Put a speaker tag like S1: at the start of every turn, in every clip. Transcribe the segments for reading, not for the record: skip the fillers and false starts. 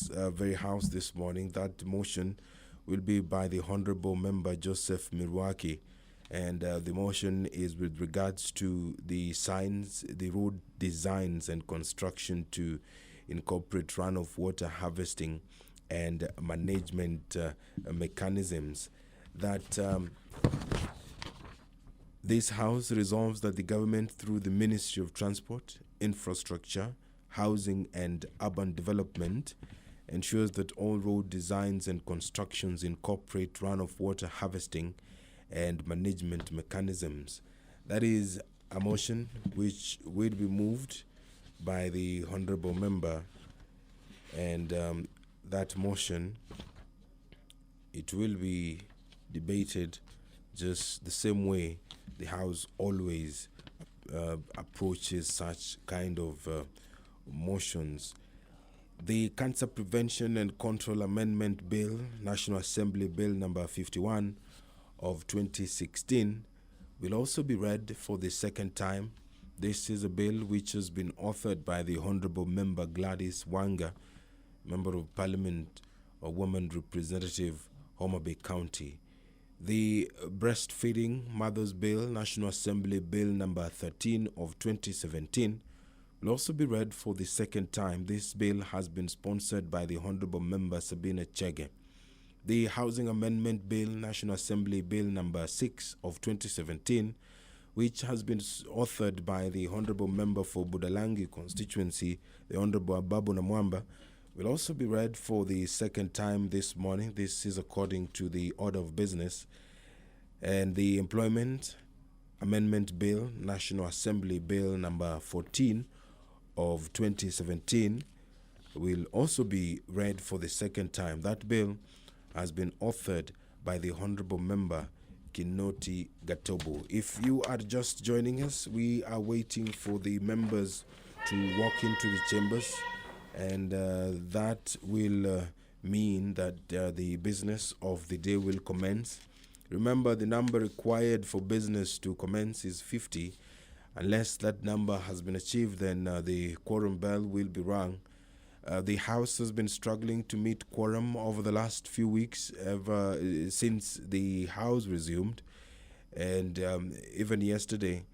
S1: this very house this morning. That motion will be by the Honorable Member Joseph Mirwaki, and the motion is with regards to the signs, the road designs and construction to incorporate runoff water harvesting and management mechanisms. That this House resolves that the government, through the Ministry of Transport, Infrastructure, Housing and Urban Development, ensures that all road designs and constructions incorporate runoff water harvesting and management mechanisms. That is a motion which will be moved by the Honorable Member, and that motion, it will be debated just the same way the House always approaches such kind of motions. The Cancer Prevention and Control Amendment Bill, National Assembly Bill number 51 of 2016, will also be read for the second time. This is a bill which has been authored by the Honorable Member Gladys Wanga, Member of Parliament or Woman Representative, Homa Bay County. The Breastfeeding Mothers Bill, National Assembly Bill number 13 of 2017, will also be read for the second time. This bill has been sponsored by the Honorable Member Sabina Chege. The Housing Amendment Bill, National Assembly Bill number 6 of 2017, which has been authored by the Honorable Member for Budalangi constituency, the Honorable Ababu Namwamba, will also be read for the second time this morning. This is according to the order of business. And the Employment Amendment Bill, National Assembly Bill number 14 of 2017, will also be read for the second time. That bill has been authored by the Honorable Member Kinoti Gatobo. If you are just joining us, we are waiting for the members to walk into the chambers, and that will mean that the business of the day will commence. Remember, the number required for business to commence is 50. Unless that number has been achieved, then the quorum bell will be rung. The House has been struggling to meet quorum over the last few weeks, ever since the House resumed, and even yesterday,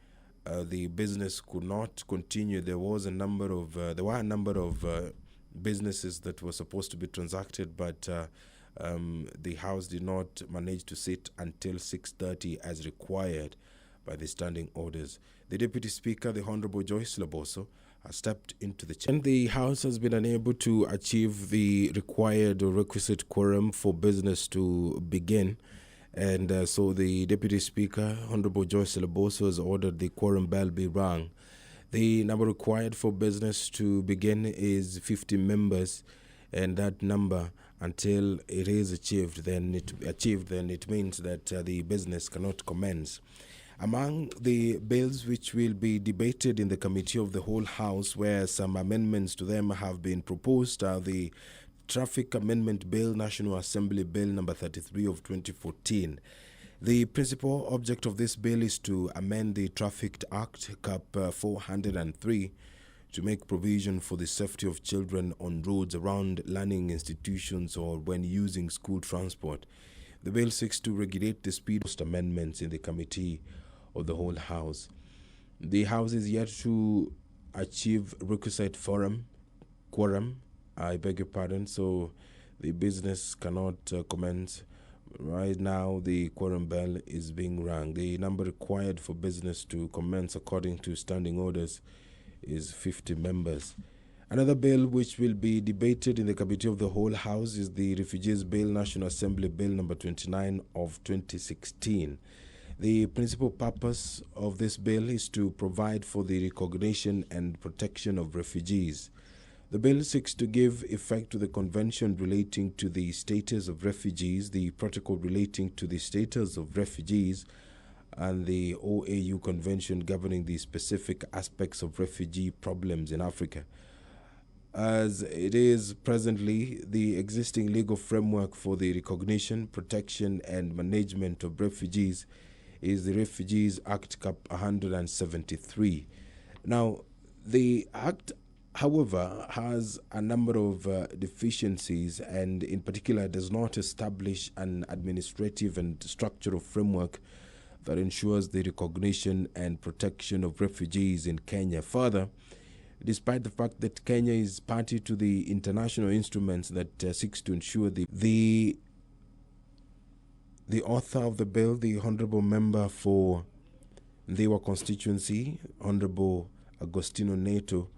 S1: the business could not continue. There were a number of businesses that were supposed to be transacted, but the House did not manage to sit until 6:30 as required by the standing orders. The Deputy Speaker, the Honorable Joyce Laboso, has stepped into the chair. And the House has been unable to achieve the required or requisite quorum for business to begin. And so the Deputy Speaker, Honorable Joyce Laboso, has ordered the quorum bell be rung. The number required for business to begin is 50 members, and that number, until it is achieved, then it means that the business cannot commence. Among the bills which will be debated in the Committee of the Whole House, where some amendments to them have been proposed, are the Traffic Amendment Bill, National Assembly Bill number 33 of 2014. The principal object of this bill is to amend the Traffic Act, Cap 403, to make provision for the safety of children on roads, around learning institutions, or when using school transport. The bill seeks to regulate the speed of amendments in the Committee of the Whole House. The House is yet to achieve requisite quorum, I beg your pardon, so the business cannot commence. Right now, the quorum bell is being rung. The number required for business to commence according to standing orders is 50 members. Another bill which will be debated in the Committee of the Whole House is the Refugees Bill, National Assembly Bill number 29 of 2016. The principal purpose of this bill is to provide for the recognition and protection of refugees. The bill seeks to give effect to the Convention relating to the status of refugees, the Protocol relating to the status of refugees, and the OAU Convention governing the specific aspects of refugee problems in Africa. As it is presently, the existing legal framework for the recognition, protection, and management of refugees is the Refugees Act Cap 173. Now, the Act however, has a number of deficiencies, and in particular does not establish an administrative and structural framework that ensures the recognition and protection of refugees in Kenya. Further, despite the fact that Kenya is party to the international instruments that seeks to ensure the author of the bill, the Honorable Member for Ndewa constituency, Honorable Agostino Neto,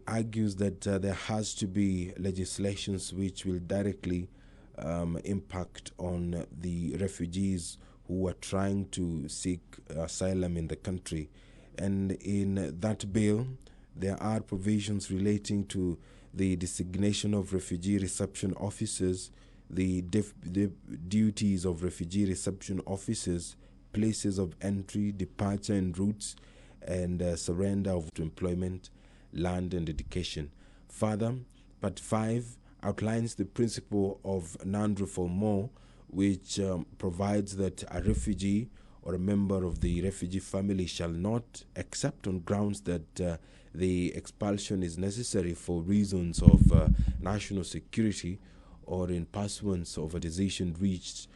S1: argues that there has to be legislations which will directly impact on the refugees who are trying to seek asylum in the country. And in that bill, there are provisions relating to the designation of refugee reception officers, the duties of refugee reception officers, places of entry, departure, and routes, and surrender of employment, land, and education. Further, Part 5 outlines the principle of non-refoulement, which provides that a refugee or a member of the refugee family shall not accept on grounds that the expulsion is necessary for reasons of national security or in pursuance of a decision reached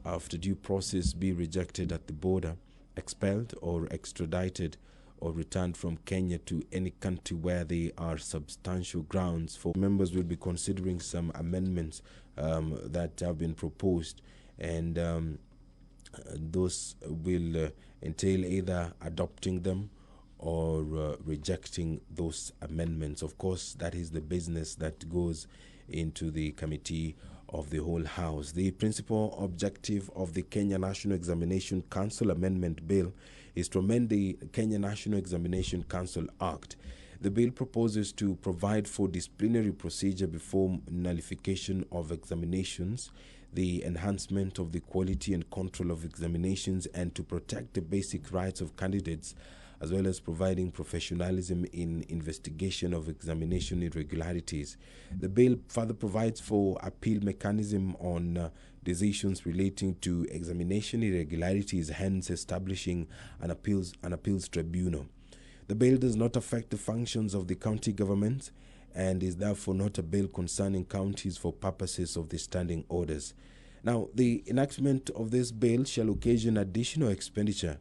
S1: after due process be rejected at the border, expelled or extradited or returned from Kenya to any country where there are substantial grounds for. Members will be considering some amendments that have been proposed, and those will entail either adopting them or rejecting those amendments. Of course, that is the business that goes into the committee of the whole House. The principal objective of the Kenya National Examination Council Amendment Bill is to amend the Kenya National Examination Council Act. The bill proposes to provide for disciplinary procedure before nullification of examinations, the enhancement of the quality and control of examinations, and to protect the basic rights of candidates, as well as providing professionalism in investigation of examination irregularities. The bill further provides for appeal mechanism on decisions relating to examination irregularities, hence establishing an appeals tribunal. The bill does not affect the functions of the county government and is therefore not a bill concerning counties for purposes of the standing orders. Now, the enactment of this bill shall occasion additional expenditure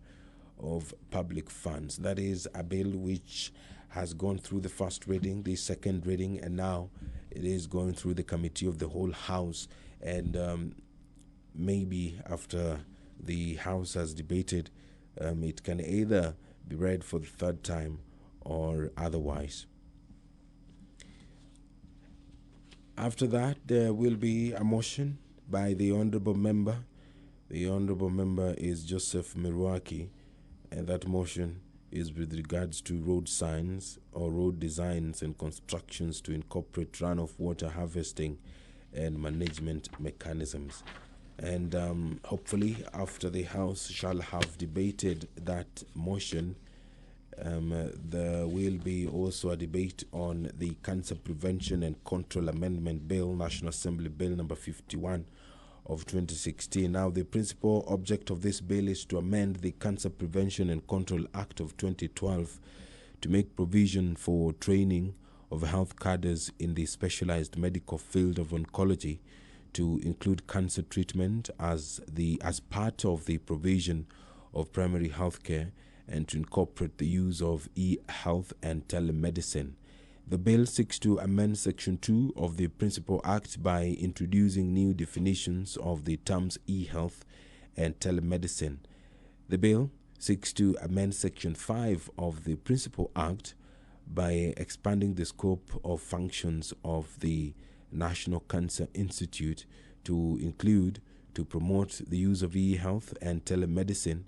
S1: of public funds. That is a bill which has gone through the first reading, the second reading, and now it is going through the committee of the whole House. And maybe after the House has debated, it can either be read for the third time or otherwise. After that, there will be a motion by the Honorable Member. The Honorable Member is Joseph Mirwaki, and that motion is with regards to road signs or road designs and constructions to incorporate runoff water harvesting and management mechanisms. And hopefully, after the House shall have debated that motion, there will be also a debate on the Cancer Prevention and Control Amendment Bill, National Assembly Bill number 51 of 2016. Now, the principal object of this bill is to amend the Cancer Prevention and Control Act of 2012 to make provision for training of health cadres in the specialized medical field of oncology to include cancer treatment as part of the provision of primary health care, and to incorporate the use of e-health and telemedicine. The bill seeks to amend Section 2 of the Principal Act by introducing new definitions of the terms e-health and telemedicine. The bill seeks to amend Section 5 of the Principal Act by expanding the scope of functions of the National Cancer Institute to include to promote the use of e-health and telemedicine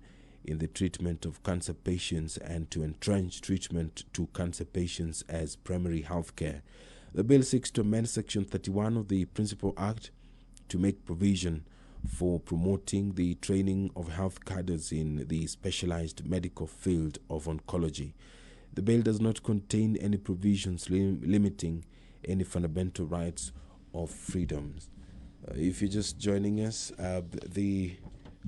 S1: in the treatment of cancer patients and to entrench treatment to cancer patients as primary health care. The bill seeks to amend Section 31 of the Principal Act to make provision for promoting the training of health cadres in the specialized medical field of oncology. The bill does not contain any provisions limiting any fundamental rights or freedoms. If you're just joining us, the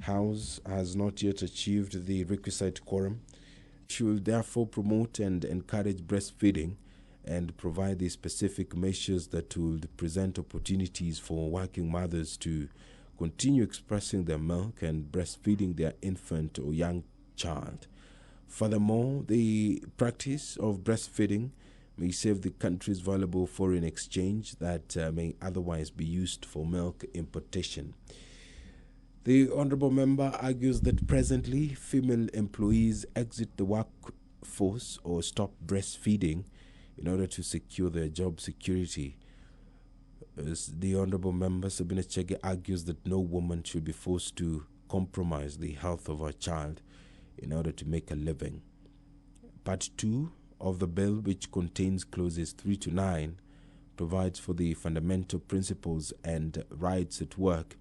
S1: House has not yet achieved the requisite quorum should therefore promote and encourage breastfeeding and provide the specific measures that would present opportunities for working mothers to continue expressing their milk and breastfeeding their infant or young child. Furthermore, the practice of breastfeeding may save the country's valuable foreign exchange that may otherwise be used for milk importation. The Honourable Member argues that presently female employees exit the workforce or stop breastfeeding in order to secure their job security. As the Honourable Member Sabina Chege argues that no woman should be forced to compromise the health of her child in order to make a living. Part 2 of the bill, which contains clauses 3 to 9, provides for the fundamental principles and rights at work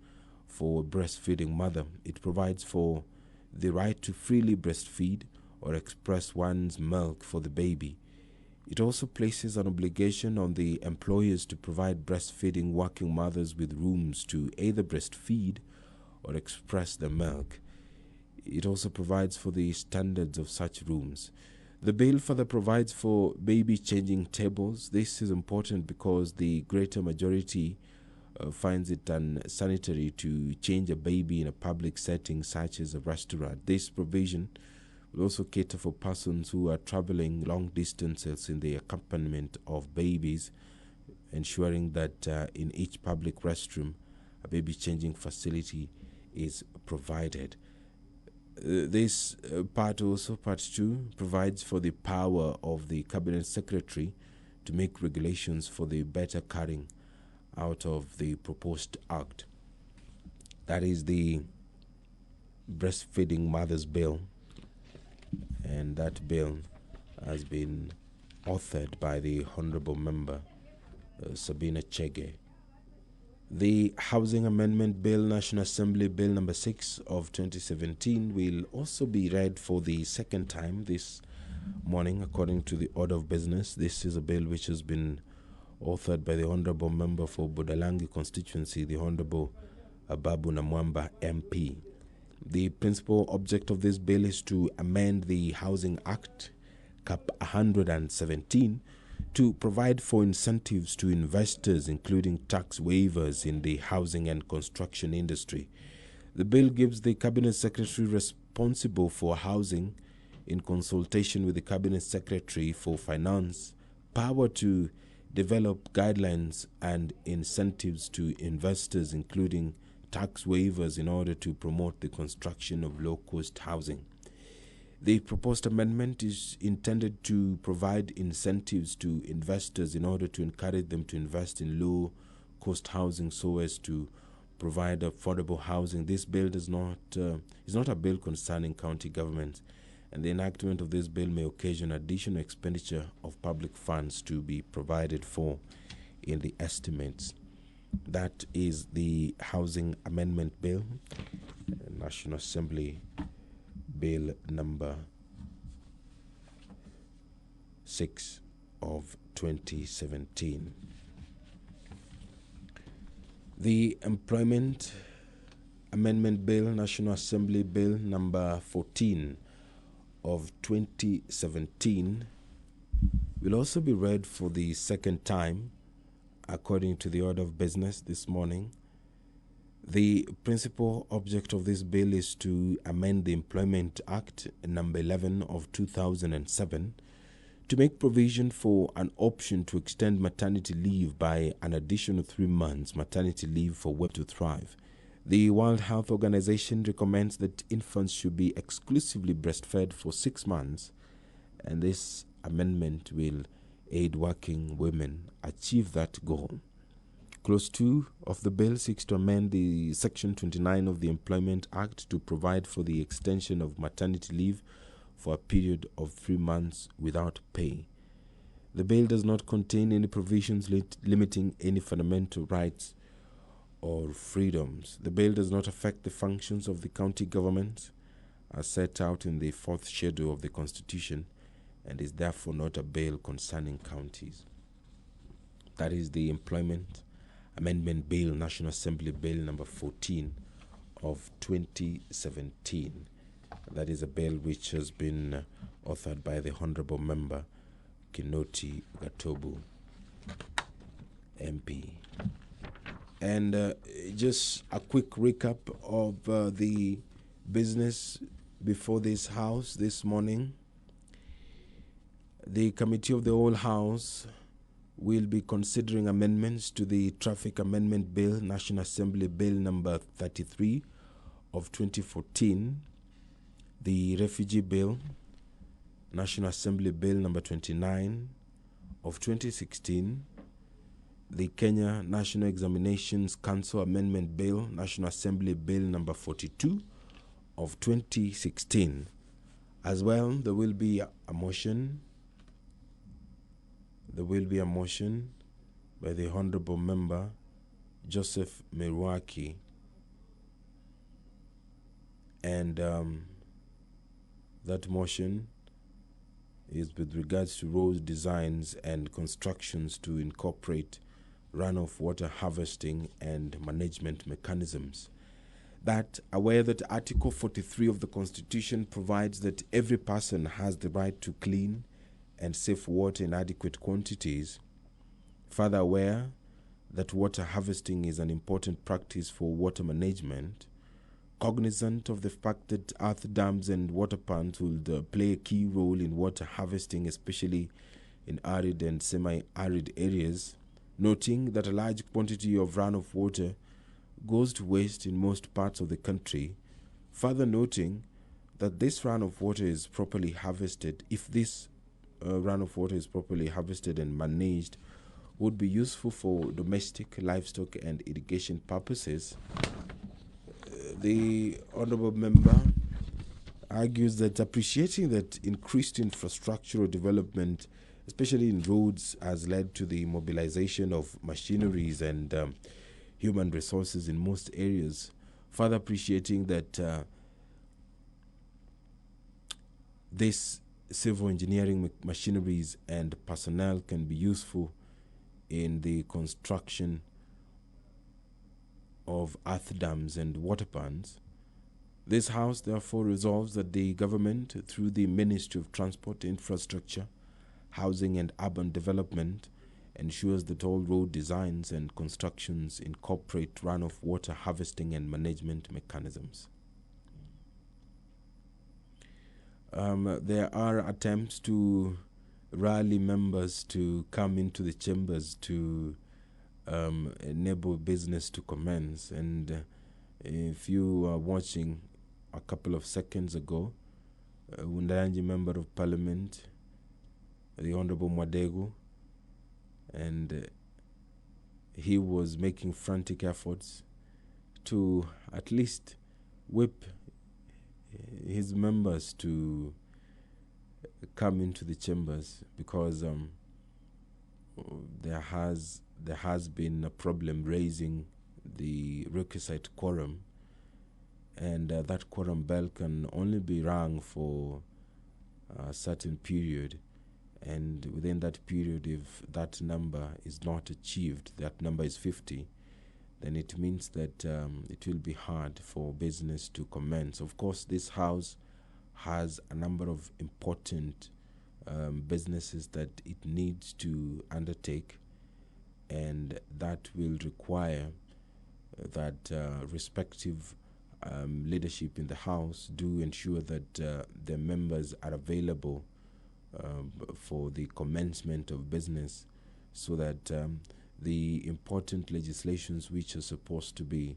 S1: for a breastfeeding mother. It provides for the right to freely breastfeed or express one's milk for the baby. It also places an obligation on the employers to provide breastfeeding working mothers with rooms to either breastfeed or express their milk. It also provides for the standards of such rooms. The bill further provides for baby changing tables. This is important because the greater majority finds it unsanitary to change a baby in a public setting such as a restaurant. This provision will also cater for persons who are traveling long distances in the accompaniment of babies, ensuring that in each public restroom a baby changing facility is provided. This part 2, provides for the power of the Cabinet Secretary to make regulations for the better carrying out of the proposed act. That is the Breastfeeding Mothers Bill, and that bill has been authored by the Honourable Member Sabina Chege. The Housing Amendment Bill, National Assembly Bill number 6 of 2017, will also be read for the second time this morning according to the order of business. This is a bill which has been authored by the Honourable Member for Budalangi constituency, the Honourable Ababu Namwamba MP. The principal object of this bill is to amend the Housing Act, Cap 117, to provide for incentives to investors, including tax waivers in the housing and construction industry. The bill gives the Cabinet Secretary responsible for housing, in consultation with the Cabinet Secretary for Finance, power to develop guidelines and incentives to investors, including tax waivers, in order to promote the construction of low-cost housing. The proposed amendment is intended to provide incentives to investors in order to encourage them to invest in low-cost housing so as to provide affordable housing. This bill is not a bill concerning county governments, and the enactment of this bill may occasion additional expenditure of public funds to be provided for in the estimates. That is the Housing Amendment Bill, National Assembly Bill number 6 of 2017. The Employment Amendment Bill, National Assembly Bill number 14 of 2017, will also be read for the second time according to the order of business this morning. The principal object of this bill is to amend the Employment Act number 11 of 2007 to make provision for an option to extend maternity leave by an additional 3 months, maternity leave for women to thrive. The World Health Organization recommends that infants should be exclusively breastfed for 6 months, and this amendment will aid working women achieve that goal. Clause 2 of the bill seeks to amend the Section 29 of the Employment Act to provide for the extension of maternity leave for a period of 3 months without pay. The bill does not contain any provisions limiting any fundamental rights or freedoms. The bill does not affect the functions of the county government as set out in the 4th schedule of the Constitution, and is therefore not a bill concerning counties. That is the Employment Amendment Bill, National Assembly Bill number 14 of 2017. That is a bill which has been authored by the Honorable Member Kinoti Gatobu, MP. And just a quick recap of the business before this House this morning. The Committee of the Whole House will be considering amendments to the Traffic Amendment Bill, National Assembly Bill number 33 of 2014, the Refugee Bill, National Assembly Bill number 29 of 2016, the Kenya National Examinations Council Amendment Bill, National Assembly Bill number 42 of 2016. As well, there will be a motion by the Honorable Member Joseph Merwaki, and that motion is with regards to road designs and constructions to incorporate runoff water harvesting and management mechanisms. That, aware that Article 43 of the Constitution provides that every person has the right to clean and safe water in adequate quantities, further aware that water harvesting is an important practice for water management, cognizant of the fact that earth dams and water ponds will play a key role in water harvesting, especially in arid and semi-arid areas, noting that a large quantity of runoff water goes to waste in most parts of the country, further noting that this runoff water is properly harvested. If this runoff water is properly harvested and managed, would be useful for domestic, livestock and irrigation purposes. The Honourable Member argues that appreciating that increased infrastructural development, especially in roads, has led to the mobilization of machineries and human resources in most areas, further appreciating that this civil engineering machineries and personnel can be useful in the construction of earth dams and water ponds. This House therefore resolves that the government, through the Ministry of Transport, Infrastructure, Housing and Urban Development, ensures that all road designs and constructions incorporate runoff water harvesting and management mechanisms. There are attempts to rally members to come into the chambers to enable business to commence. And if you are watching a couple of seconds ago, Wundaranji Member of Parliament, the Honorable Mwadegu, and he was making frantic efforts to at least whip his members to come into the chambers, because there has been a problem raising the requisite quorum, and that quorum bell can only be rung for a certain period, and within that period, if that number is not achieved, that number is 50, then it means that it will be hard for business to commence. Of course, this House has a number of important businesses that it needs to undertake, and that will require that respective leadership in the House do ensure that the members are available for the commencement of business, so that the important legislations which are supposed to be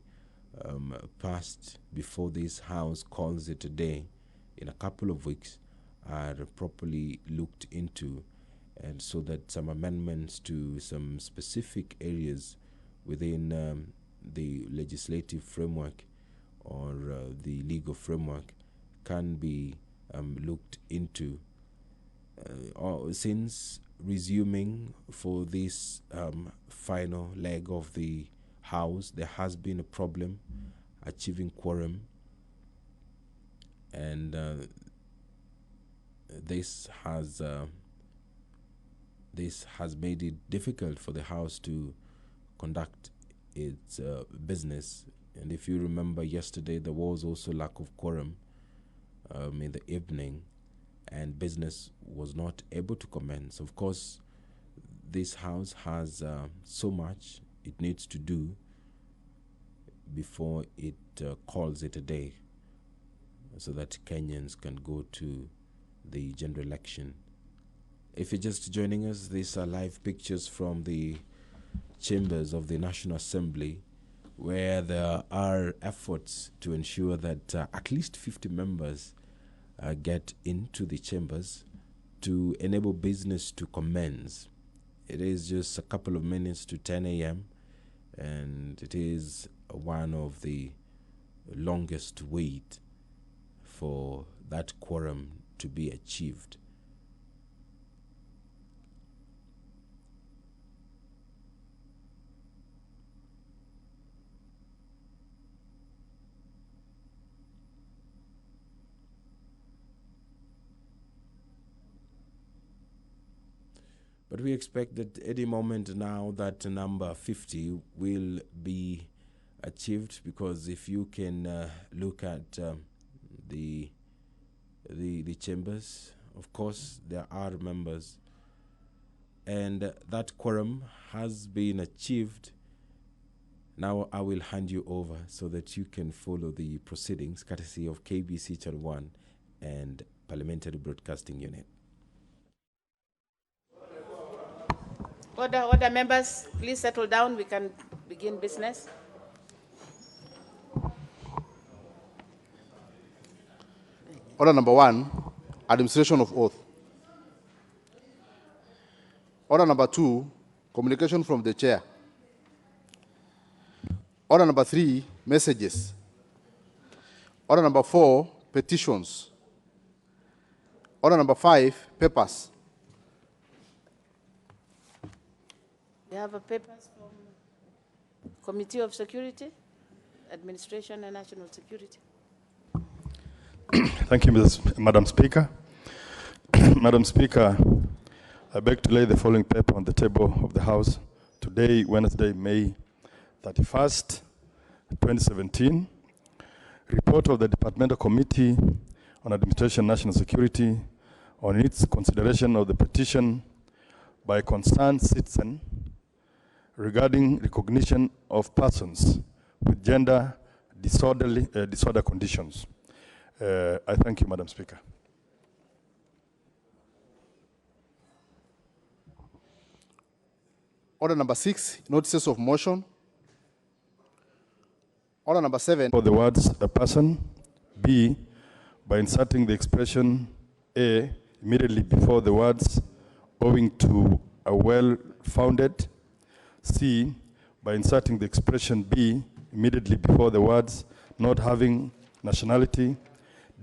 S1: passed before this House calls it a day in a couple of weeks are properly looked into, and so that some amendments to some specific areas within the legislative framework or the legal framework can be looked into. Since resuming for this final leg of the House, there has been a problem achieving quorum, and this has made it difficult for the House to conduct its business. And if you remember, yesterday there was also lack of quorum in the evening, and business was not able to commence. Of course, this house has so much it needs to do before it calls it a day, so that Kenyans can go to the general election. If you're just joining us, these are live pictures from the chambers of the National Assembly, where there are efforts to ensure that at least 50 members get into the chambers to enable business to commence. It is just a couple of minutes to 10 a.m. and it is one of the longest wait for that quorum to be achieved. But we expect that any moment now that number 50 will be achieved, because if you can look at the chambers, of course there are members, and that quorum has been achieved. Now I will hand you over so that you can follow the proceedings courtesy of KBC Channel 1 and Parliamentary Broadcasting Unit.
S2: Order, members, please settle down. We can begin business.
S3: Order number 1, administration of oath. Order number 2, communication from the chair. Order number 3, messages. Order number 4, petitions. Order number 5, papers.
S2: We have a papers from Committee of Security, Administration and National Security.
S4: Thank you, Madam Speaker. Madam Speaker, I beg to lay the following paper on the table of the House today, Wednesday, May 31st, 2017. Report of the Departmental Committee on Administration and National Security on its consideration of the petition by a concerned citizen regarding recognition of persons with gender disorder conditions. I thank you, Madam Speaker.
S3: Order number 6, notices of motion. Order number 7.
S4: For the words a person, B, by inserting the expression A immediately before the words owing to a well-founded, C, by inserting the expression B immediately before the words not having nationality,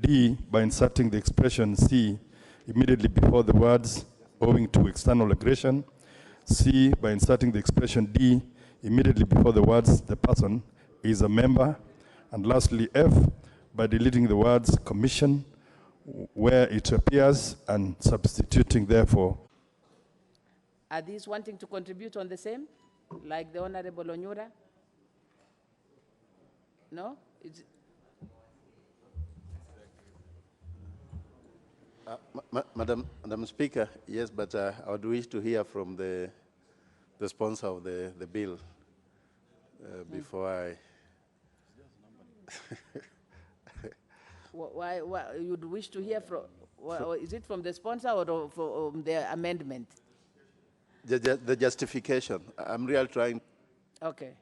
S4: D, by inserting the expression C immediately before the words owing to external aggression, C, by inserting the expression D immediately before the words the person is a member, and lastly F, by deleting the words commission where it appears and substituting therefore.
S2: Are these wanting to contribute on the same, like the Honorable Onyura? No?
S5: Madam Speaker, yes, but I would wish to hear from the sponsor of the bill before I...
S2: Why you'd wish to hear from, is it from the sponsor or from the amendment?
S5: The justification. I'm really trying.
S2: Okay.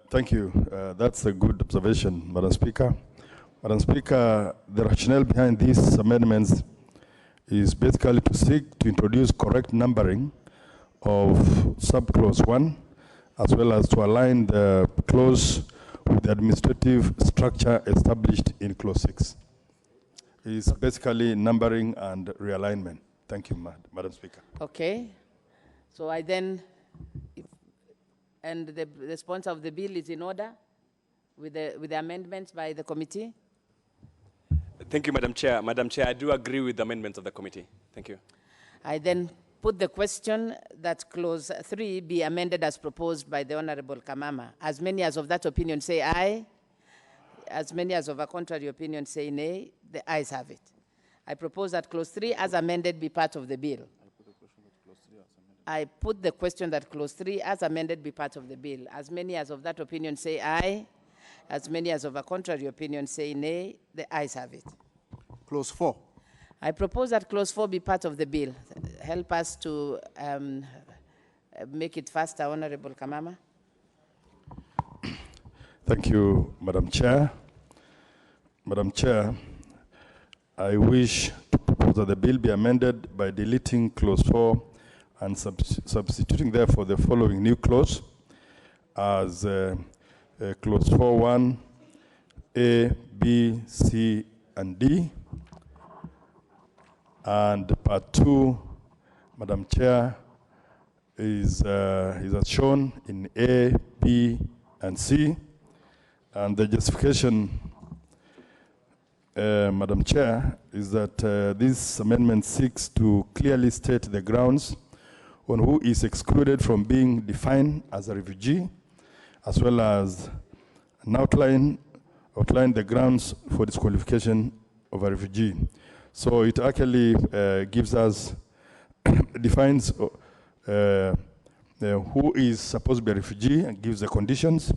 S4: Thank you. That's a good observation, Madam Speaker. Madam Speaker, the rationale behind these amendments is basically to seek to introduce correct numbering of subclause 1, as well as to align the clause with the administrative structure established in clause 6. It's basically numbering and realignment. Thank you, Madam Speaker.
S2: Okay. So I then, and the sponsor of the bill is in order with the amendments by the committee?
S6: Thank you, Madam Chair. Madam Chair, I do agree with the amendments of the committee. Thank you.
S2: I then put the question that clause 3 be amended as proposed by the Honorable Kamama. As many as of that opinion say aye. As many as of a contrary opinion say nay. The ayes have it. I propose that clause 3 as amended be part of the bill. I put the question that clause 3 as amended be part of the bill. As many as of that opinion say aye. As many as of a contrary opinion say nay. The ayes have it.
S3: Clause 4.
S2: I propose that clause 4 be part of the bill. Help us to make it faster, Honorable Kamama.
S4: Thank you, Madam Chair. Madam Chair, I wish to propose that the bill be amended by deleting clause 4 and substituting therefore the following new clause as clause 4.1, A, B, C, and D. And part 2, Madam Chair, is as shown in A, B, and C. And the justification, Madam Chair, is that this amendment seeks to clearly state the grounds on who is excluded from being defined as a refugee, as well as an outline the grounds for disqualification of a refugee. So it actually gives us, defines who is supposed to be a refugee and gives the conditions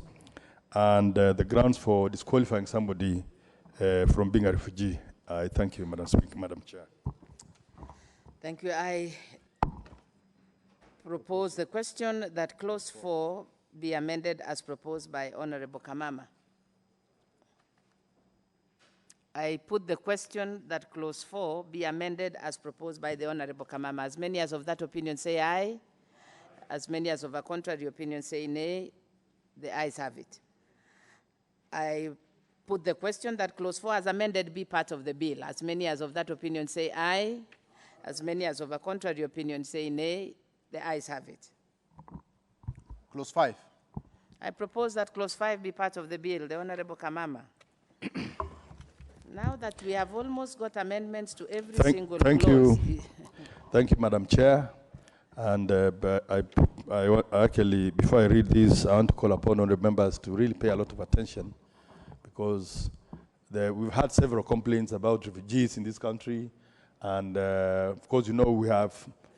S4: and the grounds for disqualifying somebody from being a refugee. I thank you, Madam Speaker, Madam Chair.
S2: Thank you. I propose the question that clause 4 be amended as proposed by Honorable Kamama. I put the question that clause 4 be amended as proposed by the Honorable Kamama. As many as of that opinion say aye. As many as of a contrary opinion say nay. The ayes have it. I put the question that clause 4 as amended be part of the bill. As many as of that opinion say aye. As many as of a contrary opinion say nay. The ayes have it.
S3: Clause 5.
S2: I propose that clause 5 be part of the bill. The Honorable Kamama. Now that we have almost got amendments to every single
S4: thank
S2: clause.
S4: you. Thank you, Madam Chair. And I actually, before I read this, I want to call upon honorable members to really pay a lot of attention, because we've had several complaints about refugees in this country. And of course, you know,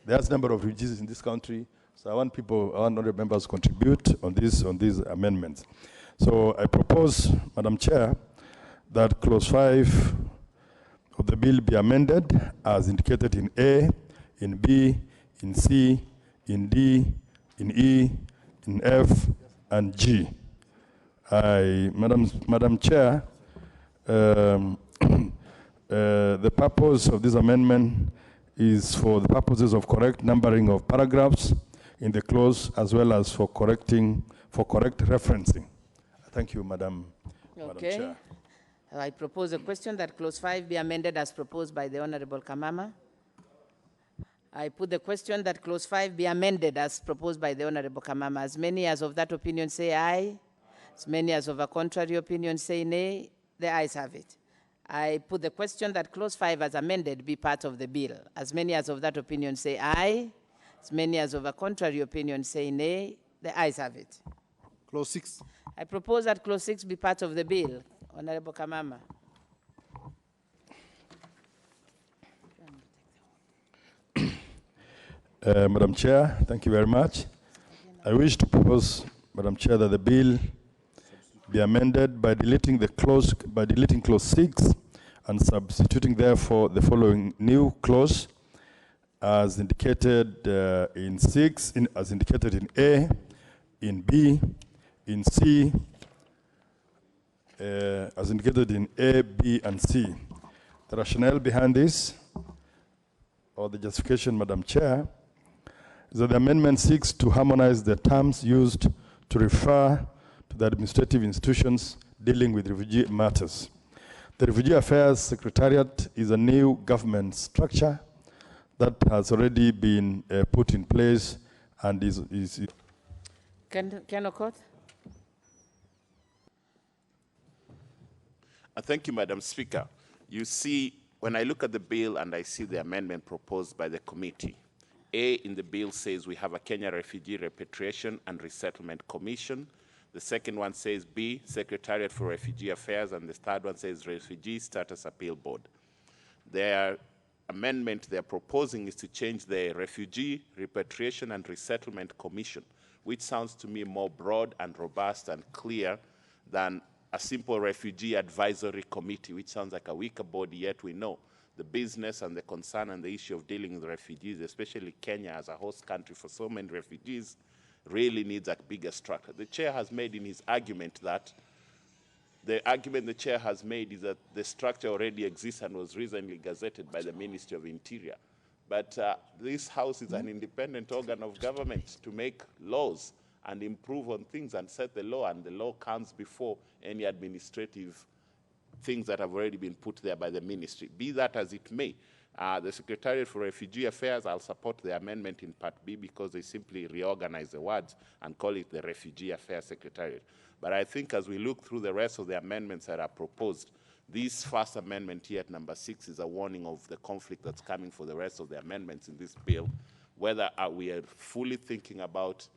S4: there's a number of refugees in this country. So I want honorable members to contribute on these amendments. So I propose, Madam Chair, that clause 5 of the bill be amended as indicated in A, in B, in C, in D, in E, in F, and G. Madam Chair, the purpose of this amendment is for the purposes of correct numbering of paragraphs in the clause, as well as for correct referencing. Thank you, Madam Chair.
S2: I propose a question that clause 5 be amended as proposed by the Honorable Kamama. I put the question that clause 5 be amended as proposed by the Honorable Kamama. As many as of that opinion say aye. As many as of a contrary opinion say nay. The ayes have it. I put the question that clause 5 as amended be part of the bill. As many as of that opinion say aye. As many as of a contrary opinion say nay. The ayes have it.
S3: Clause 6.
S2: I propose that clause 6 be part of the bill. Honorable Kamama.
S4: Madam Chair, thank you very much. I wish to propose, Madam Chair, that the bill be amended by deleting clause 6 and substituting therefore the following new clause as indicated in 6, as indicated in A, in B, in C, as indicated in A, B, and C. The rationale behind this, or the justification, Madam Chair, is that the amendment seeks to harmonize the terms used to refer to the administrative institutions dealing with refugee matters. The Refugee Affairs Secretariat is a new government structure that has already been put in place and is
S2: Can Okot?
S7: Thank you, Madam Speaker. You see, when I look at the bill and I see the amendment proposed by the committee, A in the bill says we have a Kenya Refugee Repatriation and Resettlement Commission. The second one says B, Secretariat for Refugee Affairs, and the third one says Refugee Status Appeal Board. Their amendment they're proposing is to change the Refugee, Repatriation and Resettlement Commission, which sounds to me more broad and robust and clear than a simple Refugee Advisory Committee, which sounds like a weaker body, yet we know the business and the concern and the issue of dealing with refugees, especially Kenya as a host country for so many refugees, really needs a bigger structure. The chair has made in his argument that the argument the chair has made is that the structure already exists and was recently gazetted by the Ministry of Interior. But this House is an independent organ of government to make laws and improve on things and set the law, and the law comes before any administrative things that have already been put there by the ministry. Be that as it may, the Secretariat for Refugee Affairs, I'll support the amendment in Part B because they simply reorganize the words and call it the Refugee Affairs Secretariat. But I think as we look through the rest of the amendments that are proposed, this first amendment here at number 6 is a warning of the conflict that's coming for the rest of the amendments in this bill, whether we are fully thinking about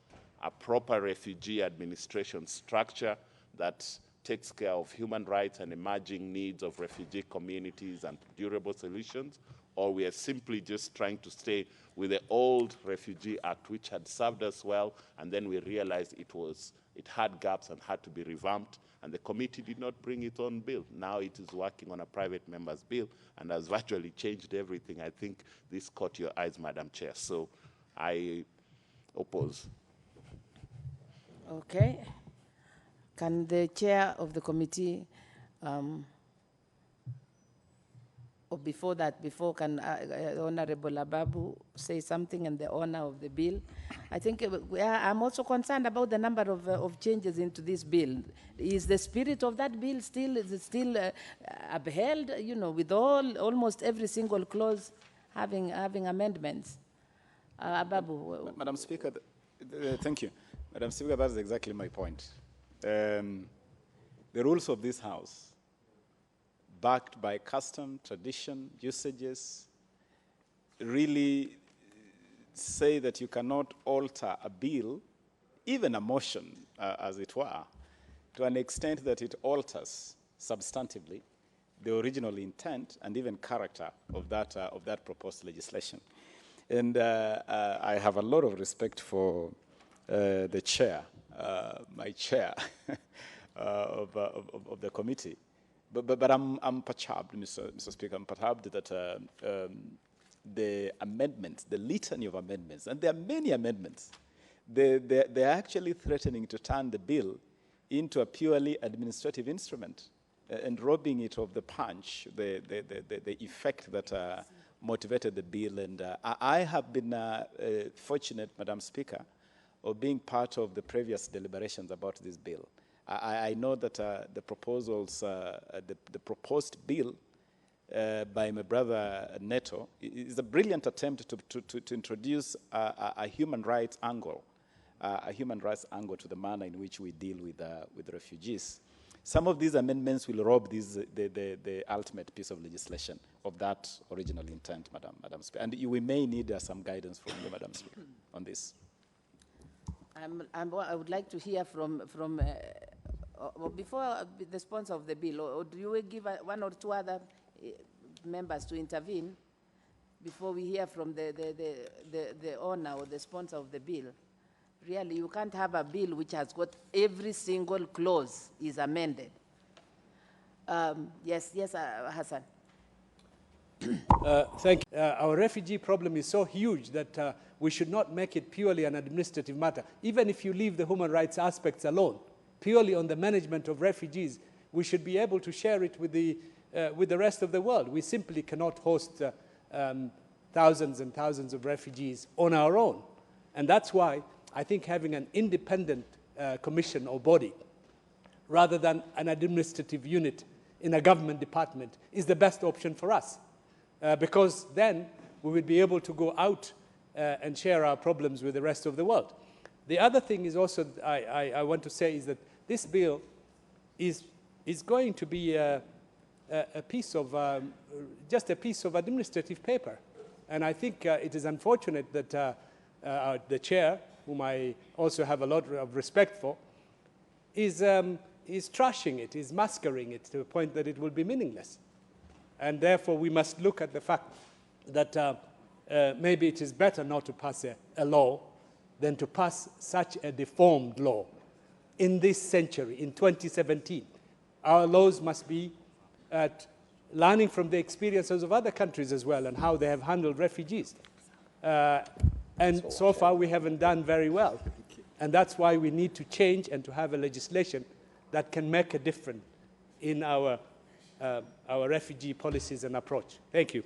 S7: a proper refugee administration structure that takes care of human rights and emerging needs of refugee communities and durable solutions, or we are simply just trying to stay with the old Refugee Act, which had served us well, and then we realized it had gaps and had to be revamped, and the committee did not bring its own bill. Now it is working on a private member's bill and has virtually changed everything. I think this caught your eyes, Madam Chair, so I oppose.
S2: Okay. Can the chair of the committee, or before can Honorable Ababu say something in the honor of the bill? I think I'm also concerned about the number of changes into this bill. Is the spirit of that bill still upheld? You know, with almost every single clause having amendments. Ababu.
S8: Madam Speaker, thank you. Madam Speaker, that's exactly my point. The rules of this House, backed by custom, tradition, usages, really say that you cannot alter a bill, even a motion, as it were, to an extent that it alters substantively the original intent and even character of that proposed legislation. And I have a lot of respect for the chair, my chair of the committee, but I'm perturbed, Mr. Speaker. I'm perturbed that the amendments, the litany of amendments, and there are many amendments, they're actually threatening to turn the bill into a purely administrative instrument and robbing it of the punch, the effect that motivated the bill. And I have been fortunate, Madam Speaker, of being part of the previous deliberations about this bill. I know that the proposals, the proposed bill by my brother Neto is a brilliant attempt to introduce a human rights angle, to the manner in which we deal with refugees. Some of these amendments will rob the ultimate piece of legislation of that original intent, Madam Speaker. And we may need some guidance from you, Madam Speaker, on this.
S2: I would like to hear from before the sponsor of the bill, or do you give one or two other members to intervene before we hear from the owner or the sponsor of the bill? Really, you can't have a bill which has got every single clause is amended. Yes, Hassan.
S9: Thank you. Our refugee problem is so huge that we should not make it purely an administrative matter. Even if you leave the human rights aspects alone, purely on the management of refugees, we should be able to share it with the rest of the world. We simply cannot host thousands and thousands of refugees on our own. And that's why I think having an independent commission or body, rather than an administrative unit in a government department, is the best option for us. Because then we would be able to go out and share our problems with the rest of the world. The other thing is also, I want to say, is that this bill is going to be a piece of, just a piece of administrative paper. And I think it is unfortunate that the chair, whom I also have a lot of respect for, is trashing it, is masquerading it to the point that it will be meaningless. And therefore, we must look at the fact that maybe it is better not to pass a law than to pass such a deformed law in this century, in 2017. Our laws must be learning from the experiences of other countries as well and how they have handled refugees. And so far, we haven't done very well. And that's why we need to change and to have a legislation that can make a difference in our refugee policies and approach. Thank you.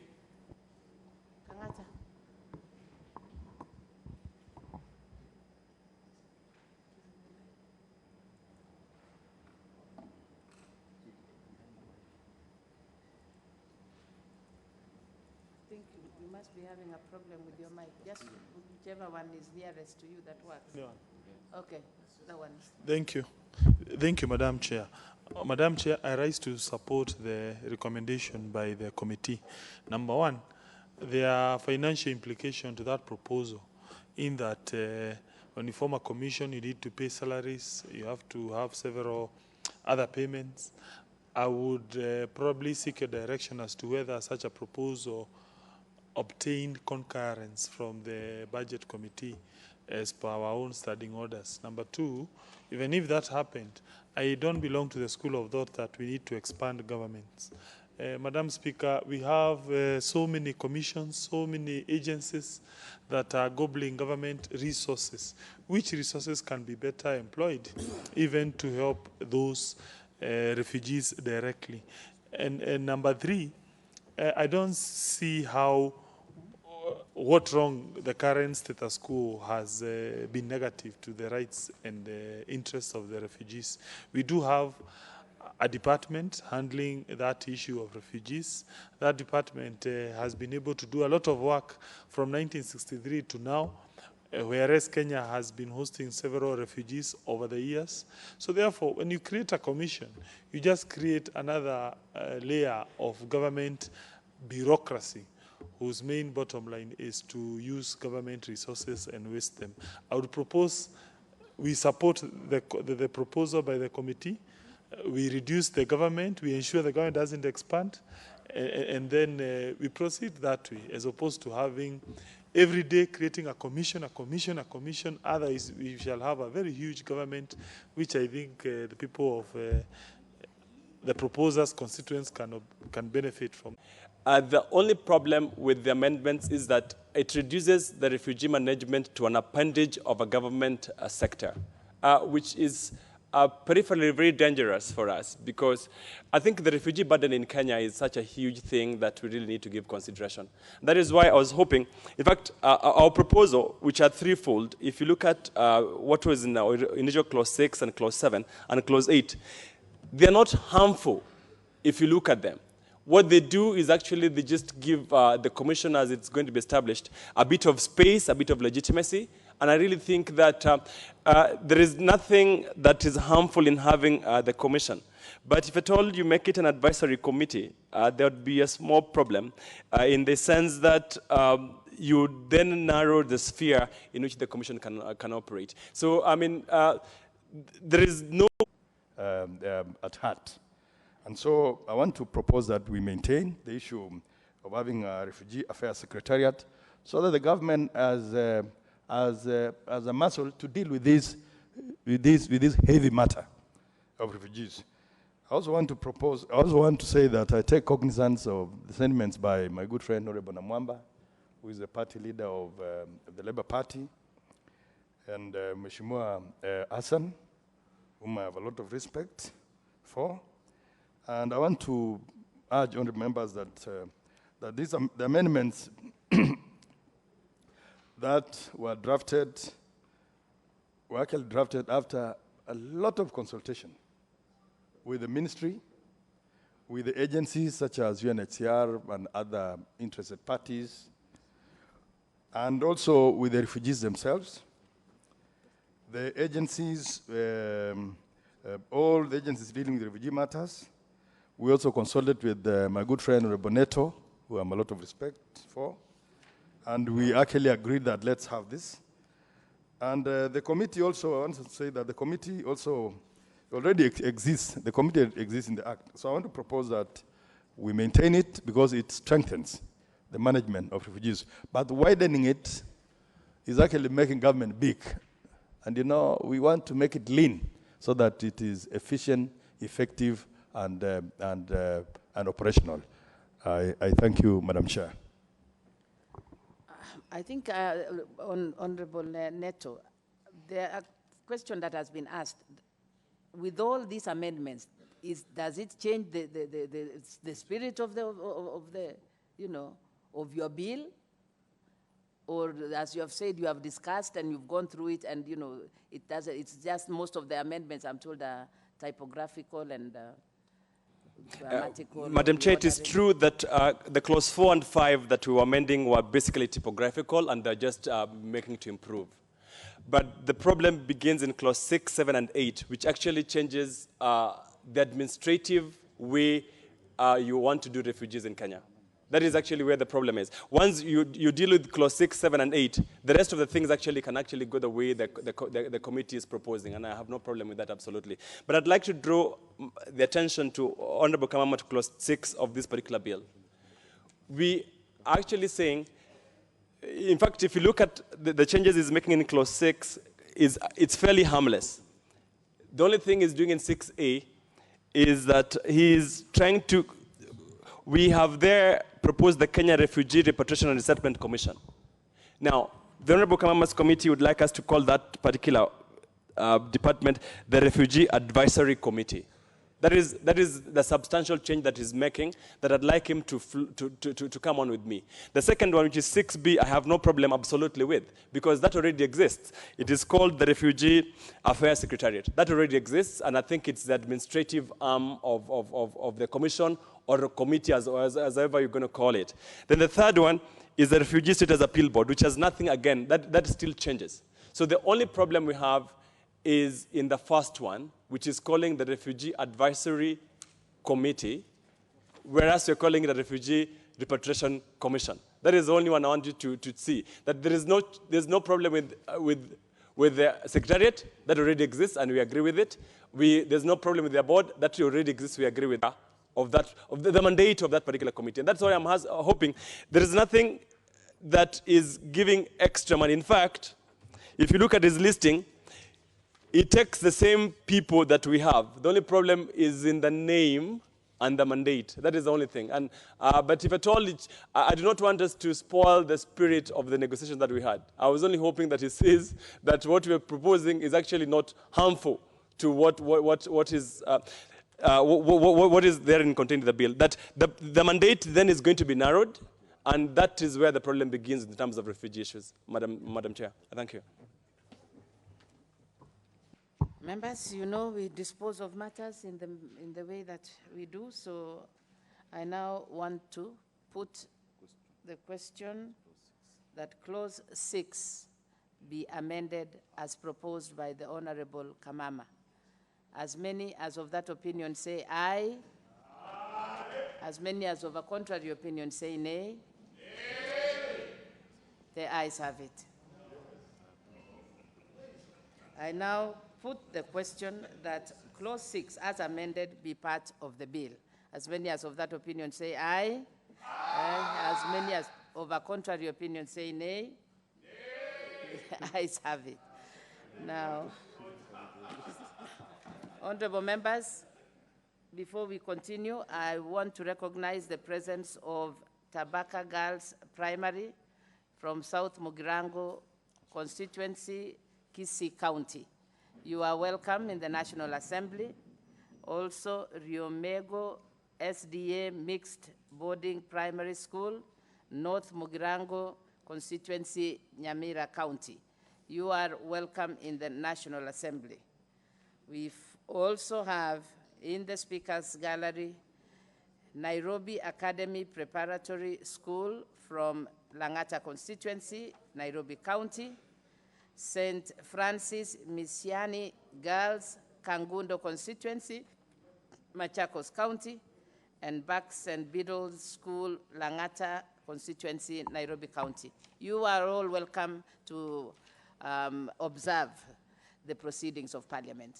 S2: You must be having a problem with your mic. Just whichever one is nearest to you that works.
S10: Yeah.
S2: Okay, that one.
S10: Thank you. Thank you, Madam Chair. Madam Chair, I rise to support the recommendation by the committee. Number one, there are financial implications to that proposal in that when you form a commission, you need to pay salaries, you have to have several other payments. I would probably seek a direction as to whether such a proposal obtained concurrence from the budget committee as per our own standing orders. Number two, even if that happened, I don't belong to the school of thought that we need to expand governments. Madam Speaker, we have so many commissions, so many agencies that are gobbling government resources. Which resources can be better employed, even to help those refugees directly? And number three, I don't see how what wrong the current status quo has been negative to the rights and interests of the refugees. We do have a department handling that issue of refugees. That department has been able to do a lot of work from 1963 to now, whereas Kenya has been hosting several refugees over the years. So therefore, when you create a commission, you just create another layer of government bureaucracy whose main bottom line is to use government resources and waste them. I would propose, we support the proposal by the committee. We reduce the government, we ensure the government doesn't expand, and then we proceed that way, as opposed to having every day creating a commission, otherwise we shall have a very huge government, which I think the people of the proposers' constituents can benefit from.
S6: The only problem with the amendments is that it reduces the refugee management to an appendage of a government sector, which is peripherally very dangerous for us, because I think the refugee burden in Kenya is such a huge thing that we really need to give consideration. That is why I was hoping, in fact, our proposal, which are threefold, if you look at what was in our initial clause 6 and clause 7 and clause 8, they are not harmful if you look at them. What they do is actually they just give the commission, as it's going to be established, a bit of space, a bit of legitimacy. And I really think that there is nothing that is harmful in having the commission. But if at all you make it an advisory committee, there would be a small problem in the sense that you then narrow the sphere in which the commission can operate. So, I mean, there is no
S4: at heart. And so I want to propose that we maintain the issue of having a refugee affairs secretariat so that the government has a muscle to deal with this heavy matter of refugees. I also want to say that I take cognizance of the sentiments by my good friend Honorable Namwamba, who is the party leader of the Labour Party, and Mheshimiwa Hassan, whom I have a lot of respect for. And I want to urge honorable members that these the amendments that were actually drafted after a lot of consultation with the ministry, with the agencies such as UNHCR and other interested parties, and also with the refugees themselves. The agencies, all the agencies dealing with refugee matters. We also consulted with my good friend Honorable Neto, who I have a lot of respect for, and we actually agreed that let's have this. And the committee also, I want to say that the committee also already exists. The committee exists in the Act. So I want to propose that We maintain it because it strengthens the management of refugees. But widening it is actually making government big. And you know, we want to make it lean so that it is efficient, effective, and operational. I thank you, Madam Chair.
S2: I think, Honorable Neto, the question that has been asked, with all these amendments, does it change the spirit of the of your bill? Or as you have said, you have discussed and you've gone through it, and it's just most of the amendments, I'm told, are typographical and grammatical.
S6: Madam Chair, it is true that the clause 4 and 5 that we were amending were basically typographical, and they're just making to improve. But the problem begins in clause 6, 7, and 8, which actually changes the administrative way you want to do refugees in Kenya. That is actually where the problem is. Once you deal with clause 6, 7, and 8, the rest of the things can actually go the way the committee is proposing, and I have no problem with that, absolutely. But I'd like to draw the attention to Honorable Kamama to clause 6 of this particular bill. We are actually saying, in fact, if you look at the changes he's making in clause 6, it's fairly harmless. The only thing he's doing in 6A is that he's trying to, we have there proposed the Kenya Refugee Repatriation and Resettlement Commission. Now, the Honorable Kamama's committee would like us to call that particular department the Refugee Advisory Committee. That is the substantial change that he's making that I'd like him to come on with me. The second one, which is 6B, I have no problem absolutely with, because that already exists. It is called the Refugee Affairs Secretariat. That already exists, and I think it's the administrative arm of the commission or a committee, as ever you're going to call it. Then the third one is the Refugee Status Appeal Board, which has nothing, again, that still changes. So the only problem we have is in the first one, which is calling the Refugee Advisory Committee, whereas you're calling it a Refugee Repatriation Commission. That is the only one I want you to see. That there's no problem with the Secretariat, that already exists, and we agree with it. There's no problem with the board, that already exists, we agree with that, of the mandate of that particular committee. And that's why I'm hoping there is nothing that is giving extra money. In fact, if you look at his listing, it takes the same people that we have. The only problem is in the name and the mandate. That is the only thing. And but if at all, I do not want us to spoil the spirit of the negotiation that we had. I was only hoping that he says that what we are proposing is actually not harmful to what is there in contained in the bill. That the mandate then is going to be narrowed, and that is where the problem begins in terms of refugee issues. Madam Chair, thank you.
S2: Members, you know we dispose of matters in the way that we do, so I now want to put the question that clause 6 be amended as proposed by the Honorable Kamama. As many as of that opinion say aye. Aye. As many as of a contrary opinion say nay. Nay. The ayes have it. I now put the question that clause 6 as amended be part of the bill. As many as of that opinion say aye. Aye. As many as of a contrary opinion say nay. Nay. The ayes have it. Now, honorable members, before we continue, I want to recognize the presence of Tabaka Girls Primary from South Mugirango constituency, Kisii County. You are welcome in the National Assembly. Also, Riomego SDA Mixed Boarding Primary School, North Mugirango constituency, Nyamira County. You are welcome in the National Assembly. We also have in the Speaker's Gallery, Nairobi Academy Preparatory School from Langata constituency, Nairobi County, St. Francis Misiani Girls Kangundo constituency, Machakos County, and Bucks and Beatles School, Langata constituency, Nairobi County. You are all welcome to observe the proceedings of Parliament.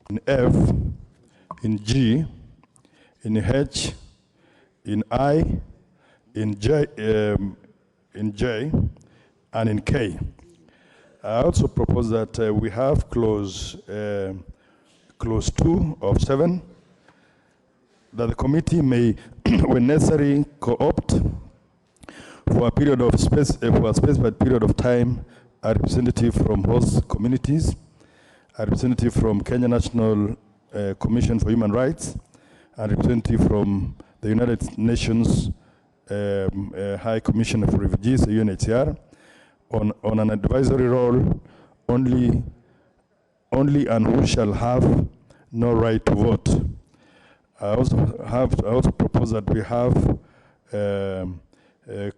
S4: In F, in G, in H, in I, in J, and in K. I also propose that we have clause 2 of 7, that the committee may, when necessary, co-opt for a period of for a specified period of time, a representative from host communities, a representative from Kenya National Commission for Human Rights, a representative from the United Nations High Commissioner for Refugees, UNHCR, on an advisory role only and who shall have no right to vote. I also propose that we have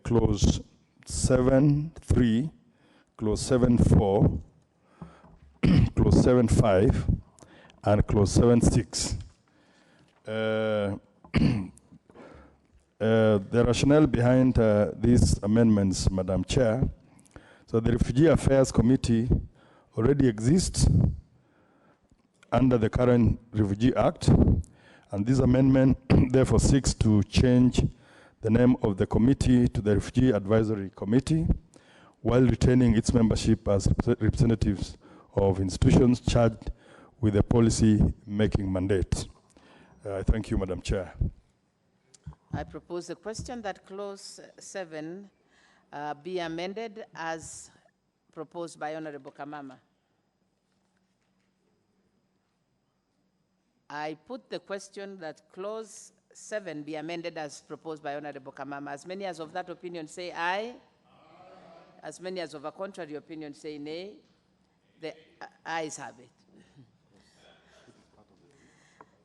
S4: clause 7.3, clause 7.4, clause 7.5, and clause 7.6. The rationale behind these amendments, Madam Chair, so the Refugee Affairs Committee already exists under the current Refugee Act, and this amendment therefore seeks to change the name of the committee to the Refugee Advisory Committee, while retaining its membership as representatives of institutions charged with a policy-making mandate. I thank you, Madam Chair.
S2: I propose the question that clause 7 be amended as proposed by Honorable Kamama. I put the question that clause 7 be amended as proposed by Honorable Kamama. As many as of that opinion say aye. As many as of a contrary opinion say nay. The ayes have it.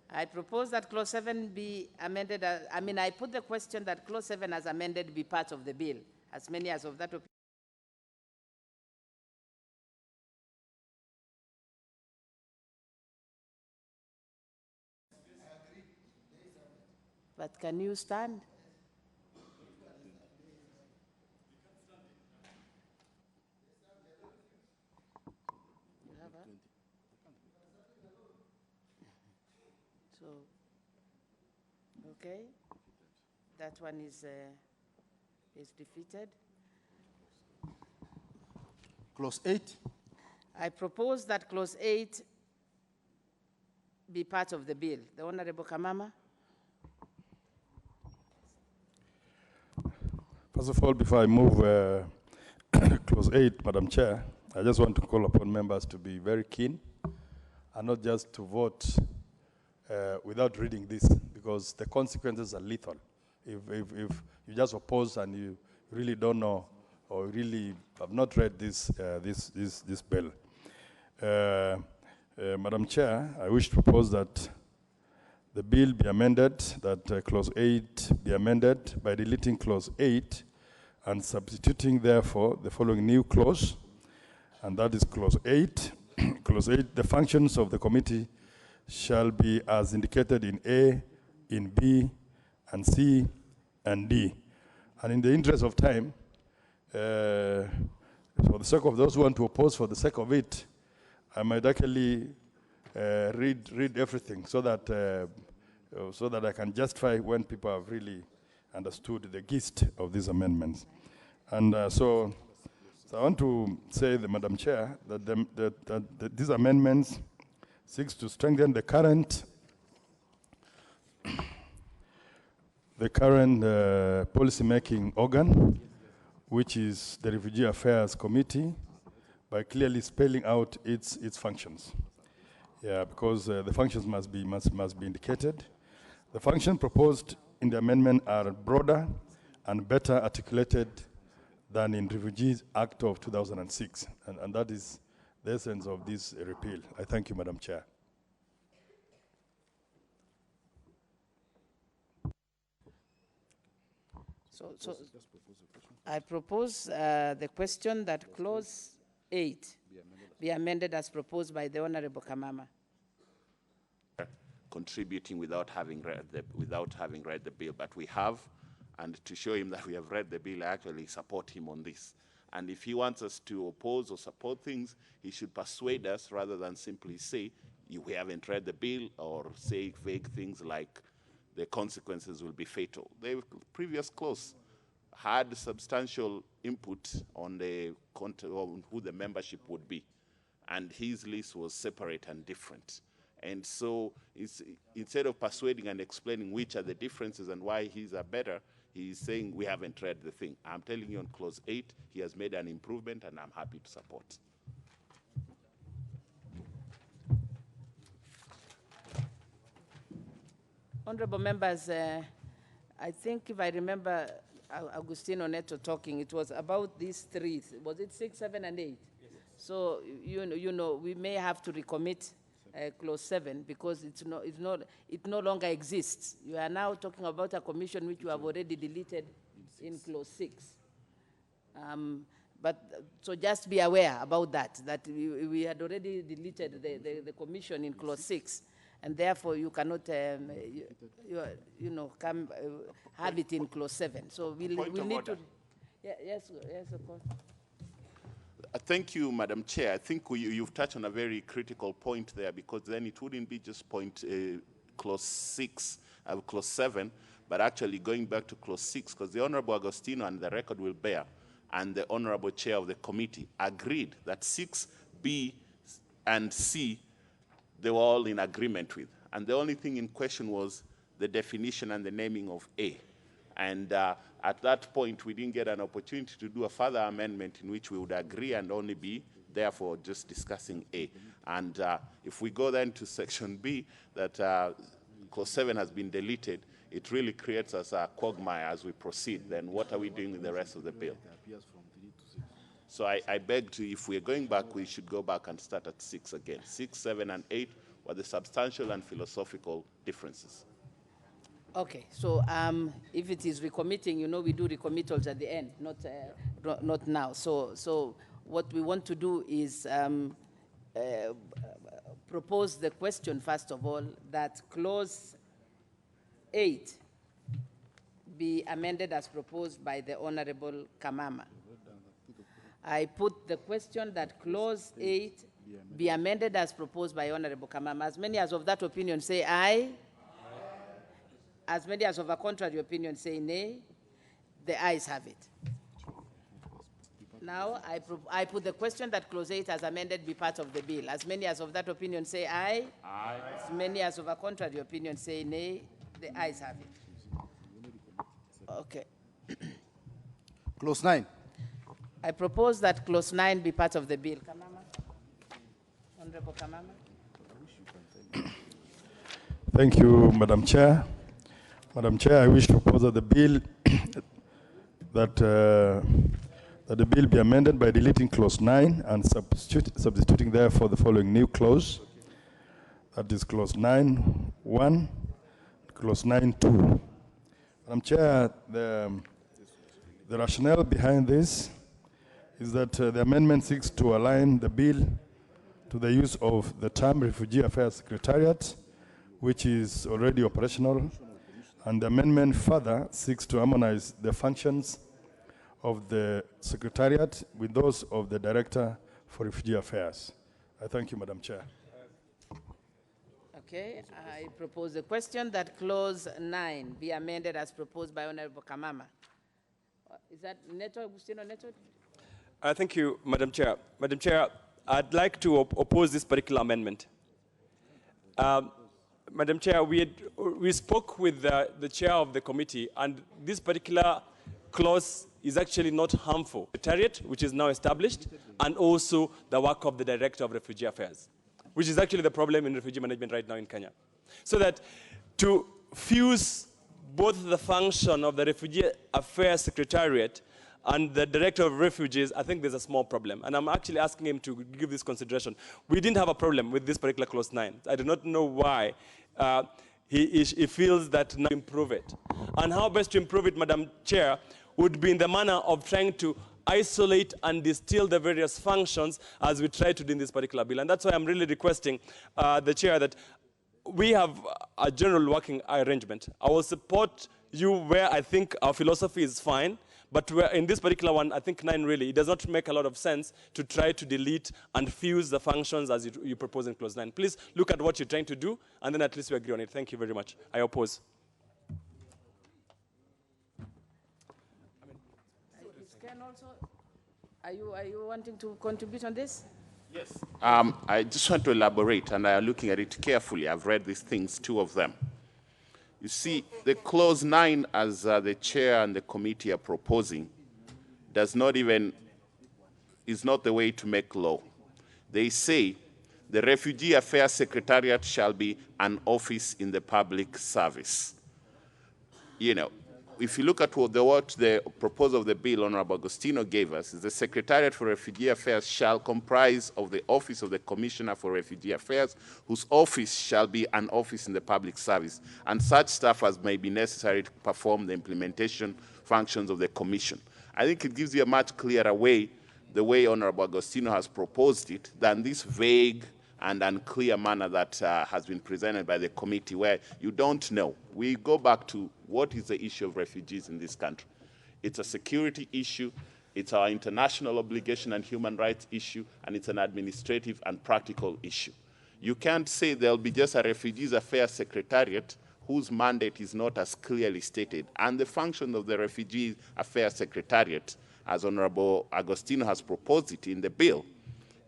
S2: I propose that clause 7 be amended. I put the question that clause 7 as amended be part of the bill. As many as of that opinion. But can you stand? You have a? So, okay, that one is defeated.
S3: Clause 8.
S2: I propose that clause 8 be part of the bill. The Honorable Kamama.
S4: First of all, before I move clause 8, Madam Chair, I just want to call upon members to be very keen and not just to vote without reading this, because the consequences are lethal. If you just oppose and you really don't know or really have not read this bill. Madam Chair, I wish to propose that the bill be amended, that clause 8 be amended by deleting clause 8 and substituting, therefore, the following new clause, and that is clause 8. Clause 8, the functions of the committee shall be as indicated in A, in B, and C, and D. And in the interest of time, for the sake of those who want to oppose, for the sake of it, I might actually read everything so that I can justify when people have really understood the gist of these amendments. And so I want to say, Madam Chair, that these amendments seeks to strengthen the current policy-making organ, which is the Refugee Affairs Committee, by clearly spelling out its functions. Yeah, because the functions must be indicated. The functions proposed in the amendment are broader and better articulated than in Refugees Act of 2006, and that is the essence of this repeal. I thank you, Madam Chair.
S2: So I propose the question that clause 8 be amended as proposed by the Honorable Kamama.
S7: Contributing without having read the bill, but we have, and to show him that we have read the bill, I actually support him on this. And if he wants us to oppose or support things, he should persuade us rather than simply say we haven't read the bill, or say vague things like the consequences will be fatal. The previous clause had substantial input on on who the membership would be, and his list was separate and different. And so instead of persuading and explaining which are the differences and why his are better, he's saying we haven't read the thing. I'm telling you on clause 8, he has made an improvement, and I'm happy to support.
S2: Honorable members, I think if I remember Agustino Neto talking, it was about these three. Was it 6, 7, and 8? Yes. So you know, we may have to recommit clause 7 because it no longer exists. You are now talking about a commission which you have already deleted in clause 6. So just be aware about that we had already deleted the commission in clause 6. And therefore, you cannot, have it in clause 7. So we'll need to. Yeah, yes, of course.
S7: Thank you, Madam Chair. I think you've touched on a very critical point there, because then it wouldn't be just clause 6, clause 7, but actually going back to clause 6, because the Honorable Agostino, and the record will bear, and the Honorable Chair of the committee agreed that 6, B, and C, they were all in agreement with. And the only thing in question was the definition and the naming of A. And at that point, we didn't get an opportunity to do a further amendment in which we would agree and only be, therefore, just discussing A. And if we go then to section B, that clause 7 has been deleted, it really creates us a quagmire as we proceed. Then what are we doing with the rest of the bill? So I beg to, if we're going back, we should go back and start at 6 again. 6, 7, and 8 were the substantial and philosophical differences.
S2: Okay, so if it is recommitting, you know, we do recommittals at the end, not now. So what we want to do is propose the question, first of all, that clause 8 be amended as proposed by the Honorable Kamama. I put the question that clause 8 be amended as proposed by Honorable Kamama. As many as of that opinion say aye. As many as of a contrary opinion say nay. The ayes have it. Now I put the question that clause 8 as amended be part of the bill. As many as of that opinion say aye. Aye. As many as of a contrary opinion say nay. The ayes have it. Okay.
S3: Clause 9.
S2: I propose that clause 9 be part of the bill. Kamama? Honorable Kamama?
S4: Thank you, Madam Chair. Madam Chair, I wish to propose that the bill that the bill be amended by deleting clause 9 and substituting therefore the following new clause. That is clause 9(1), clause 9(2). Madam Chair, the rationale behind this is that the amendment seeks to align the bill to the use of the term Refugee Affairs Secretariat, which is already operational, and the amendment further seeks to harmonize the functions of the Secretariat with those of the Director for Refugee Affairs. I thank you, Madam Chair.
S2: Okay, I propose a question that clause 9 be amended as proposed by Honorable Kamama. Is that Neto, Agustino Neto?
S6: Thank you, Madam Chair. Madam Chair, I'd like to oppose this particular amendment. Madam Chair, we spoke with the chair of the committee, and this particular clause is actually not harmful. The Secretariat, which is now established, and also the work of the Director of Refugee Affairs, which is actually the problem in refugee management right now in Kenya. So that to fuse both the function of the Refugee Affairs Secretariat and the Director of Refugees, I think there's a small problem. And I'm actually asking him to give this consideration. We didn't have a problem with this particular clause 9. I do not know why he feels that now improve it. And how best to improve it, Madam Chair, would be in the manner of trying to isolate and distill the various functions as we try to do in this particular bill. And that's why I'm really requesting the Chair that we have a general working arrangement. I will support you where I think our philosophy is fine, but in this particular one, I think 9 really, it does not make a lot of sense to try to delete and fuse the functions as you propose in clause 9. Please look at what you're trying to do, and then at least we agree on it. Thank you very much. I oppose.
S2: Are you wanting to contribute on this?
S7: Yes. I just want to elaborate, and I am looking at it carefully. I've read these things, two of them. You see, the clause 9, as the chair and the committee are proposing, is not the way to make law. They say the Refugee Affairs Secretariat shall be an office in the public service. You know, if you look at what the proposal of the bill Honorable Agostino gave us, is the Secretariat for Refugee Affairs shall comprise of the Office of the Commissioner for Refugee Affairs, whose office shall be an office in the public service, and such staff as may be necessary to perform the implementation functions of the Commission. I think it gives you a much clearer way, the way Honorable Agostino has proposed it, than this vague and unclear manner that has been presented by the committee, where you don't know. We go back to what is the issue of refugees in this country. It's a security issue, it's our international obligation and human rights issue, and it's an administrative and practical issue. You can't say there'll be just a Refugees Affairs Secretariat whose mandate is not as clearly stated. And the function of the Refugees Affairs Secretariat, as Honorable Agostino has proposed it in the bill,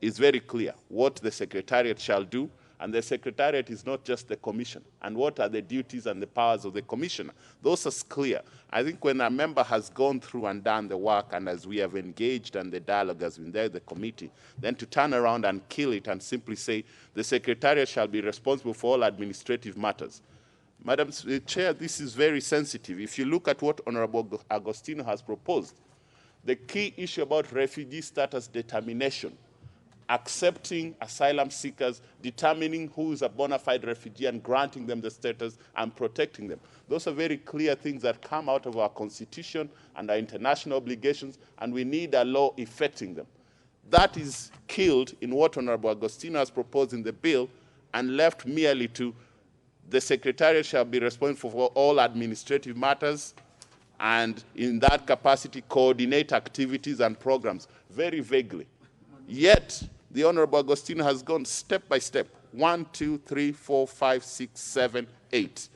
S7: is very clear what the Secretariat shall do, and the Secretariat is not just the Commission. And what are the duties and the powers of the Commissioner? Those are clear. I think when a member has gone through and done the work, and as we have engaged and the dialogue has been there, the committee, then to turn around and kill it and simply say the Secretariat shall be responsible for all administrative matters. Madam Chair, this is very sensitive. If you look at what Honorable Agostino has proposed, the key issue about refugee status determination, accepting asylum seekers, determining who is a bona fide refugee and granting them the status and protecting them. Those are very clear things that come out of our Constitution and our international obligations, and we need a law effecting them. That is killed in what Honorable Agostino has proposed in the bill and left merely to the Secretariat shall be responsible for all administrative matters and in that capacity coordinate activities and programs, very vaguely. Yet, the Honorable Agostino has gone step by step, 1, 2, 3, 4, 5, 6, 7, 8.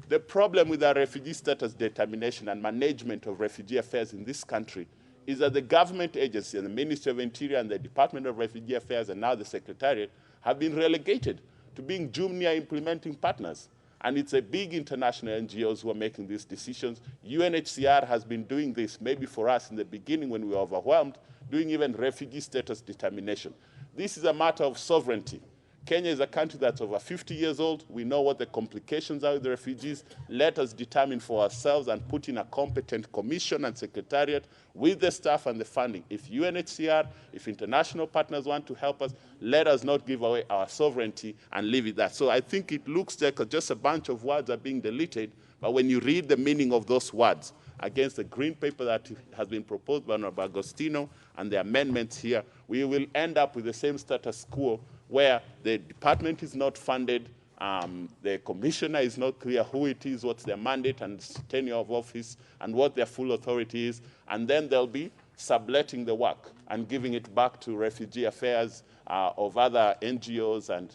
S7: The problem with our refugee status determination and management of refugee affairs in this country is that the government agency and the Ministry of Interior and the Department of Refugee Affairs and now the Secretariat have been relegated to being junior implementing partners. And it's a big international NGOs who are making these decisions. UNHCR has been doing this, maybe for us in the beginning when we were overwhelmed, doing even refugee status determination. This is a matter of sovereignty. Kenya is a country that's over 50 years old. We know what the complications are with the refugees. Let us determine for ourselves and put in a competent commission and secretariat with the staff and the funding. If UNHCR, if international partners want to help us, let us not give away our sovereignty and leave it that. So I think it looks like just a bunch of words are being deleted, but when you read the meaning of those words against the green paper that has been proposed by Honorable Agostino and the amendments here, we will end up with the same status quo where the department is not funded, the commissioner is not clear who it is, what's their mandate and tenure of office, and what their full authority is, and then they'll be subletting the work and giving it back to refugee affairs of other NGOs and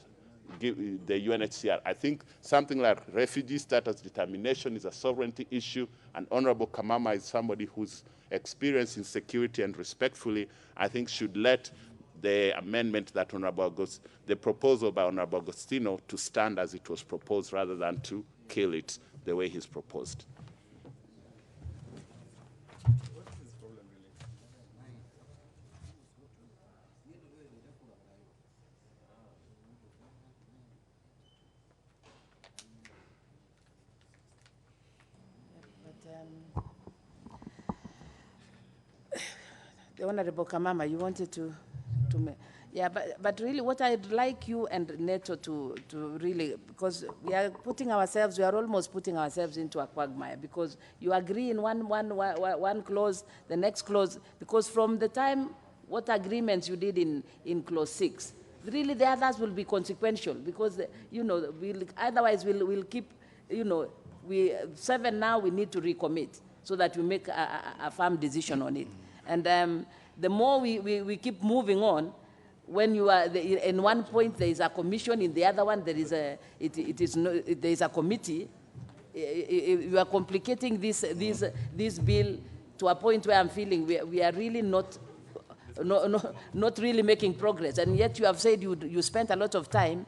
S7: the UNHCR. I think something like refugee status determination is a sovereignty issue, and Honorable Kamama is somebody who's experienced in security and respectfully, I think should let the amendment that the proposal by Honorable Agostino to stand as it was proposed rather than to kill it the way he's proposed.
S2: The Honorable Kamama, you wanted to yeah, but really what I'd like you and Neto to really, because we are almost putting ourselves into a quagmire, because you agree in one clause, the next clause, because from the time what agreements you did in clause 6, really the others will be consequential, because, you know, otherwise we'll keep, you know, 7 now we need to recommit so that we make a firm decision on it. And the more we keep moving on, when you are in one point there is a commission, in the other one there is there is a committee. You are complicating this bill to a point where I'm feeling we are really not not really making progress. And yet you have said you spent a lot of time,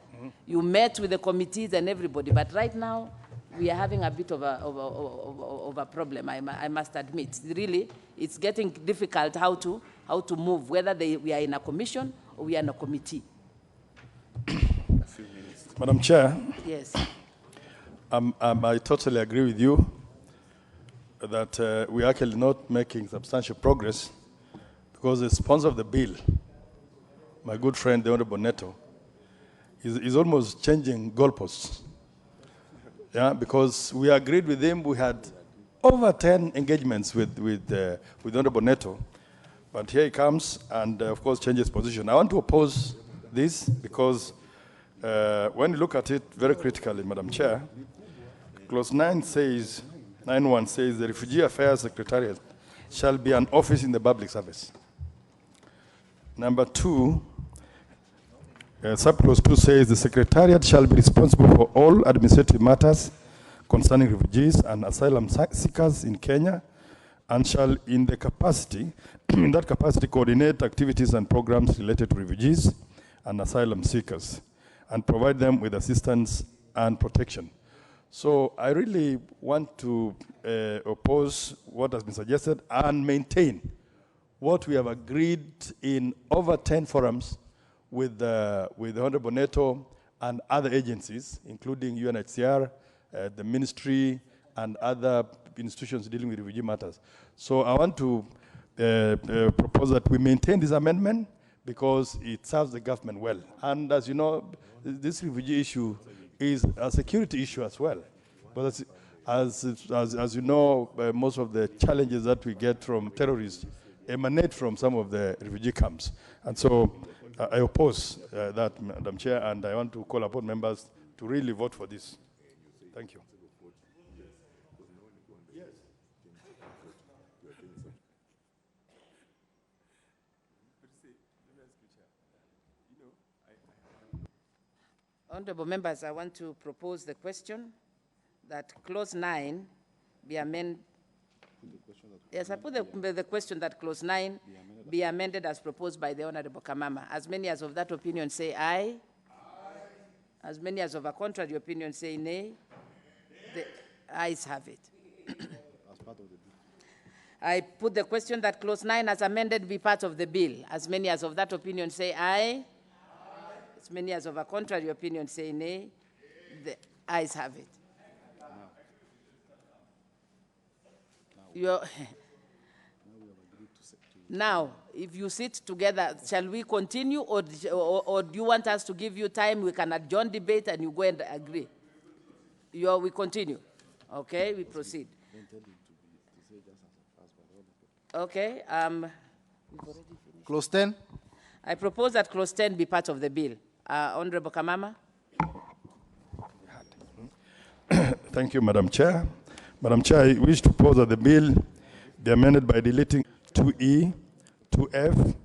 S2: you met with the committees and everybody, but right now we are having a bit of a problem, I must admit. Really, it's getting difficult how to move, whether we are in a commission or we are in a committee.
S4: Madam Chair.
S2: Yes.
S4: I totally agree with you that we are actually not making substantial progress because the sponsor of the bill, my good friend, the Honorable Neto, is almost changing goalposts. Yeah, because we agreed with him. We had over 10 engagements with Honorable Neto, but here he comes and, of course, changes position. I want to oppose this because when you look at it very critically, Madam Chair, Clause 9 says, 9.1 says, the Refugee Affairs Secretariat shall be an office in the public service. Number 2, subclause 2 says, the Secretariat shall be responsible for all administrative matters concerning refugees and asylum seekers in Kenya, and shall, in that capacity, coordinate activities and programs related to refugees and asylum seekers, and provide them with assistance and protection. So I really want to oppose what has been suggested and maintain what we have agreed in over 10 forums with the Honorable Neto and other agencies, including UNHCR, the ministry, and other institutions dealing with refugee matters. So I want to propose that we maintain this amendment because it serves the government well. And as you know, this refugee issue is a security issue as well. But as you know, most of the challenges that we get from terrorists emanate from some of the refugee camps. And so I oppose that, Madam Chair, and I want to call upon members to really vote for this. Thank you.
S2: Honorable members, I want to propose the question that Clause 9 be amended. Yes, I put the question that Clause 9 be amended as proposed by the Honorable Kamama. As many as of that opinion say aye. As many as of a contrary opinion say nay. The ayes have it. I put the question that Clause 9 as amended be part of the bill. As many as of that opinion say aye. As many as of a contrary opinion say nay. The ayes have it. Now, if you sit together, shall we continue, or do you want us to give you time? We can adjourn debate and you go and agree. We continue. Okay, we proceed. Okay.
S3: Clause 10.
S2: I propose that Clause 10 be part of the bill. Honorable Kamama.
S4: Thank you, Madam Chair. Madam Chair, I wish to propose that the bill be amended by deleting 2E, 2F,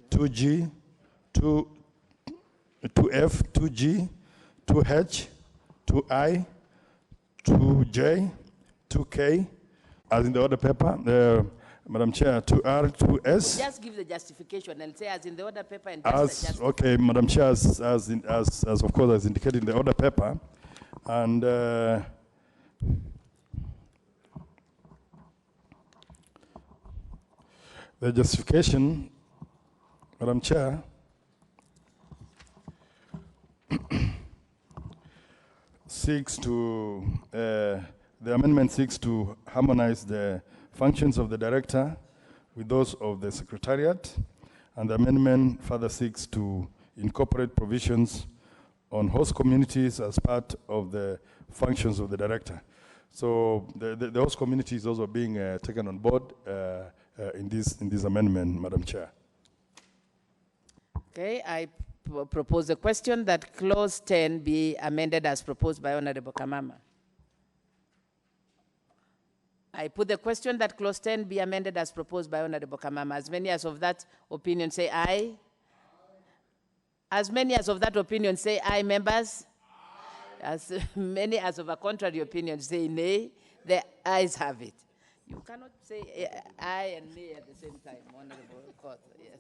S4: 2G, 2F, 2G, 2H, 2I, 2J, 2K, as in the order paper. Madam Chair, 2R, 2S.
S2: Just give the justification and say as in the order paper and
S4: just okay, Madam Chair, as of course as indicated in the order paper. And the justification, Madam Chair, the amendment seeks to harmonize the functions of the director with those of the secretariat, and the amendment further seeks to incorporate provisions on host communities as part of the functions of the director. So the host community is also being taken on board in this amendment, Madam Chair.
S2: Okay, I propose a question that Clause 10 be amended as proposed by Honorable Kamama. I put the question that Clause 10 be amended as proposed by Honorable Kamama. As many as of that opinion say aye. As many as of that opinion say aye, members. Aye. As many as of a contrary opinion say nay. The ayes have it. You cannot say aye and nay at the same time, Honorable Court. Yes.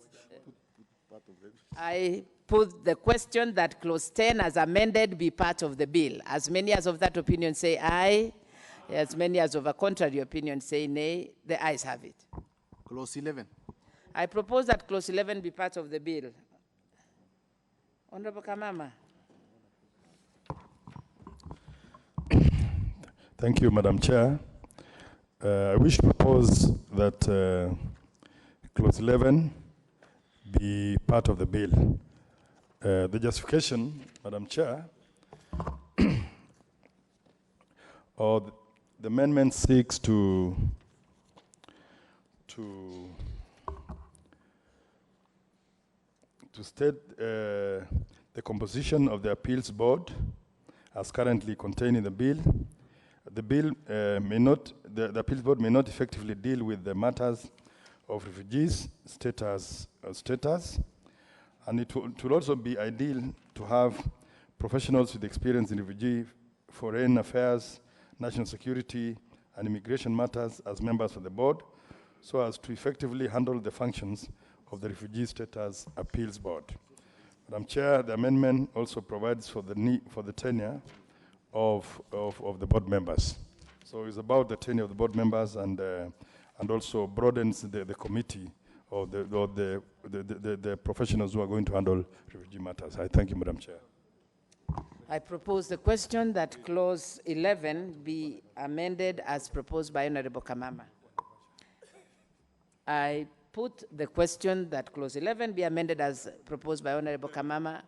S2: I put the question that clause 10 as amended be part of the bill. As many as of that opinion say aye, as many as of a contrary opinion say nay, the ayes have it.
S3: Clause 11.
S2: I propose that clause 11 be part of the bill. Honorable Kamama.
S4: Thank you, Madam Chair. I wish to propose that clause 11 be part of the bill. The justification, Madam Chair, or the amendment seeks to state the composition of the appeals board as currently contained in the bill. The bill the appeals board may not effectively deal with the matters of refugees status, and it will also be ideal to have professionals with experience in refugee, foreign affairs, national security, and immigration matters as members of the board, so as to effectively handle the functions of the Refugee Status Appeals Board. Madam Chair, the amendment also provides for the tenure of the board members. So it's about the tenure of the board members and also broadens the committee or the professionals who are going to handle refugee matters. I thank you, Madam Chair.
S2: I propose the question that clause 11 be amended as proposed by Honorable Kamama. I put the question that clause 11 be amended as proposed by Honorable Kamama.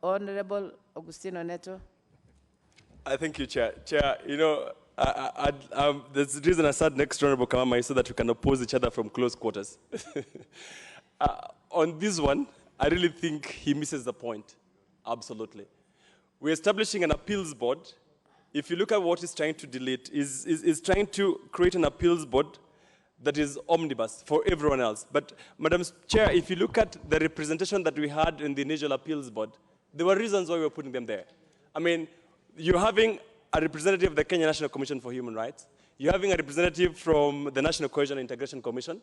S2: Honorable Augustino Neto.
S6: Thank you, Chair. Chair, you know, there's the reason I sat next to Honorable Kamama is so that we can oppose each other from close quarters. On this one, I really think he misses the point. Absolutely. We're establishing an appeals board. If you look at what he's trying to delete, is trying to create an appeals board that is omnibus for everyone else. But, Madam Chair, if you look at the representation that we had in the initial appeals board, there were reasons why we were putting them there. I mean, you're having a representative of the Kenya National Commission for Human Rights. You're having a representative from the National Cohesion and Integration Commission.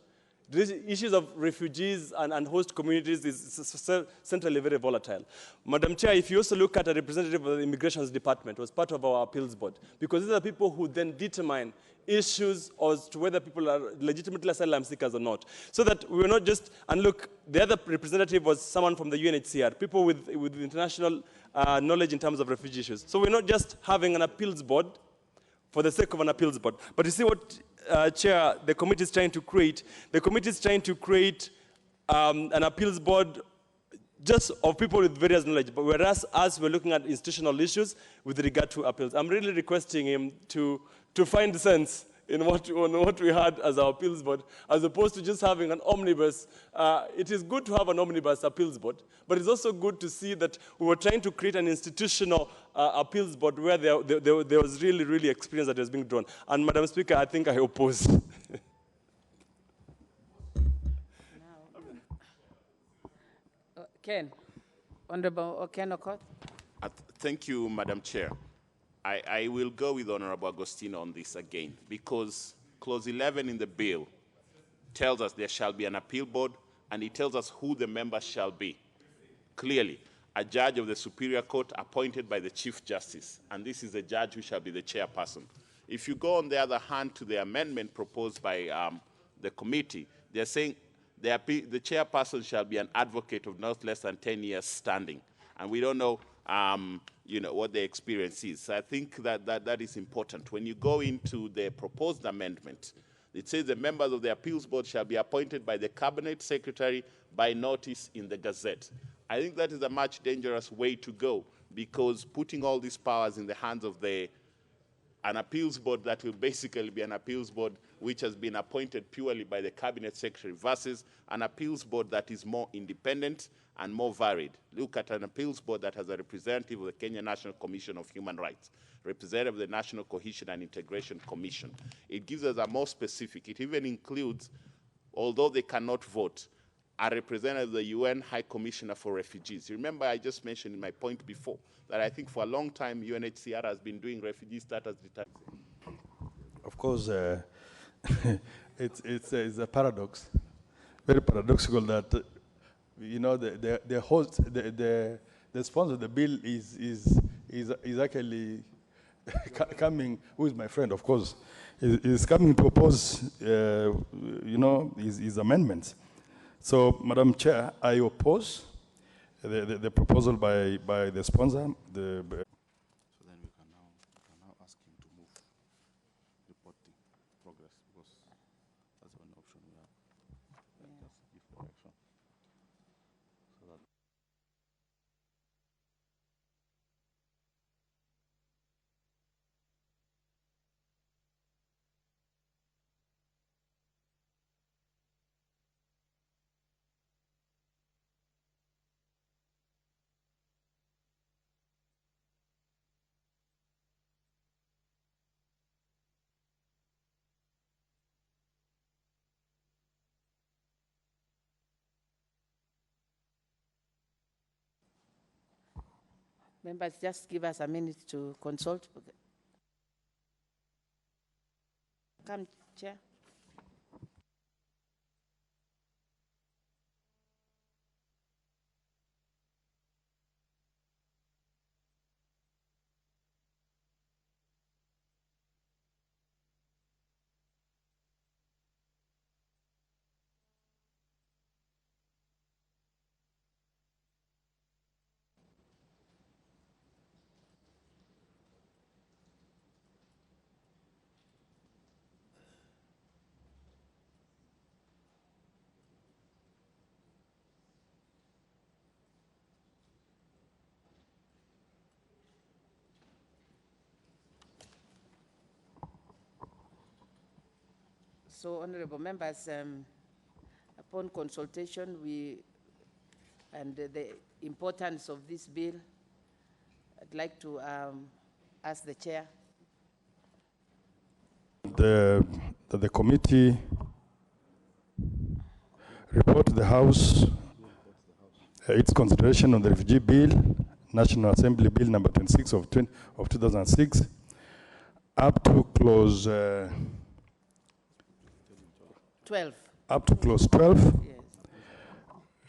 S6: The issues of refugees and host communities is centrally very volatile. Madam Chair, if you also look at a representative of the Immigrations Department, was part of our appeals board, because these are people who then determine issues as to whether people are legitimately asylum seekers or not. So that we're not just, and look, the other representative was someone from the UNHCR, people with international knowledge in terms of refugee issues. So we're not just having an appeals board for the sake of an appeals board. But you see what, Chair, the committee is trying to create? The committee is trying to create an appeals board just of people with various knowledge, but whereas us, we're looking at institutional issues with regard to appeals. I'm really requesting him to find sense in what we had as our appeals board, as opposed to just having an omnibus. It is good to have an omnibus appeals board, but it's also good to see that we were trying to create an institutional appeals board where there was really experience that was being drawn. And Madam Speaker, I think I oppose.
S2: Ken, Honorable Ken Okot.
S7: Thank you, Madam Chair. I will go with Honorable Agostino on this again, because clause 11 in the bill tells us there shall be an appeal board, and it tells us who the members shall be. Clearly, a judge of the Superior Court appointed by the Chief Justice, and this is the judge who shall be the chairperson. If you go, on the other hand, to the amendment proposed by the committee, they're saying the chairperson shall be an advocate of not less than 10 years standing. And we don't know, what the experience is. So I think that is important. When you go into the proposed amendment, it says the members of the appeals board shall be appointed by the cabinet secretary by notice in the Gazette. I think that is a much dangerous way to go, because putting all these powers in the hands of an appeals board that will basically be an appeals board which has been appointed purely by the cabinet secretary versus an appeals board that is more independent and more varied. Look at an appeals board that has a representative of the Kenya National Commission of Human Rights, representative of the National Cohesion and Integration Commission. It gives us a more specific, it even includes, although they cannot vote, a representative of the UN High Commissioner for Refugees. Remember, I just mentioned in my point before that I think for a long time UNHCR has been doing refugee status determination.
S4: Of course, it's a paradox, very paradoxical that you know the host the sponsor of the bill is actually coming, who is my friend, of course, is coming to oppose you know his amendments. So, Madam Chair, I oppose the proposal by the sponsor.
S3: So then we can now ask him to move reporting progress, because that's one option we have. Just give correction. So that
S2: Members, just give us a minute to consult. Come, Chair. So, honorable members, upon consultation, and the importance of this bill, I'd like to ask the chair.
S4: The committee report to the House its consideration on the refugee bill, National Assembly Bill number 26 of 2006, up to clause
S2: 12.
S4: Up to clause 12.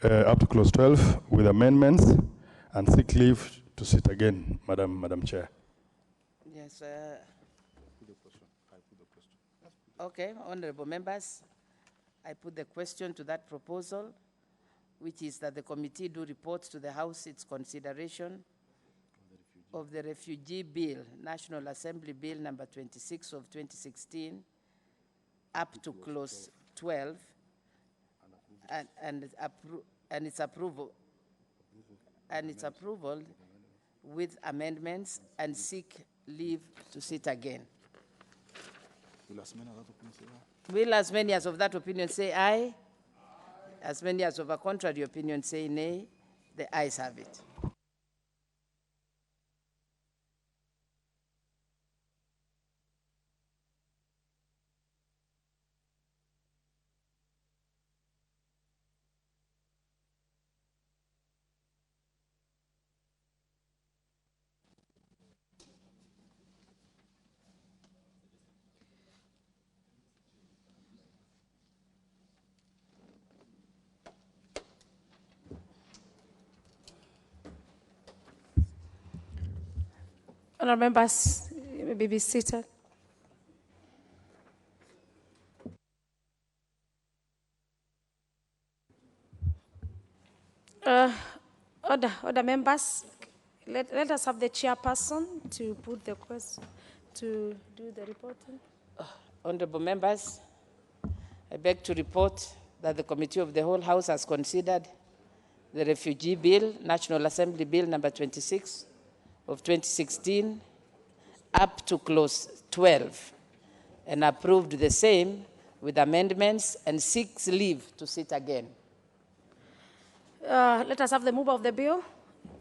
S2: Yes.
S4: Up to clause 12 with amendments, and seek leave to sit again, Madam Chair.
S2: Yes. Okay, honorable members, I put the question to that proposal, which is that the committee do report to the House its consideration of the refugee bill, National Assembly Bill number 26 of 2016, up to clause 12, and its approval with amendments, and seek leave to sit again. Will as many as of that opinion say aye? As many as of a contrary opinion say nay? The ayes have it.
S11: Honourable members, you may be seated. Order members, let us have the chairperson to put the question, to do the reporting.
S2: Honorable members, I beg to report that the Committee of the Whole House has considered the Refugee Bill, National Assembly Bill number 26 of 2016, up to clause 12, and approved the same with amendments, and seeks leave to sit again.
S11: Let us have the mover of the bill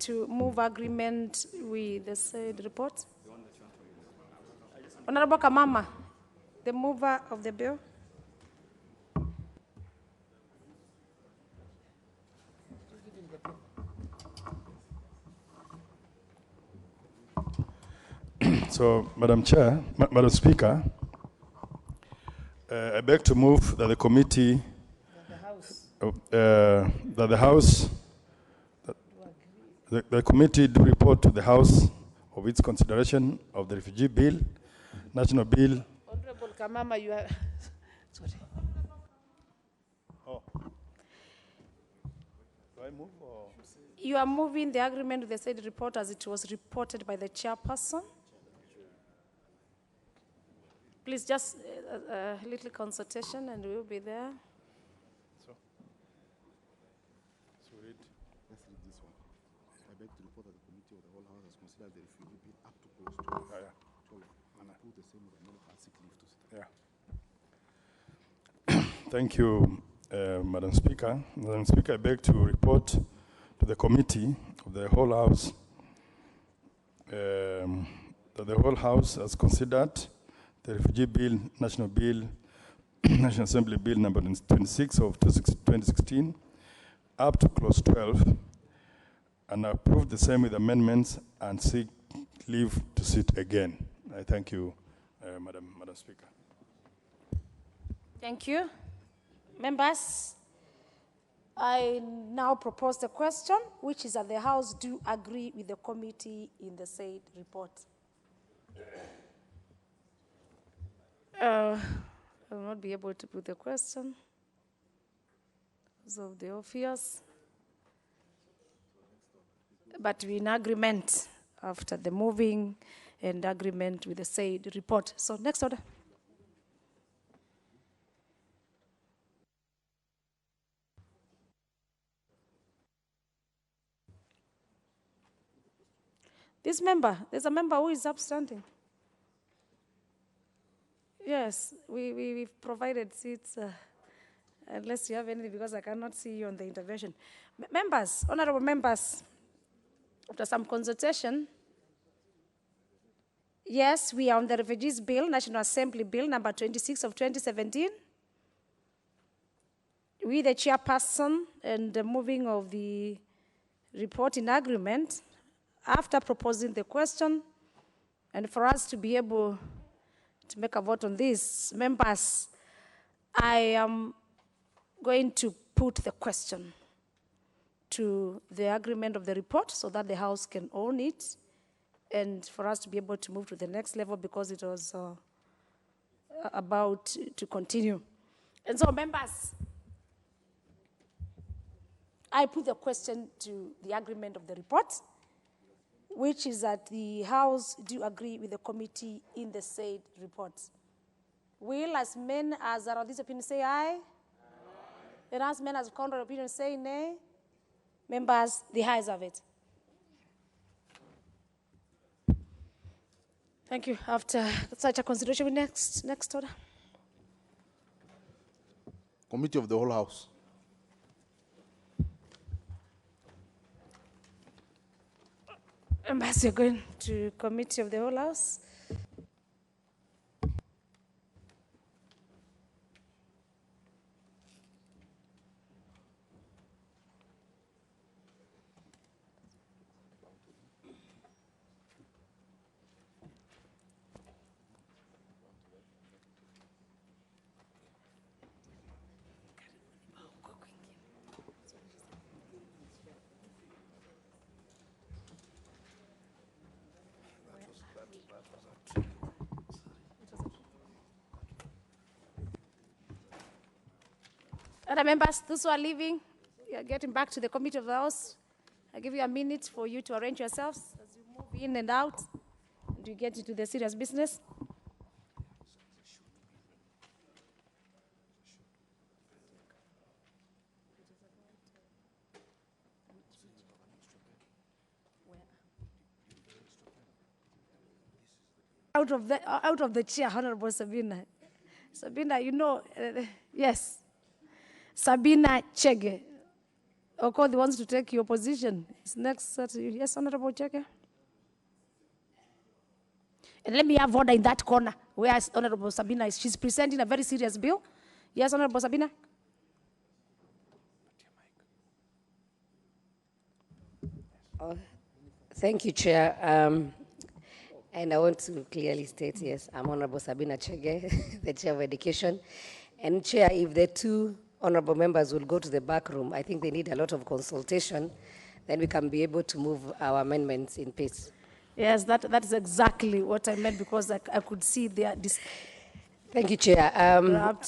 S11: to move agreement with the said report. Honorable Kamama, the mover of the bill.
S4: So, Madam Chair, Madam Speaker, I beg to move that the committee, that the House, the committee do report to the House of its consideration of the refugee bill, national bill.
S2: Honorable Kamama, you are, sorry.
S4: Oh. Do I move or?
S11: You are moving the agreement with the said report as it was reported by the chairperson. Please just a little consultation and we'll be there.
S3: Let's read this one. I beg to report that the committee of the whole House has considered the refugee bill up to close to 12 and approved the same with the medical sick leave to sit.
S4: Thank you, Madam Speaker. Madam Speaker, I beg to report to the committee of the whole House that the whole House has considered the refugee bill, National National Assembly Bill number 26 of 2016, up to clause 12, and approved the same with amendments and seek leave to sit again. I thank you, Madam Speaker.
S11: Thank you. Members, I now propose the question, which is that the House do agree with the committee in the said report. I will not be able to put the question because of the obvious. But we're in agreement after the moving and agreement with the said report. So next order. This member, there's a member who is abstaining. Yes, we've provided seats, unless you have anything, because I cannot see you on the intervention. Members, honorable members, after some consultation, yes, we are on the Refugees Bill, National Assembly Bill, number 26 of 2017. We, the chairperson, and the moving of the report in agreement, after proposing the question, and for us to be able to make a vote on this, members, I am going to put the question to the agreement of the report so that the House can own it, and for us to be able to move to the next level because it was about to continue. And so, members, I put the question to the agreement of the report, which is that the House do agree with the committee in the said report. Will as men as are of this opinion say aye? And as men as contrary opinion say nay? Members, the ayes have it. Thank you. After such a consideration, next order.
S3: Committee of the whole House.
S11: Members, you're going to committee of the whole House. Other members, those who are leaving, you are getting back to the committee of the House. I give you a minute for you to arrange yourselves as you move in and out and you get into the serious business. Out of the chair, Honorable Sabina. Sabina, you know, yes. Sabina Chege. Okoth wants to take your position. It's next. Yes, Honorable Chege. And let me have order in that corner where Honorable Sabina is. She's presenting a very serious bill. Yes, Honorable Sabina.
S12: Thank you, Chair. And I want to clearly state, yes, I'm Honorable Sabina Chege, the Chair of Education. And Chair, if the two honorable members will go to the back room, I think they need a lot of consultation, then we can be able to move our amendments in peace.
S11: Yes, that is exactly what I meant, because I could see their
S12: Thank you, Chair.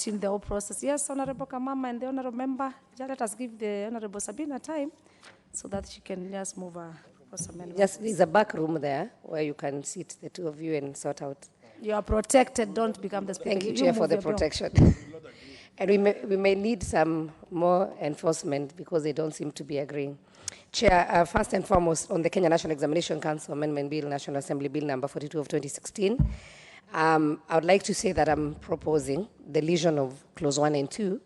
S11: in the whole process. Yes, Honorable Kamama and the honorable member, just let us give the Honorable Sabina time so that she can just move her amendment.
S12: Yes, there's a back room there where you can sit, the two of you, and sort out.
S11: You are protected, don't become the speaker.
S12: Thank you, Chair, for the protection. And we may need some more enforcement because they don't seem to be agreeing. Chair, first and foremost, on the Kenya National Examination Council Amendment Bill, National Assembly Bill number 42 of 2016, I would like to say that I'm proposing the deletion of clause 1 and 2.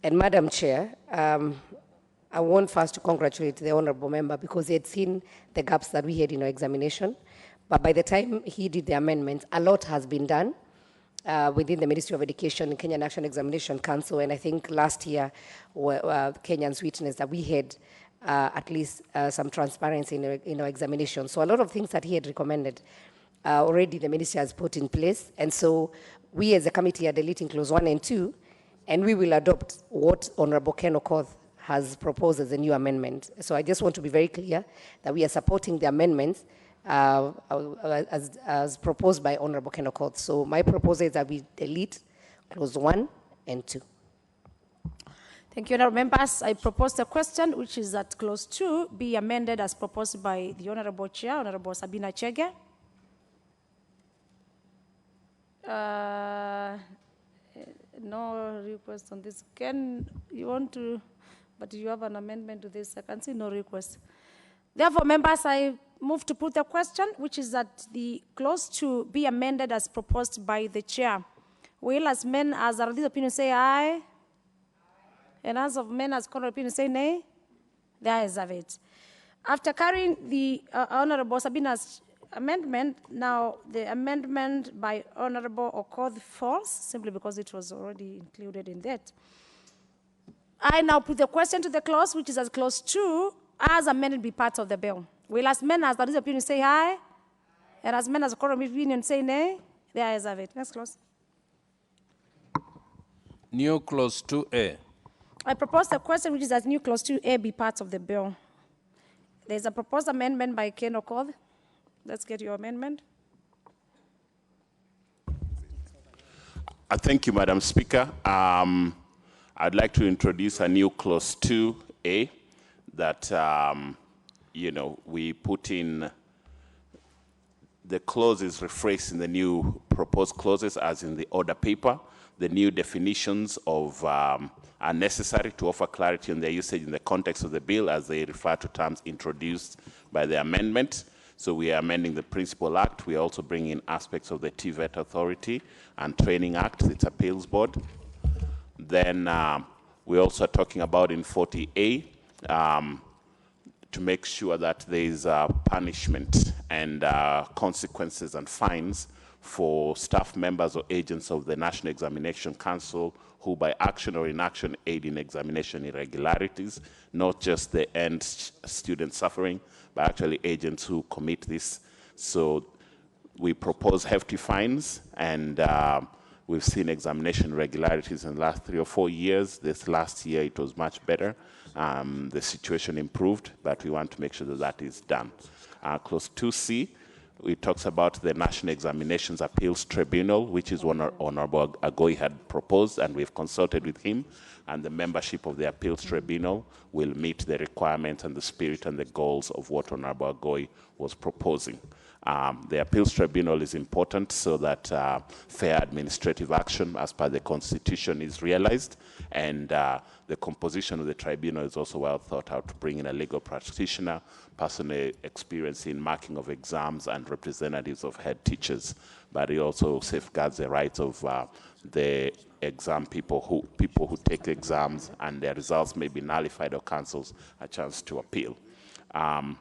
S12: And Madam Chair, I want first to congratulate the honorable member because he had seen the gaps that we had in our examination. But by the time he did the amendments, a lot has been done within the Ministry of Education and Kenya National Examination Council. And I think last year, Kenyans witnessed that we had at least some transparency in our examination. So a lot of things that he had recommended already the ministry has put in place. And so we as a committee are deleting clause 1 and 2, and we will adopt what Honorable Ken Okoth has proposed as a new amendment. So I just want to be very clear that we are supporting the amendments as proposed by Honorable Ken Okoth. So my proposal is that we delete clause 1 and 2.
S11: Thank you, honorable members. I propose a question, which is that clause 2 be amended as proposed by the honorable chair, Honorable Sabina Chege. No request on this. Ken, you want to, but you have an amendment to this. I can see no request. Therefore, members, I move to put the question, which is that the clause 2 be amended as proposed by the chair. Will as men as are this opinion say aye? And as of men as contrary opinion say nay? The ayes have it. After carrying the Honorable Sabina's amendment, now the amendment by Honorable Okoth falls, simply because it was already included in that. I now put the question to the clause, which is as clause 2, as amended be part of the bill. Will as men as this opinion say aye? And as men as contrary opinion say nay? The ayes have it. Next clause.
S13: New clause 2A.
S11: I propose a question which is as new clause 2A be part of the bill. There's a proposed amendment by Ken Okoth. Let's get your amendment.
S7: Thank you, Madam Speaker. I'd like to introduce a new clause 2A that, we put in. The clauses rephrased in the new proposed clauses as in the order paper. The new definitions of are necessary to offer clarity on their usage in the context of the bill as they refer to terms introduced by the amendment. So we are amending the Principal Act. We are also bringing in aspects of the TVET Authority and Training Act, its appeals board. Then we also are talking about in 40A to make sure that there is punishment and consequences and fines for staff members or agents of the National Examination Council who by action or inaction aid in examination irregularities, not just the end student suffering, but actually agents who commit this. So we propose hefty fines, and we've seen examination irregularities in the last 3 or 4 years. This last year it was much better. The situation improved, but we want to make sure that that is done. Clause 2C, it talks about the National Examinations Appeals Tribunal, which is what Honorable Agoi had proposed, and we've consulted with him, and the membership of the Appeals Tribunal will meet the requirements and the spirit and the goals of what Honorable Agoi was proposing. The Appeals Tribunal is important so that fair administrative action as per the Constitution is realized, and the composition of the tribunal is also well thought out to bring in a legal practitioner, personal experience in marking of exams, and representatives of head teachers. But it also safeguards the rights of the exam people who take exams and their results may be nullified or cancelled, a chance to appeal. Clause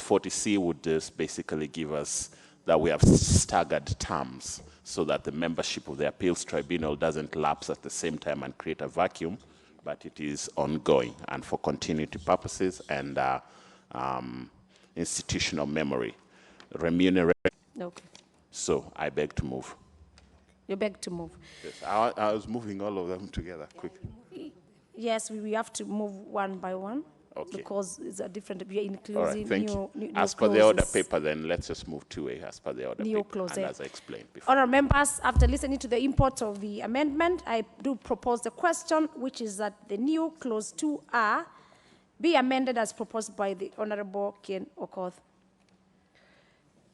S7: 40C would just basically give us that we have staggered terms so that the membership of the appeals tribunal doesn't lapse at the same time and create a vacuum, but it is ongoing and for continuity purposes and institutional memory. remuneration.
S11: Okay.
S7: So I beg to move.
S11: You beg to move.
S7: Yes, I was moving all of them together quickly.
S11: Yes, we have to move one by one.
S7: Okay.
S11: Because it's a different, we are including
S7: All right, thank
S11: new,
S7: you.
S11: new
S7: As per the order
S11: clauses.
S7: paper, then let's just move 2A as per the order
S11: New
S7: paper,
S11: clause
S7: and
S11: A.
S7: as I explained before.
S11: Honourable members, after listening to the import of the amendment, I do propose the question, which is that the new clause 2R be amended as proposed by the Honourable Ken Okoth.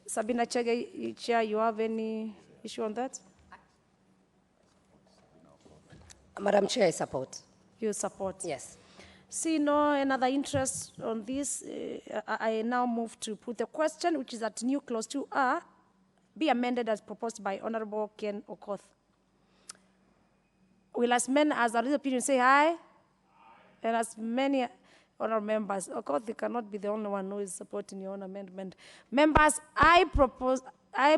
S11: Sabina Chege, Chair, you have any issue on that?
S12: Madam Chair, I support.
S11: You support?
S12: Yes.
S11: See no another interest on this, I now move to put the question, which is that new clause 2R be amended as proposed by Honourable Ken Okoth. Will as many as are of the opinion say aye? And as many honourable members, Okoth, you cannot be the only one who is supporting your own amendment. Members, I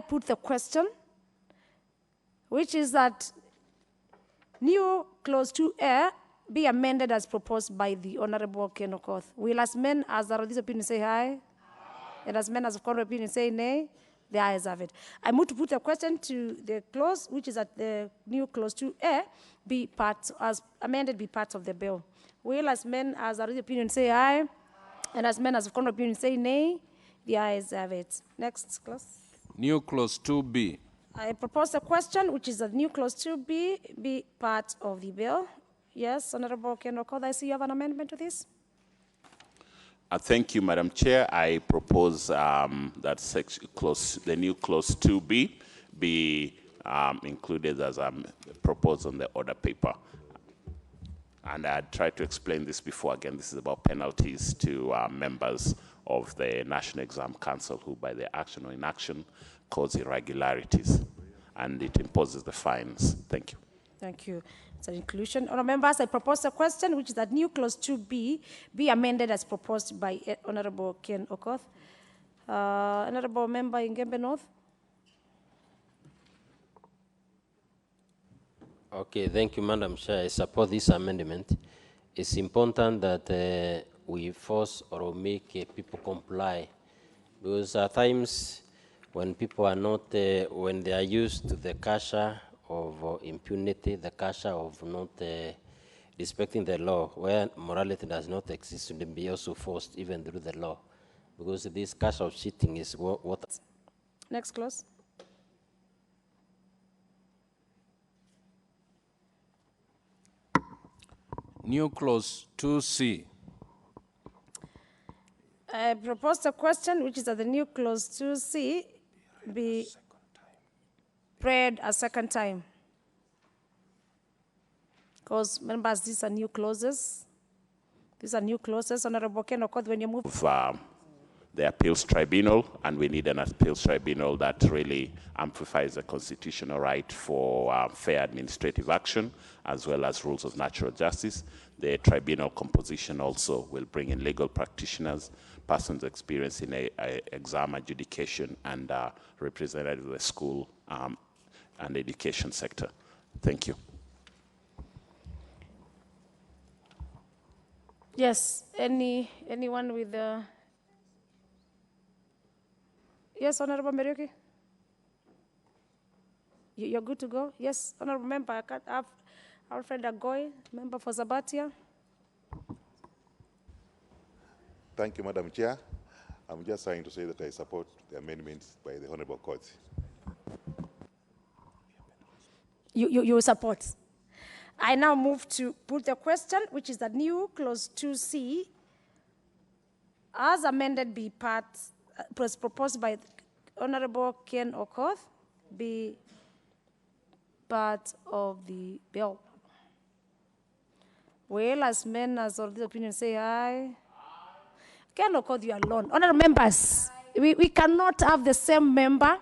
S11: put the question, which is that new clause 2A be amended as proposed by the Honourable Ken Okoth. Will as many as are of this opinion say aye? And as many as of contrary opinion say nay? The ayes have it. I move to put a question to the clause, which is that the new clause 2A be part, as amended, be part of the bill. Will as many as are of the opinion say aye? And as many as of contrary opinion say nay? The ayes have it. Next clause.
S13: New clause 2B.
S11: I propose a question, which is that new clause 2B be part of the bill. Yes, Honourable Ken Okoth, I see you have an amendment to this.
S7: Thank you, Madam Chair. I propose that the new clause 2B be included as proposed on the order paper. And I tried to explain this before. Again, this is about penalties to members of the National Exam Council who, by their action or inaction, cause irregularities. And it imposes the fines. Thank you.
S11: Thank you. It's an inclusion. Honourable members, I propose a question, which is that new clause 2B be amended as proposed by Honourable Ken Okoth. Honourable Member Ingembe North.
S14: Okay, thank you, Madam Chair. I support this amendment. It's important that we force or make people comply, because at times when people are not, when they are used to the culture of impunity, the culture of not respecting the law, where morality does not exist, to be also forced even through the law, because this culture of cheating is what.
S11: Next clause.
S13: New clause 2C.
S11: I propose a question, which is that the new clause 2C be read a second time. Because, members, these are new clauses. These are new clauses. Honourable Ken Okoth, when you move.
S7: The appeals tribunal, and we need an appeals tribunal that really amplifies the constitutional right for fair administrative action, as well as rules of natural justice. The tribunal composition also will bring in legal practitioners, persons experienced in exam adjudication, and representatives of the school and education sector. Thank you.
S11: Yes, anyone with the... Yes, Honourable Merioki? You're good to go? Yes, Honourable Member, I have Alfred Agoy, member for Zabatia.
S15: Thank you, Madam Chair. I'm just trying to say that I support the amendments by the Honourable Court.
S11: You support. I now move to put the question, which is that new clause 2C, as amended, be part, proposed by Honourable Ken Okoth, be part of the bill. Well, as men as of this opinion say aye. Ken Okoth, you alone. Honourable members, we cannot have the same member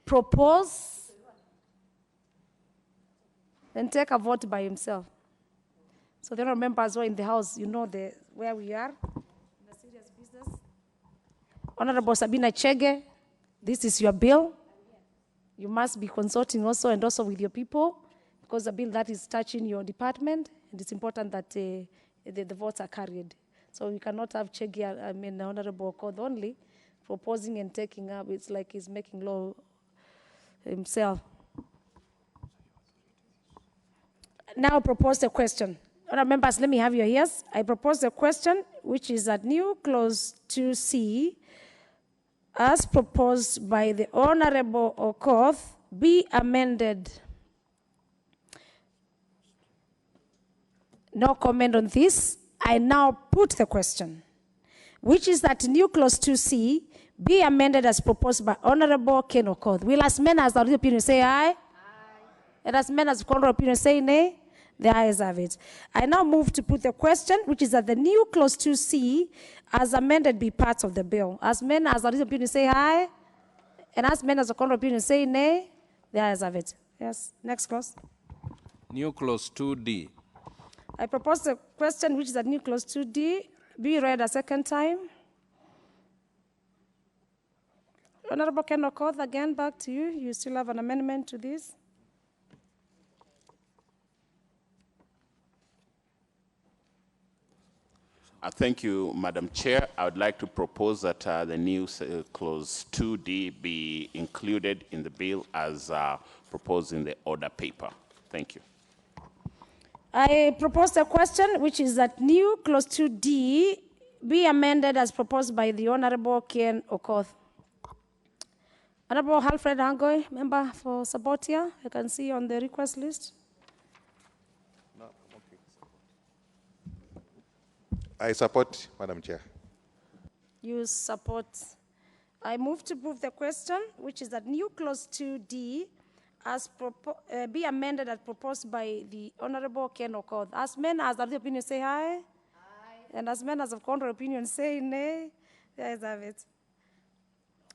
S11: propose and take a vote by himself. So the honourable members who are in the house, you know where we are. In a serious business. Honourable Sabina Chege, this is your bill. You must be consulting also and also with your people, because the bill that is touching your department, and it's important that the votes are carried. So we cannot have Chege, Honourable Okoth only proposing and taking up. It's like he's making law himself. Now propose a question. Honourable members, let me have your ears. I propose a question which is that new clause 2C, as proposed by the Honourable Okoth, be amended. No comment on this. I now put the question, which is that new clause 2C be amended as proposed by Honourable Ken Okoth. Will as many as the opinion say aye? Aye. And as many as the contrary opinion say nay? The ayes have it. I now move to put the question, which is that the new clause 2C, as amended, be part of the bill. As many as the opinion say aye, and as many as the contrary opinion say nay, the ayes have it. Yes. Next clause.
S13: New clause 2D.
S11: I propose the question, which is that new clause 2D, be read a second time. Honourable Ken Okoth, again, back to you. You still have an amendment to this?
S7: Thank you, Madam Chair. I would like to propose that the new clause 2D be included in the bill as proposed in the order paper. Thank you.
S11: I propose a question, which is that new clause 2D be amended as proposed by the Honourable Ken Okoth. Honourable Alfred Angoy, member for support here. I can see on the request list.
S15: No, okay. I support, Madam Chair.
S11: You support. I move to move the question, which is that new clause 2D as be amended as proposed by the Honourable Ken Okoth. As many as the opinion say aye. Aye. And as many as of contrary opinion say nay. There is have it.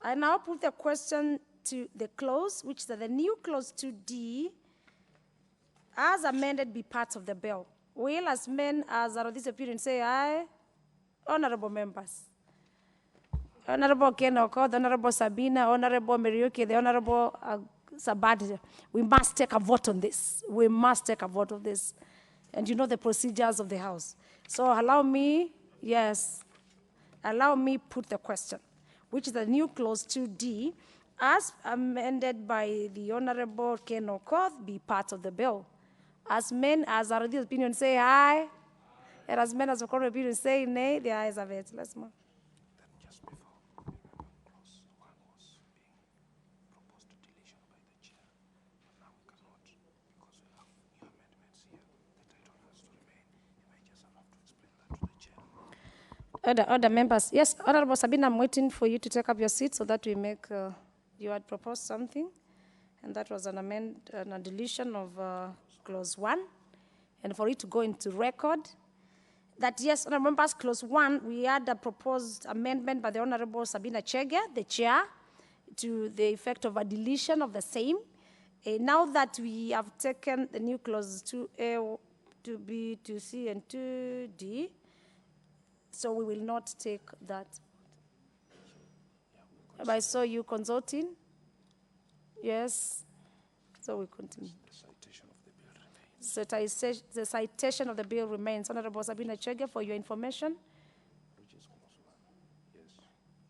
S11: I now put the question to the clause, which is that the new clause 2D as amended be part of the bill. Will as many as are of this opinion say aye? Honourable members. Honourable Ken Okoth, Honourable Sabina, Honourable Merioki, the Honourable Sabati, we must take a vote on this. We must take a vote on this. And you know the procedures of the House. So allow me, yes, allow me put the question, which is the new clause 2D, as amended by the Honourable Ken Okoth, be part of the bill. As many as are of this opinion say aye, and as many as the contrary opinion say nay, the ayes have it. Let's move. Other members. Yes, Honourable Sabina, I'm waiting for you to take up your seat so that we make, you had proposed something, and that was a deletion of clause 1, and for it to go into record, that yes, Honourable members, clause 1, we had a proposed amendment by the Honourable Sabina Chege, the chair, to the effect of a deletion of the same. Now that we have taken the new clause 2A, 2B, 2C, and 2D, so we will not take that. I saw you consulting. Yes. So we continue. The citation of the bill remains. Honourable Sabina Chege, for your information.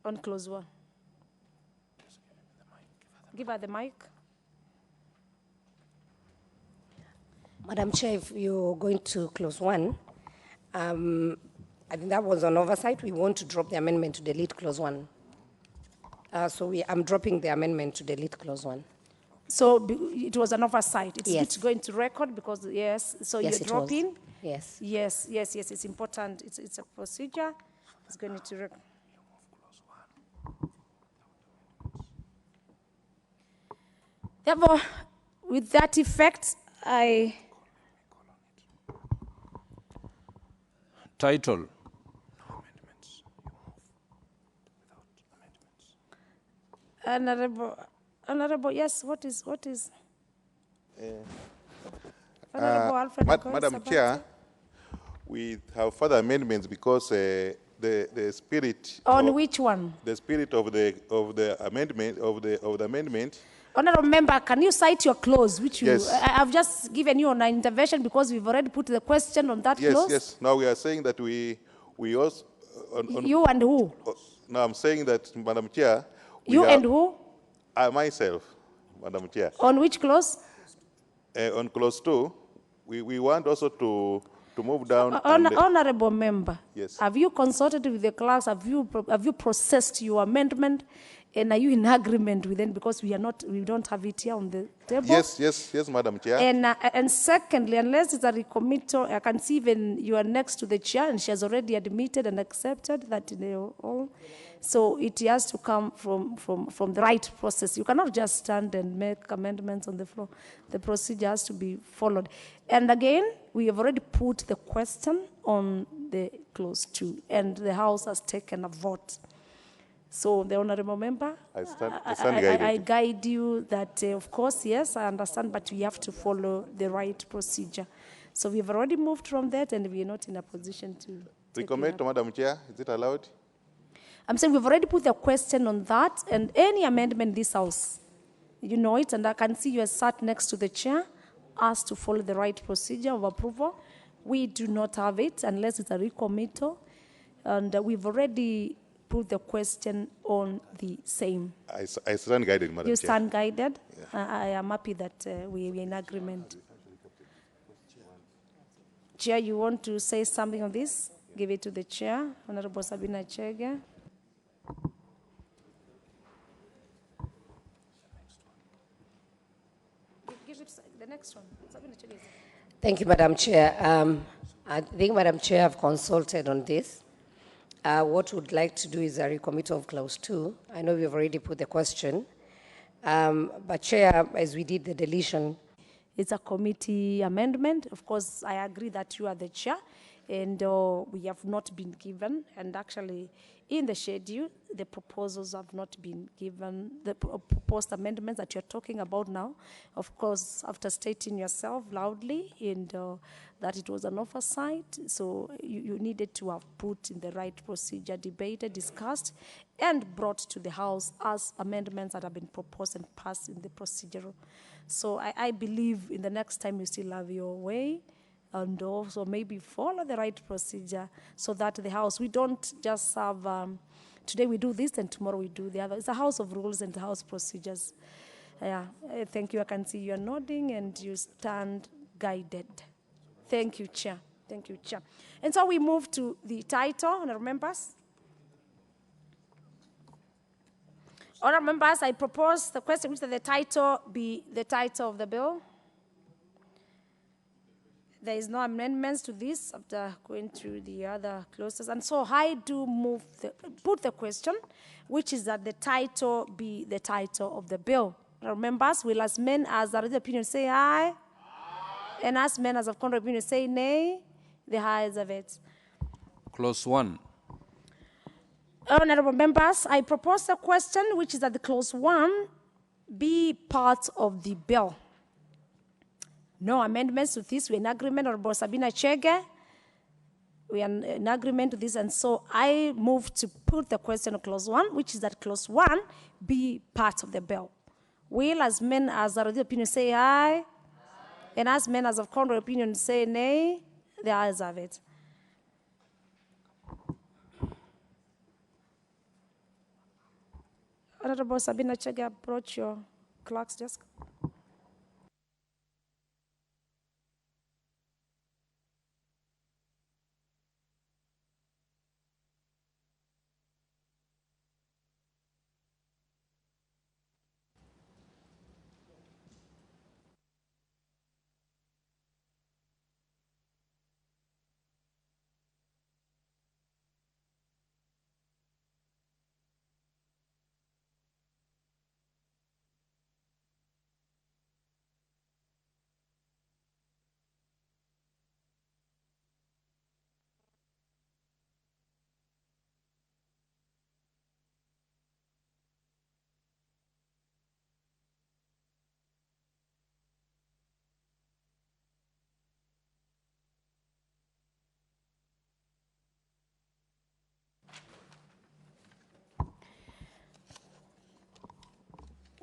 S11: On clause 1. Give her the mic.
S12: Madam Chair, if you're going to clause 1, I think that was an oversight. We want to drop the amendment to delete clause 1. I'm dropping the amendment to delete clause 1.
S11: So it was an oversight. It's
S12: yes.
S11: going to record because, yes, so
S12: yes,
S11: you're dropping?
S12: Yes.
S11: Yes, it's important. It's a procedure. It's going to record. Therefore, with that effect, I...
S13: Title.
S11: Honourable, yes, what is? Honourable Alfred
S15: Madam Chair, we have further amendments because the spirit.
S11: On which one?
S15: The spirit of the amendment.
S11: Honourable member, can you cite your clause, which you? Yes. I've just given you an intervention because we've already put the question on that clause.
S15: Yes. Now we are saying that we also.
S11: You and who?
S15: No, I'm saying that, Madam Chair.
S11: You and who?
S15: Myself, Madam Chair.
S11: On which clause?
S15: On clause 2, we want also to move down.
S11: Honorable member,
S15: yes.
S11: Have you consulted with the clerks? Have you processed your amendment? And are you in agreement with them? Because we don't have it here on the table.
S15: Yes, Madam Chair.
S11: And secondly, unless it's a recommittal, I can see even you are next to the chair, and she has already admitted and accepted that they all. So it has to come from the right process. You cannot just stand and make amendments on the floor. The procedure has to be followed. And again, we have already put the question on the clause 2, and the House has taken a vote. So the honorable member, I guide you that, of course, yes, I understand, but we have to follow the right procedure. So we've already moved from that, and we are not in a position to
S15: recommend to Madam Chair. Is it allowed?
S11: I'm saying we've already put the question on that, and any amendment in this House, you know it, and I can see you are sat next to the chair, asked to follow the right procedure of approval. We do not have it unless it's a recommittal, and we've already put the question on the same.
S15: I stand guided, Madam Chair.
S11: You stand guided? Yeah. I am happy that we are in agreement. Chair, you want to say something on this? Give it to the chair, Honorable Sabina Chege. Give it the next one. Sabina Chege.
S12: Thank you, Madam Chair. I think, Madam Chair, I've consulted on this. What we'd like to do is a recommittal of clause 2. I know we've already put the question, but Chair, as we did the deletion.
S11: It's a committee amendment. Of course, I agree that you are the chair, and we have not been given, and actually in the schedule, the proposals have not been given, the proposed amendments that you're talking about now. Of course, after stating yourself loudly and that it was an oversight, so you needed to have put in the right procedure, debated, discussed, and brought to the House as amendments that have been proposed and passed in the procedural. So I believe in the next time you still have your way, and also maybe follow the right procedure so that the House, we don't just have, today we do this and tomorrow we do the other. It's a house of rules and house procedures. Yeah, thank you. I can see you are nodding and you stand guided. Thank you, Chair. Thank you, Chair. And so we move to the title, honorable members. Honorable members, I propose the question which the title be the title of the bill. There is no amendments to this after going through the other clauses. And so I do put the question, which is that the title be the title of the bill. Honorable members, will as men as are of the opinion say aye? And as men as of contrary opinion say nay? The ayes have it.
S13: Clause 1.
S11: Honorable members, I propose a question which is that the clause 1 be part of the bill. No amendments to this. We're in agreement, Honorable Sabina Chege. We are in agreement to this, and so I move to put the question of clause 1, which is that clause 1 be part of the bill. Will as men as are of the opinion say aye? And as men as of contrary opinion say nay? The ayes have it. Honorable Sabina Chege, approach your clerk's desk.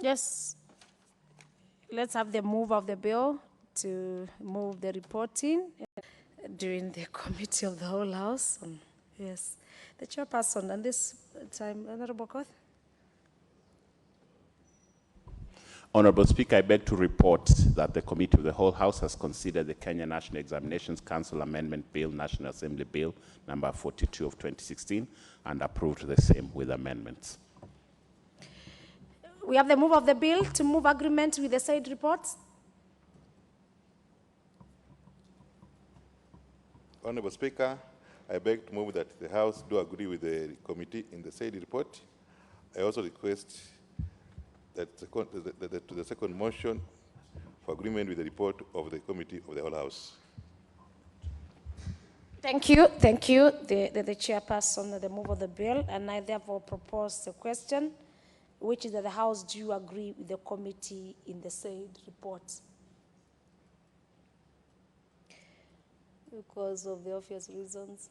S11: Yes, let's have the move of the bill to move the reporting during the committee of the whole House. Yes, the chairperson, and this time. Honorable Koth.
S7: Honorable Speaker, I beg to report that the Committee of the Whole House has considered the Kenya National Examinations Council Amendment Bill, National Assembly Bill number 42 of 2016, and approved the same with amendments.
S11: We have the move of the bill to move agreement with the said reports.
S15: Honorable Speaker, I beg to move that the House do agree with the committee in the said report. I also request that to the second motion for agreement with the report of the committee of the whole House.
S11: Thank you. Thank you, the chairperson of the move of the bill, and I therefore propose the question, which is that the House do agree with the committee in the said report. Because of the obvious reasons,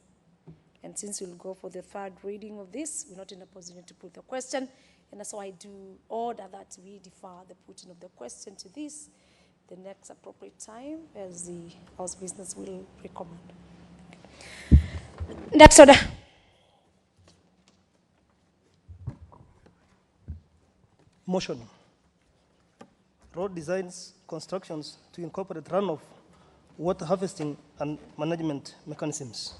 S11: and since we'll go for the third reading of this, we're not in a position to put the question, and so I do order that we defer the putting of the question to this, the next appropriate time, as the House business will recommend. Next order.
S16: Motion. Road designs, constructions to incorporate runoff, water harvesting and management mechanisms.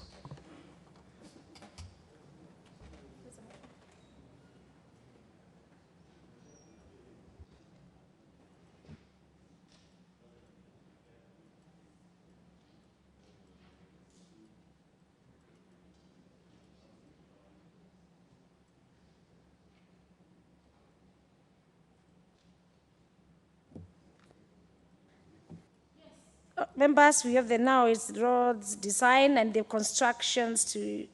S11: Members, we have the now is roads design and the constructions to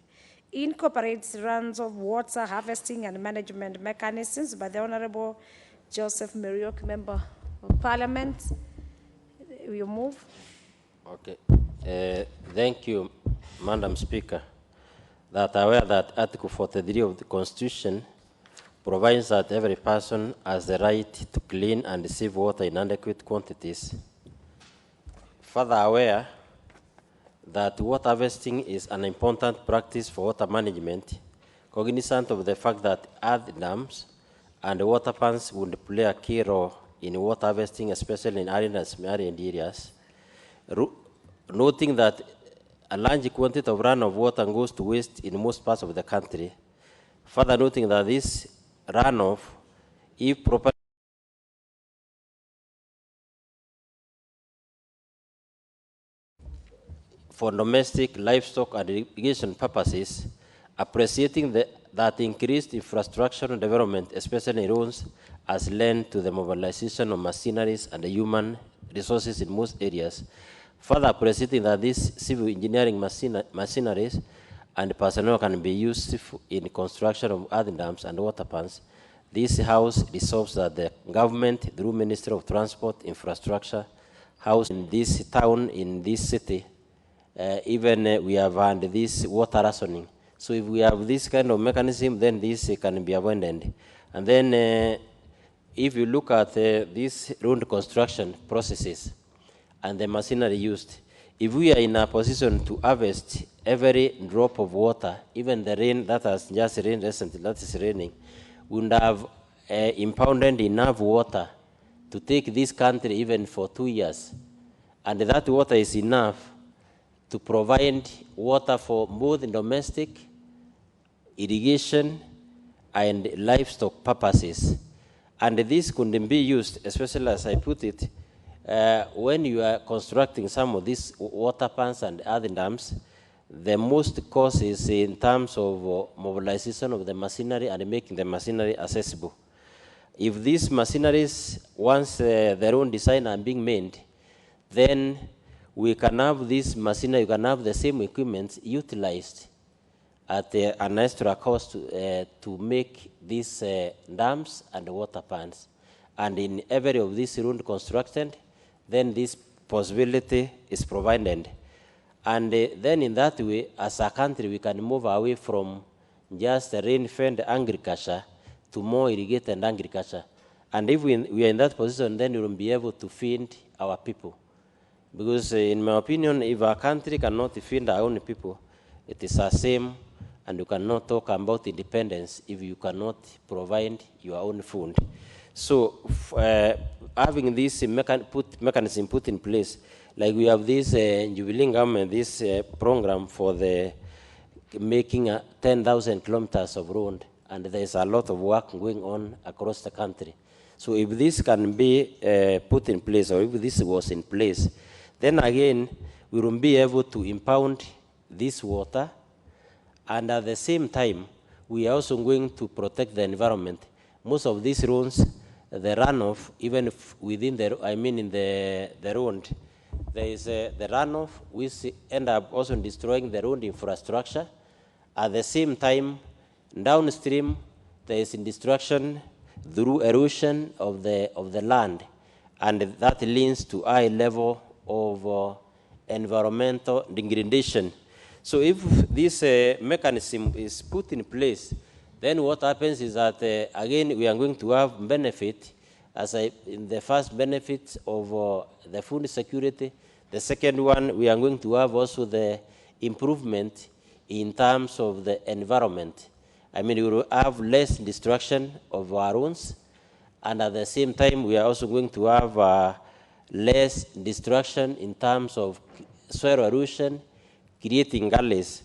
S11: incorporate runs of water harvesting and management mechanisms by the Honorable Joseph Meriok, Member of Parliament. Will you move?
S14: Okay. Thank you, Madam Speaker. That aware that Article 43 of the Constitution provides that every person has the right to clean and receive water in adequate quantities. Further aware that water harvesting is an important practice for water management, cognizant of the fact that earth dams and water pans would play a key role in water harvesting, especially in arid and semi-arid areas, noting that a large quantity of runoff water goes to waste in most parts of the country. Further noting that this runoff, if properly for domestic, livestock, and irrigation purposes, appreciating that increased infrastructural development, especially in roads, has led to the mobilization of machineries and human resources in most areas. Further appreciating that these civil engineering machineries and personnel can be used in construction of earth dams and water pans, this House resolves that the government, through Ministry of Transport, Infrastructure, House in this town, in this city, even we have had this water rationing. So if we have this kind of mechanism, then this can be avoided. And then if you look at these road construction processes and the machinery used, if we are in a position to harvest every drop of water, even the rain that has just rained recently, that is raining, we would have impounded enough water to take this country even for 2 years. And that water is enough to provide water for both domestic, irrigation, and livestock purposes. And this couldn't be used, especially as I put it, when you are constructing some of these water pans and other dams, the most cost is in terms of mobilization of the machinery and making the machinery accessible. If these machineries, once their own design are being made, then we can have this machinery, you can have the same equipment utilized at an extra cost to make these dams and water pans. And in every of these road constructed, then this possibility is provided. And then in that way, as a country, we can move away from just rain-fed agriculture to more irrigated agriculture. And if we are in that position, then we will be able to feed our people. Because in my opinion, if our country cannot feed our own people, it is the same and you cannot talk about independence if you cannot provide your own food. So having this mechanism put in place, like we have this Jubilee government, this program for the making 10,000 kilometers of road, and there's a lot of work going on across the country. So if this can be put in place, or if this was in place, then again, we will be able to impound this water, and at the same time, we are also going to protect the environment. Most of these roads, the runoff, even if within the, in the road, there is the runoff, which end up also destroying the road infrastructure. At the same time, downstream, there is destruction through erosion of the land, and that leads to high level of environmental degradation. So if this mechanism is put in place, then what happens is that, again, we are going to have benefit, in the first benefit of the food security. The second one, we are going to have also the improvement in terms of the environment. We will have less destruction of our own's, and at the same time, we are also going to have less destruction in terms of soil erosion, creating gullies,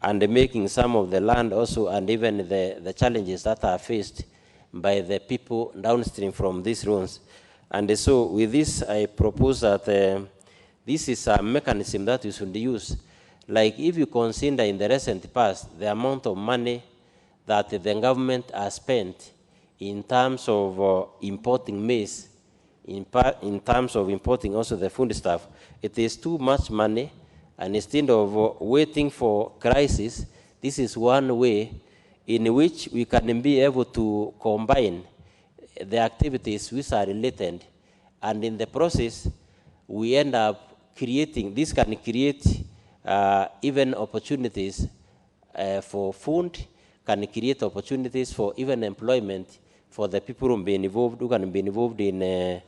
S14: and making some of the land also, and even the challenges that are faced by the people downstream from these roads. And so with this, I propose that this is a mechanism that we should use. Like if you consider in the recent past, the amount of money that the government has spent in terms of importing maize, in terms of importing also the food stuff, it is too much money. And instead of waiting for crisis, this is one way in which we can be able to combine the activities which are related. And in the process, we end up creating, this can create even opportunities for food, can create opportunities for even employment for the people who can be involved in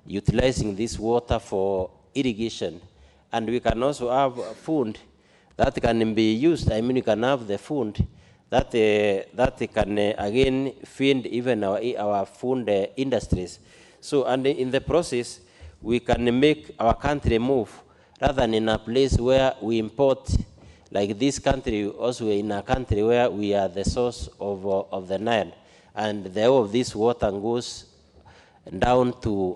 S14: utilizing this water for irrigation. And we can also have food that can be used. You can have the food that can again feed even our food industries. So, and in the process, we can make our country move rather than in a place where we import, like this country, also in a country where we are the source of the Nile, and the whole of this water goes down to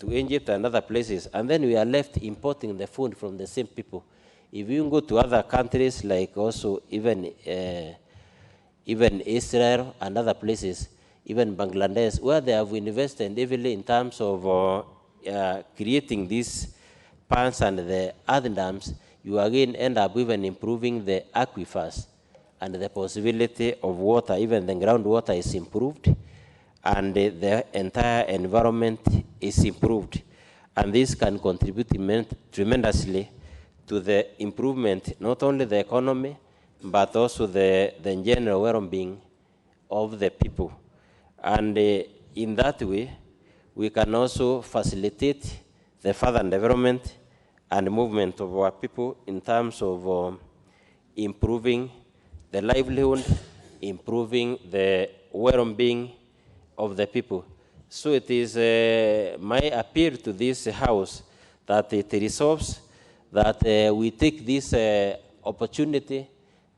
S14: Egypt and other places, and then we are left importing the food from the same people. If you go to other countries, like also even Israel and other places, even Bangladesh, where they have invested heavily in terms of creating these ponds and the earth dams, you again end up even improving the aquifers, and the possibility of water, even the groundwater is improved, and the entire environment is improved. And this can contribute tremendously to the improvement, not only the economy, but also the general well-being of the people. And in that way, we can also facilitate the further development and movement of our people in terms of improving the livelihood, improving the well-being of the people. So it is my appeal to this House that it resolves that we take this opportunity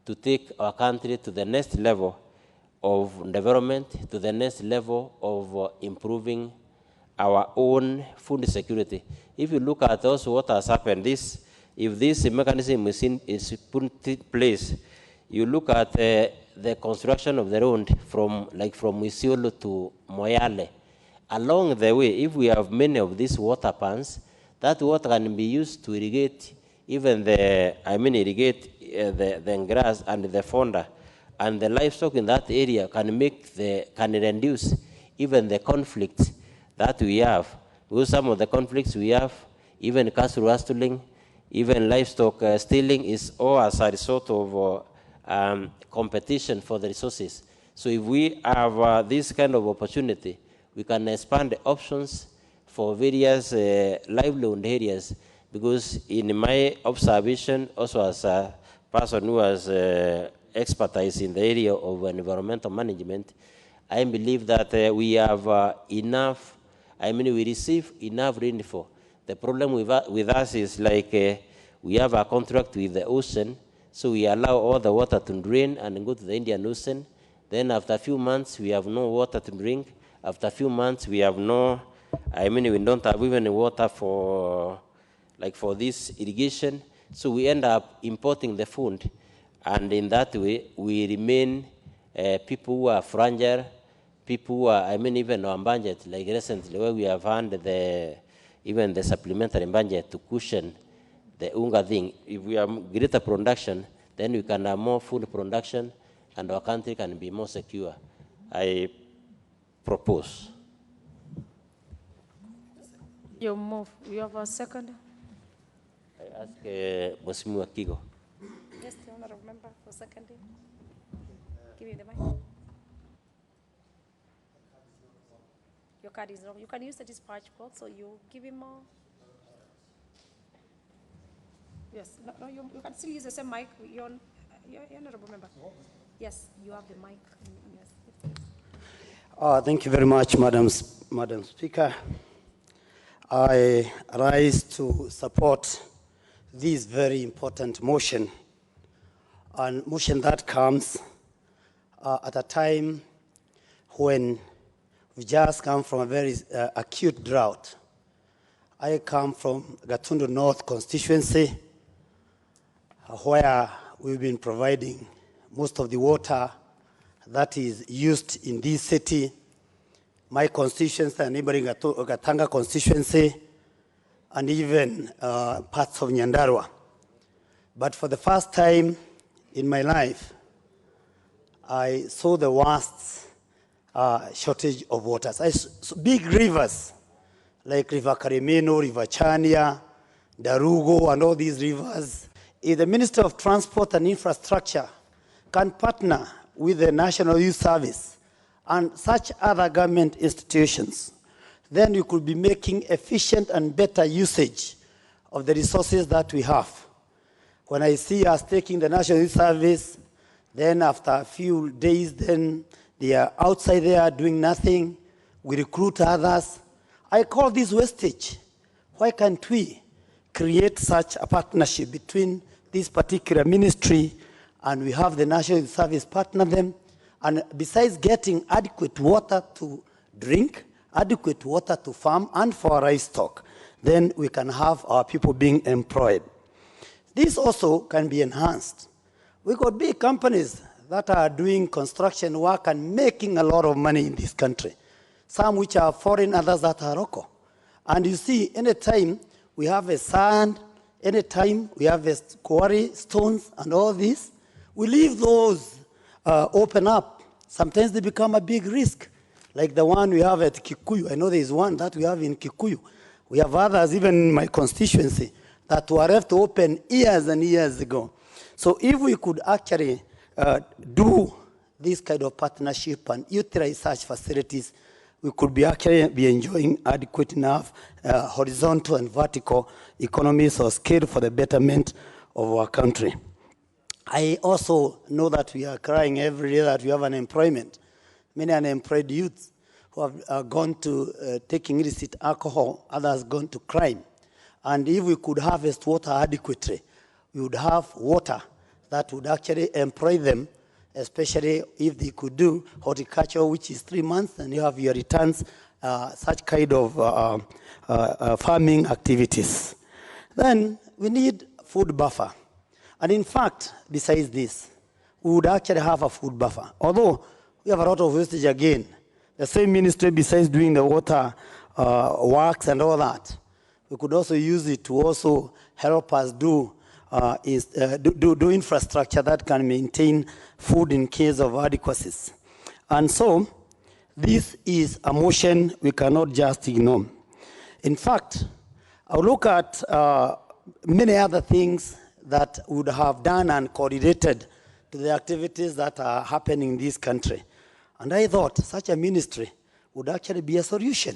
S14: to take our country to the next level of development, to the next level of improving our own food security. If you look at also what has happened, if this mechanism is put in place, you look at the construction of the road from Isiolo to Moyale. Along the way, if we have many of these water pans, that water can be used to irrigate even the grass and the fonda, and the livestock in that area can reduce even the conflicts that we have. Because some of the conflicts we have, even cattle rustling, even livestock stealing, is all as a result of competition for the resources. So if we have this kind of opportunity, we can expand the options for various livelihood areas, because in my observation, also as a person who has expertise in the area of environmental management, I believe that we have enough, we receive enough rainfall. The problem with us is like we have a contract with the ocean, so we allow all the water to drain and go to the Indian Ocean. Then after a few months, we have no water to drink. After a few months, we have no, we don't have even water for this irrigation. So we end up importing the food. And in that way, we remain people who are fragile, people who are, even on budget, like recently where we have had even the supplementary budget to cushion the UNGA thing. If we have greater production, then we can have more food production and our country can be more secure. I propose.
S11: You move. You have a second?
S14: I ask Mheshimiwa Kigo.
S11: Yes, the honorable member for seconding. Give him the mic. Your card is wrong. You can use the dispatch code, so you give him more. Yes, no, you can still use the same mic. You're honorable member. Yes, you have the mic. Yes.
S17: Thank you very much, Madam Speaker. I rise to support this very important motion, and motion that comes at a time when we just come from a very acute drought. I come from Gatundu North constituency, where we've been providing most of the water that is used in this city. My constituency and neighboring Gatanga constituency, and even parts of Nyandarua. But for the first time in my life, I saw the worst shortage of water. Big rivers, like River Karimeno, River Chania, Darugo, and all these rivers. If the Minister of Transport and Infrastructure can partner with the National Youth Service and such other government institutions, then we could be making efficient and better usage of the resources that we have. When I see us taking the National Youth Service, then after a few days, then they are outside there doing nothing. We recruit others. I call this wastage. Why can't we create such a partnership between this particular ministry and we have the National Youth Service partner them? And besides getting adequate water to drink, adequate water to farm and for livestock, then we can have our people being employed. This also can be enhanced. We got big companies that are doing construction work and making a lot of money in this country. Some which are foreign, others that are local. And you see, anytime we have a sand, anytime we have a quarry, stones, and all this, we leave those open up. Sometimes they become a big risk, like the one we have at Kikuyu. I know there is one that we have in Kikuyu. We have others, even in my constituency, that were left open years and years ago. So if we could actually do this kind of partnership and utilize such facilities, we could be actually be enjoying adequate enough horizontal and vertical economies of scale for the betterment of our country. I also know that we are crying every day that we have unemployment. Many unemployed youths who have gone to taking illicit alcohol, others gone to crime. And if we could harvest water adequately, we would have water that would actually employ them, especially if they could do horticulture, which is 3 months, and you have your returns, such kind of farming activities. Then we need food buffer. And in fact, besides this, we would actually have a food buffer. Although we have a lot of wastage again, the same ministry, besides doing the water works and all that, we could also use it to also help us do infrastructure that can maintain food in case of adequacies. And so, this is a motion we cannot just ignore. In fact, I'll look at many other things that would have done and coordinated to the activities that are happening in this country. And I thought such a ministry would actually be a solution.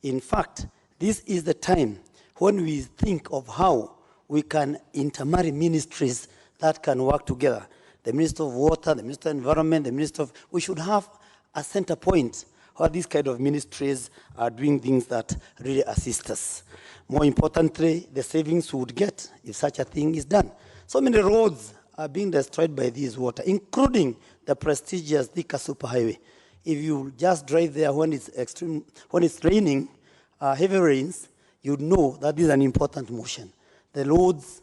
S17: In fact, this is the time when we think of how we can intermarry ministries that can work together. the Minister of Water, the Minister of Environment, the Minister of... We should have a center point where these kind of ministries are doing things that really assist us. More importantly, the savings we would get if such a thing is done. So many roads are being destroyed by this water, including the prestigious Thika Superhighway. If you just drive there when it's raining, heavy rains, you know that is an important motion. The roads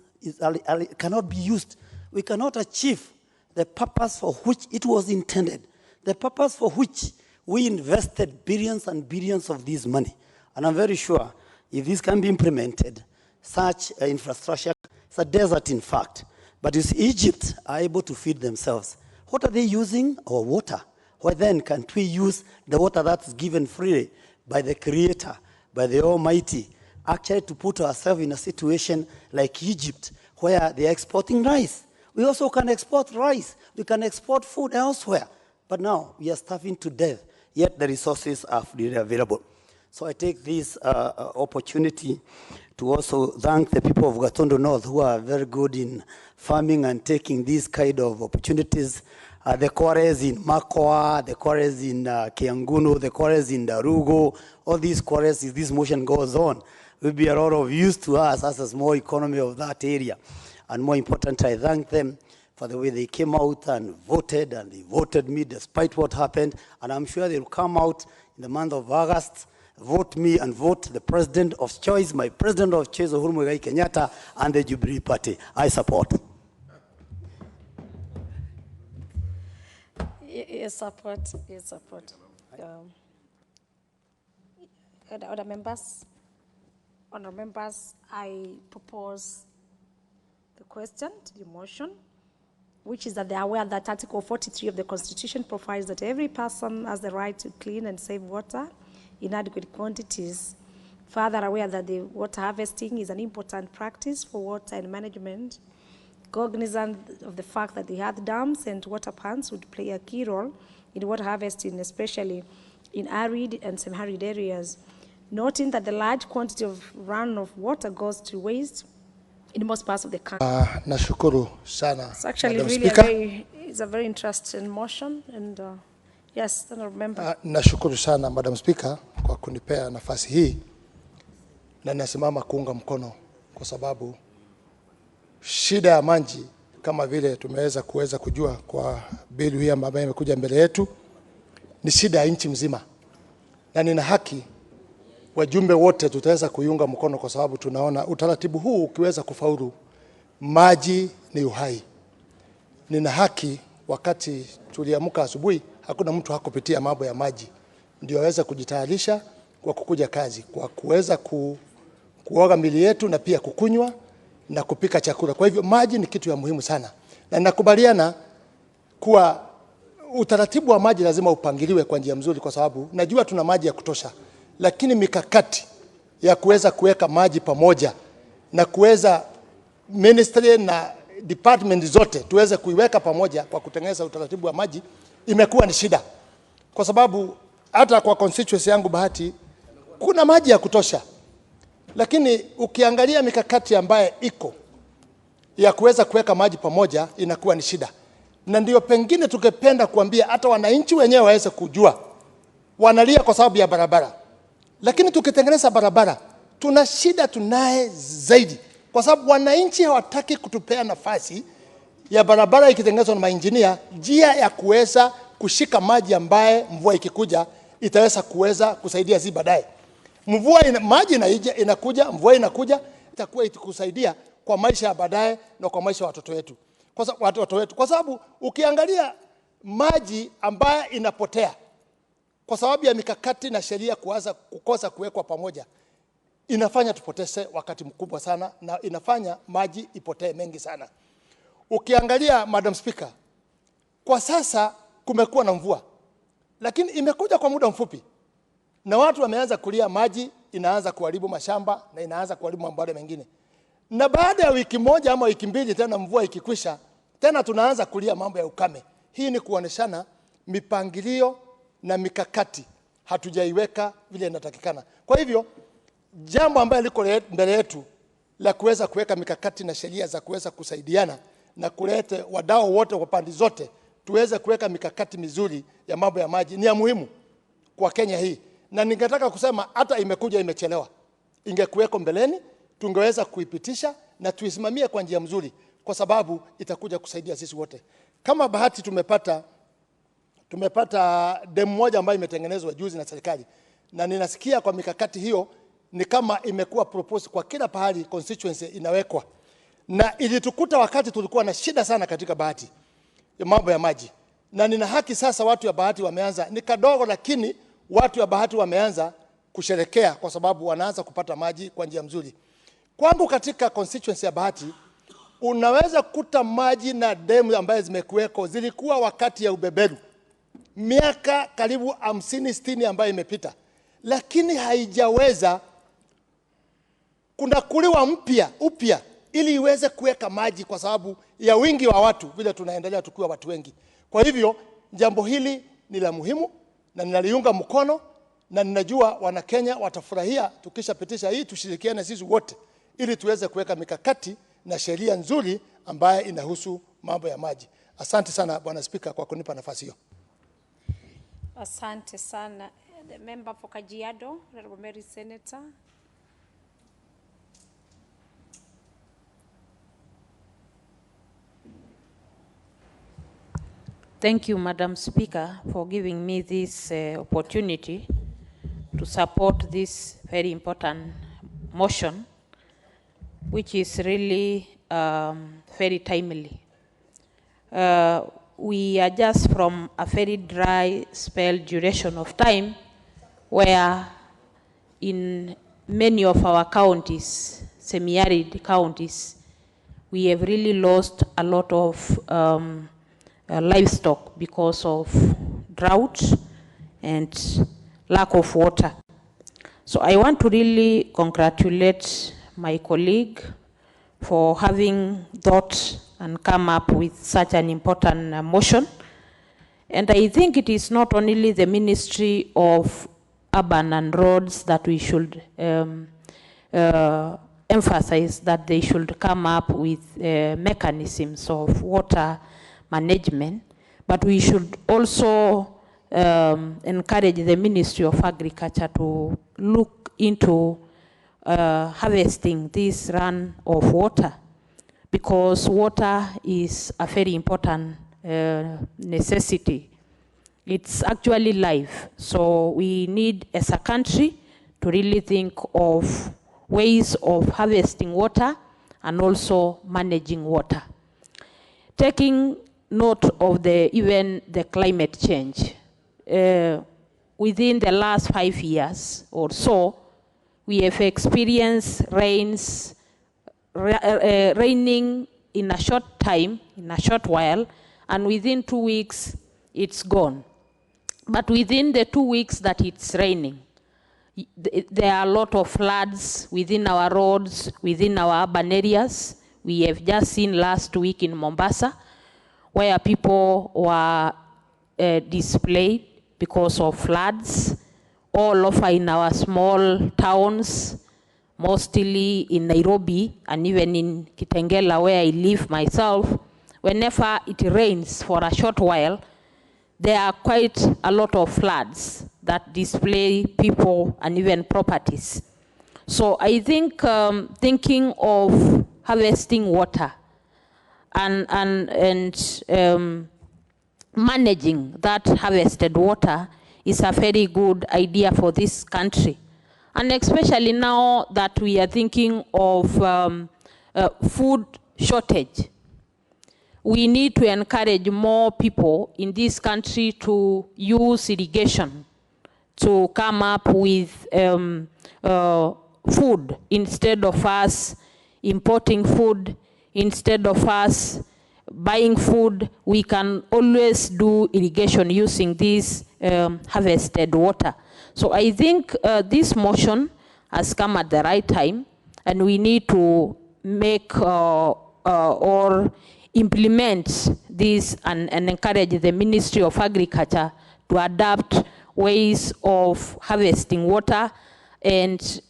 S17: cannot be used. We cannot achieve the purpose for which it was intended, the purpose for which we invested billions and billions of this money. And I'm very sure if this can be implemented, such infrastructure, it's a desert in fact. But if Egypt are able to feed themselves, what are they using? Our water. Why then can't we use the water that's given freely by the Creator, by the Almighty, actually to put ourselves in a situation like Egypt, where they're exporting rice? We also can export rice. We can export food elsewhere. But now we are starving to death, yet the resources are freely available. So I take this opportunity to also thank the people of Gatondo North who are very good in farming and taking these kind of opportunities. The quarries in Makwa, the quarries in Kianguno, the quarries in Darugo, all these quarries, if this motion goes on, will be a lot of use to us as a small economy of that area. And more importantly, I thank them for the way they came out and they voted me despite what happened. And I'm sure they'll come out in the month of August, vote me and vote the president of choice, my president of choice, Uhuru Muigai Kenyatta, and the Jubilee Party. I support.
S11: Yes, support. Yes, support. Other members? Honourable members, I propose the question to the motion, which is that they are aware that Article 43 of the Constitution provides that every person has the right to clean and save water in adequate quantities. Further aware that the water harvesting is an important practice for water and management, cognizant of the fact that the earth dams and water ponds would play a key role in water harvesting, especially in arid and semi-arid areas, noting that the large quantity of runoff water goes to waste in most parts of the country.
S18: Nashukuru sana.
S11: It's actually
S18: Madam
S11: really it's a very interesting motion, and yes, I remember.
S18: Nashukuru sana Madam Speaker kwa kunipea nafasi hii, na nasimama kuunga mkono kwa sababu shida ya maji kama vile tumeweza kujua kwa bill hii ambayo imekuja mbele yetu ni shida ya nchi mzima, na nina haki wajumbe wote tutaweza kuiunga mkono kwa sababu tunaona utaratibu huu ukiweza kufaulu, maji ni uhai. Nina haki, wakati tuliamka asubuhi hakuna mtu hakupitia mambo ya maji, ndio aweza kujitayarisha kwa kukuja kazi, kwa kuweza kuoga mili yetu na pia kukunywa na kupika chakula. Kwa hivyo maji ni kitu ya muhimu sana, na ninakubaliana kuwa utaratibu wa maji lazima upangiliwe kwa njia mzuri, kwa sababu najua tuna maji ya kutosha, lakini mikakati ya kuweza kuweka maji pamoja na kuweza ministry na department zote tuweze kuiweka pamoja kwa kutengeneza utaratibu wa maji imekuwa ni shida, kwa sababu hata kwa constituency yangu Bahati kuna maji ya kutosha, lakini ukiangalia mikakati ambaye iko ya kuweza kuweka maji pamoja inakuwa ni shida. Na ndio pengine tungependa kuambia hata wananchi wenyewe waweze kujua, wanalia kwa sababu ya barabara, lakini tukitengeneza barabara tuna shida tunaye zaidi, kwa sababu wananchi hawataki kutupea nafasi ya barabara ikitengenezwa na mainjinia, njia ya kuweza kushika maji ambaye mvua ikikuja itaweza kusaidia zi baadaye. Maji inakuja, mvua inakuja, itakuwa itakusaidia kwa maisha ya baadaye na kwa maisha ya watoto wetu. Kwa sababu ukiangalia maji ambaye inapotea kwa sababu ya mikakati na sheria kukosa kuwekwa pamoja, inafanya tupoteze wakati mkubwa sana na inafanya maji ipotee mengi sana. Ukiangalia Madam Speaker, kwa sasa kumekuwa na mvua, lakini imekuja kwa muda mfupi na watu wameanza kulia maji, inaanza kuharibu mashamba na inaanza kuharibu mambo mengine. Na baada ya wiki moja ama wiki mbili tena mvua ikikwisha, tena tunaanza kulia mambo ya ukame. Hii ni kuoneshana mipangilio na mikakati hatujaiweka vile inatakikana. Kwa hivyo jambo ambalo liko mbele yetu la kuweza kuweka mikakati na sheria za kuweza kusaidiana na kulete wadau wote kwa pande zote tuweze kuweka mikakati mizuri ya mambo ya maji ni ya muhimu kwa Kenya hii. Na ningetaka kusema hata imekuja imechelewa. Ingekuweko mbeleni, tungeweza kuipitisha na tuisimamie kwa njia mzuri kwa sababu itakuja kusaidia sisi wote. Kama bahati tumepata demu moja ambayo imetengenezwa juzi na serikali. Na ninasikia kwa mikakati hiyo ni kama imekuwa proposed kwa kila pahali constituency inawekwa. Na ilitukuta wakati tulikuwa na shida sana katika bahati ya mambo ya maji. Na nina haki sasa watu ya bahati wameanza, ni kadogo lakini watu ya bahati wameanza kusherekea kwa sababu wanaanza kupata maji kwa njia mzuri. Kwangu katika constituency ya bahati, unaweza kuta maji na demu ambaye zimekuweko zilikuwa wakati ya ubeberu. Miaka karibu 50-60 ambayo imepita. Lakini haijaweza kunakuliwa upya ili iweze kuweka maji kwa sababu ya wingi wa watu vile tunaendelea tukiwa watu wengi. Kwa hivyo jambo hili ni la muhimu na ninaliunga mkono na ninajua wana Kenya watafurahia tukishapitisha hii, tushirikiane sisi wote ili tuweze kuweka mikakati na sheria nzuri ambayo inahusu mambo ya maji. Asante sana Bwana Spika kwa kunipa nafasi hiyo.
S11: Asante sana. The member for Kajiado, Honorable Mary Senator.
S19: Thank you, Madam Speaker, for giving me this opportunity to support this very important motion, which is really very timely. We are just from a very dry spell duration of time where in many of our counties, semi-arid counties, we have really lost a lot of livestock because of drought and lack of water. So I want to really congratulate my colleague for having thought and come up with such an important motion. And I think it is not only the Ministry of Urban and Roads that we should emphasize that they should come up with mechanisms of water management, but we should also encourage the Ministry of Agriculture to look into harvesting this run of water, because water is a very important necessity. It's actually life. So we need, as a country, to really think of ways of harvesting water and also managing water. Taking note of even the climate change, within the last 5 years or so, we have experienced raining in a short time, in a short while, and within 2 weeks, it's gone. But within the 2 weeks that it's raining, there are a lot of floods within our roads, within our urban areas. We have just seen last week in Mombasa, where people were displaced because of floods, all over in our small towns, mostly in Nairobi and even in Kitengela, where I live myself. Whenever it rains for a short while, there are quite a lot of floods that display people and even properties. So I think thinking of harvesting water and managing that harvested water is a very good idea for this country. And especially now that we are thinking of food shortage, we need to encourage more people in this country to use irrigation to come up with food instead of us importing food, instead of us buying food. We can always do irrigation using this harvested water. So I think this motion has come at the right time, and we need to make or implement this and encourage the Ministry of Agriculture to adapt ways of harvesting water and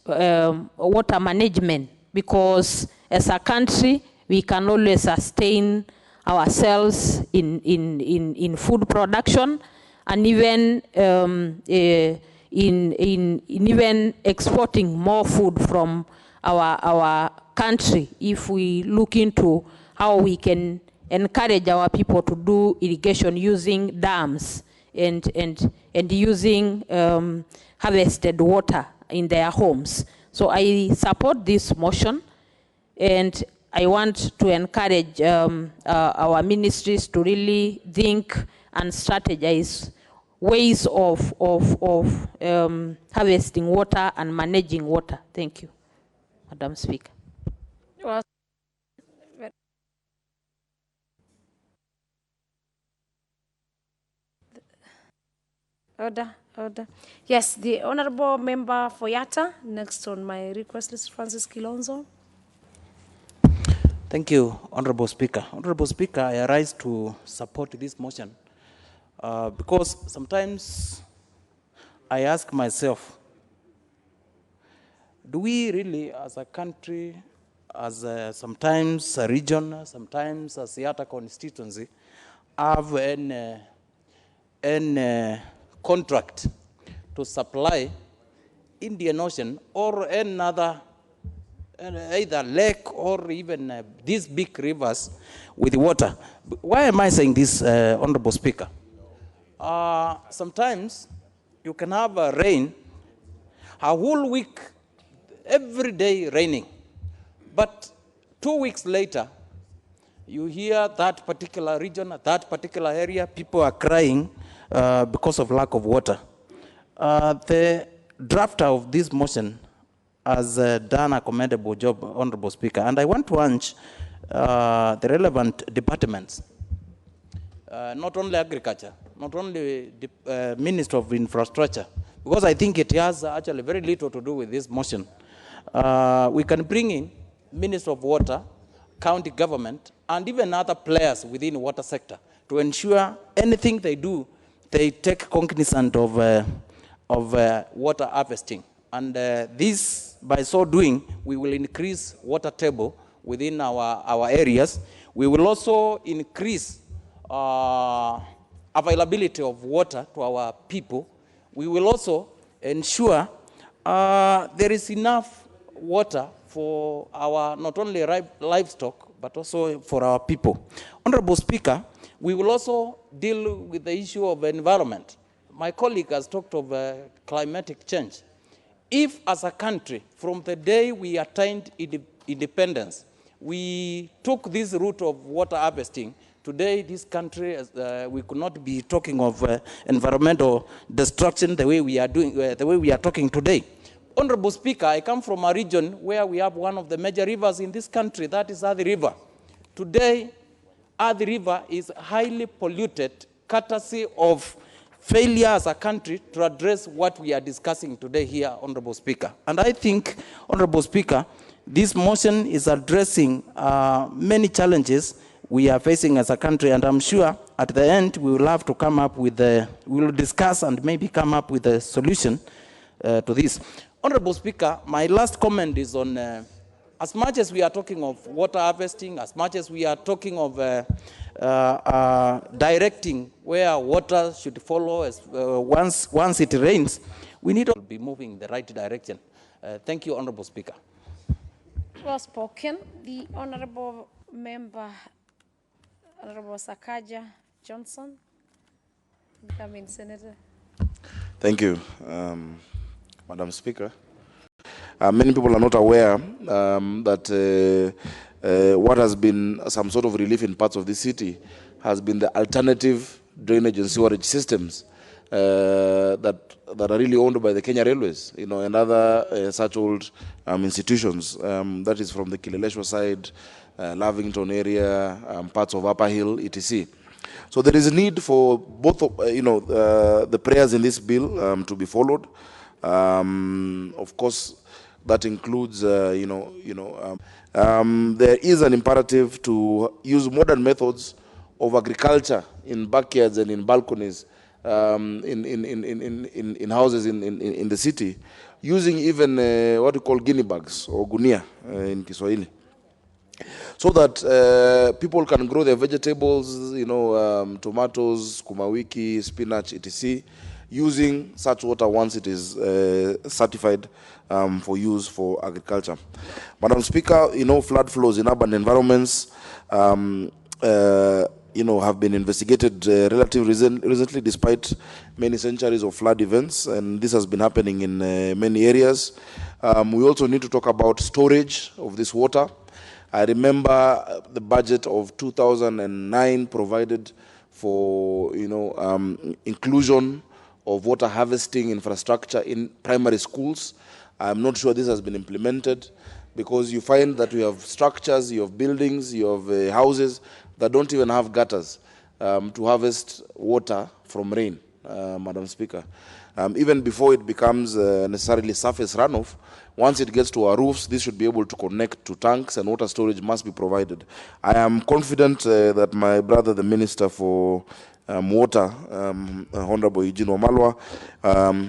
S19: water management, because as a country, we can always sustain ourselves in food production, and even in even exporting more food from our country, if we look into how we can encourage our people to do irrigation using dams and using harvested water in their homes. So I support this motion, and I want to encourage our ministries to really think and strategize ways of harvesting water and managing water. Thank you, Madam Speaker.
S11: Order. Yes, the Honorable Member Foyata. Next on my request list, Francis Kilonzo.
S20: Thank you, Honorable Speaker. Honorable Speaker, I arise to support this motion because sometimes I ask myself, do we really as a country, as sometimes a region, sometimes as Yata constituency, have an contract to supply Indian Ocean or another, either lake or even these big rivers with water? Why am I saying this, Honorable Speaker? Sometimes you can have a rain, a whole week, every day raining, but 2 weeks later, you hear that particular region, that particular area, people are crying because of lack of water. The drafter of this motion has done a commendable job, Honorable Speaker, and I want to urge the relevant departments, not only agriculture, not only the Minister of Infrastructure, because I think it has actually very little to do with this motion. We can bring in Minister of Water, county government, and even other players within the water sector to ensure anything they do, they take cognizance of water harvesting. And this, by so doing, we will increase water table within our areas. We will also increase availability of water to our people. We will also ensure there is enough water for our not only livestock, but also for our people. Honorable Speaker, we will also deal with the issue of environment. My colleague has talked of climatic change. If as a country, from the day we attained independence, we took this route of water harvesting, today this country, we could not be talking of environmental destruction the way we are doing, the way we are talking today. Honorable Speaker, I come from a region where we have one of the major rivers in this country, that is Athi River. Today, Athi River is highly polluted, courtesy of failure as a country to address what we are discussing today here, Honorable Speaker. And I think, Honorable Speaker, this motion is addressing many challenges we are facing as a country, and I'm sure at the end we will have to come up with we will discuss and maybe come up with a solution to this. Honorable Speaker, my last comment is on, as much as we are talking of water harvesting, as much as we are talking of directing where water should follow as, once it rains, we need to be moving in the right direction. Thank you, Honorable Speaker.
S11: Well spoken. The Honorable Member, Honorable Sakaja Johnson, incoming Senator.
S3: Thank you, Madam Speaker. Many people are not aware that what has been some sort of relief in parts of the city has been the alternative drainage and sewerage systems that are really owned by the Kenya Railways, you know, and other such old institutions. That is from the Kileleshwa side, Lavington area, parts of Upper Hill, etc. So there is a need for both, the prayers in this bill to be followed. Of course, that includes, there is an imperative to use modern methods of agriculture in backyards and in balconies, in houses in the city, using even what we call guinea bags or gunia in Kiswahili.
S21: so that people can grow their vegetables, tomatoes, kumawiki, spinach, etc., using such water once it is certified for use for agriculture. Madam Speaker, flood flows in urban environments, have been investigated relatively recently, despite many centuries of flood events, and this has been happening in many areas. We also need to talk about storage of this water. I remember the budget of 2009 provided for, inclusion of water harvesting infrastructure in primary schools. I'm not sure this has been implemented, because you find that you have structures, you have buildings, you have houses that don't even have gutters to harvest water from rain, Madam Speaker. Even before it becomes necessarily surface runoff, once it gets to our roofs, this should be able to connect to tanks, and water storage must be provided. I am confident that my brother, the Minister for Water, Honorable Eugene Wamalwa,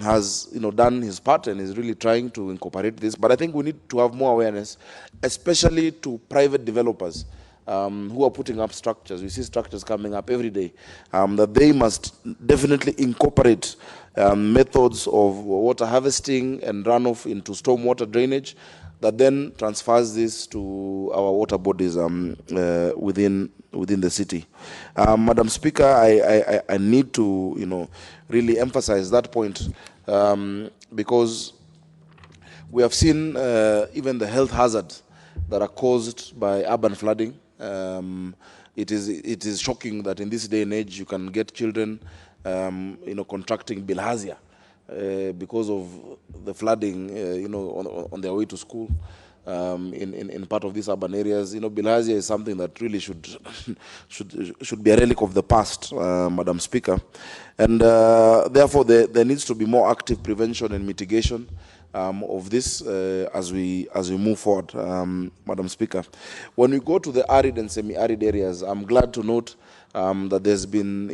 S21: has done his part and is really trying to incorporate this. But I think we need to have more awareness, especially to private developers who are putting up structures. We see structures coming up every day, that they must definitely incorporate methods of water harvesting and runoff into stormwater drainage that then transfers this to our water bodies within the city. Madam Speaker, I need to really emphasize that point, because we have seen even the health hazards that are caused by urban flooding. It is shocking that in this day and age you can get children contracting bilharzia because of the flooding on their way to school in part of these urban areas. Bilharzia is something that really should be a relic of the past, Madam Speaker, and therefore there needs to be more active prevention and mitigation of this as we move forward, Madam Speaker. When we go to the arid and semi-arid areas, I'm glad to note that there's been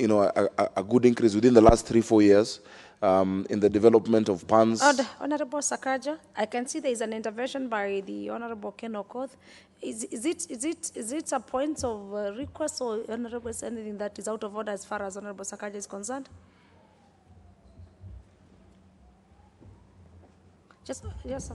S21: a good increase within the last 3-4 years in the development of ponds.
S11: Honorable Sakaja, I can see there is an intervention by the Honorable Ken Okoth. Is it a point of request, or Honorable, is anything that is out of order as far as Honorable Sakaja is concerned? Yes,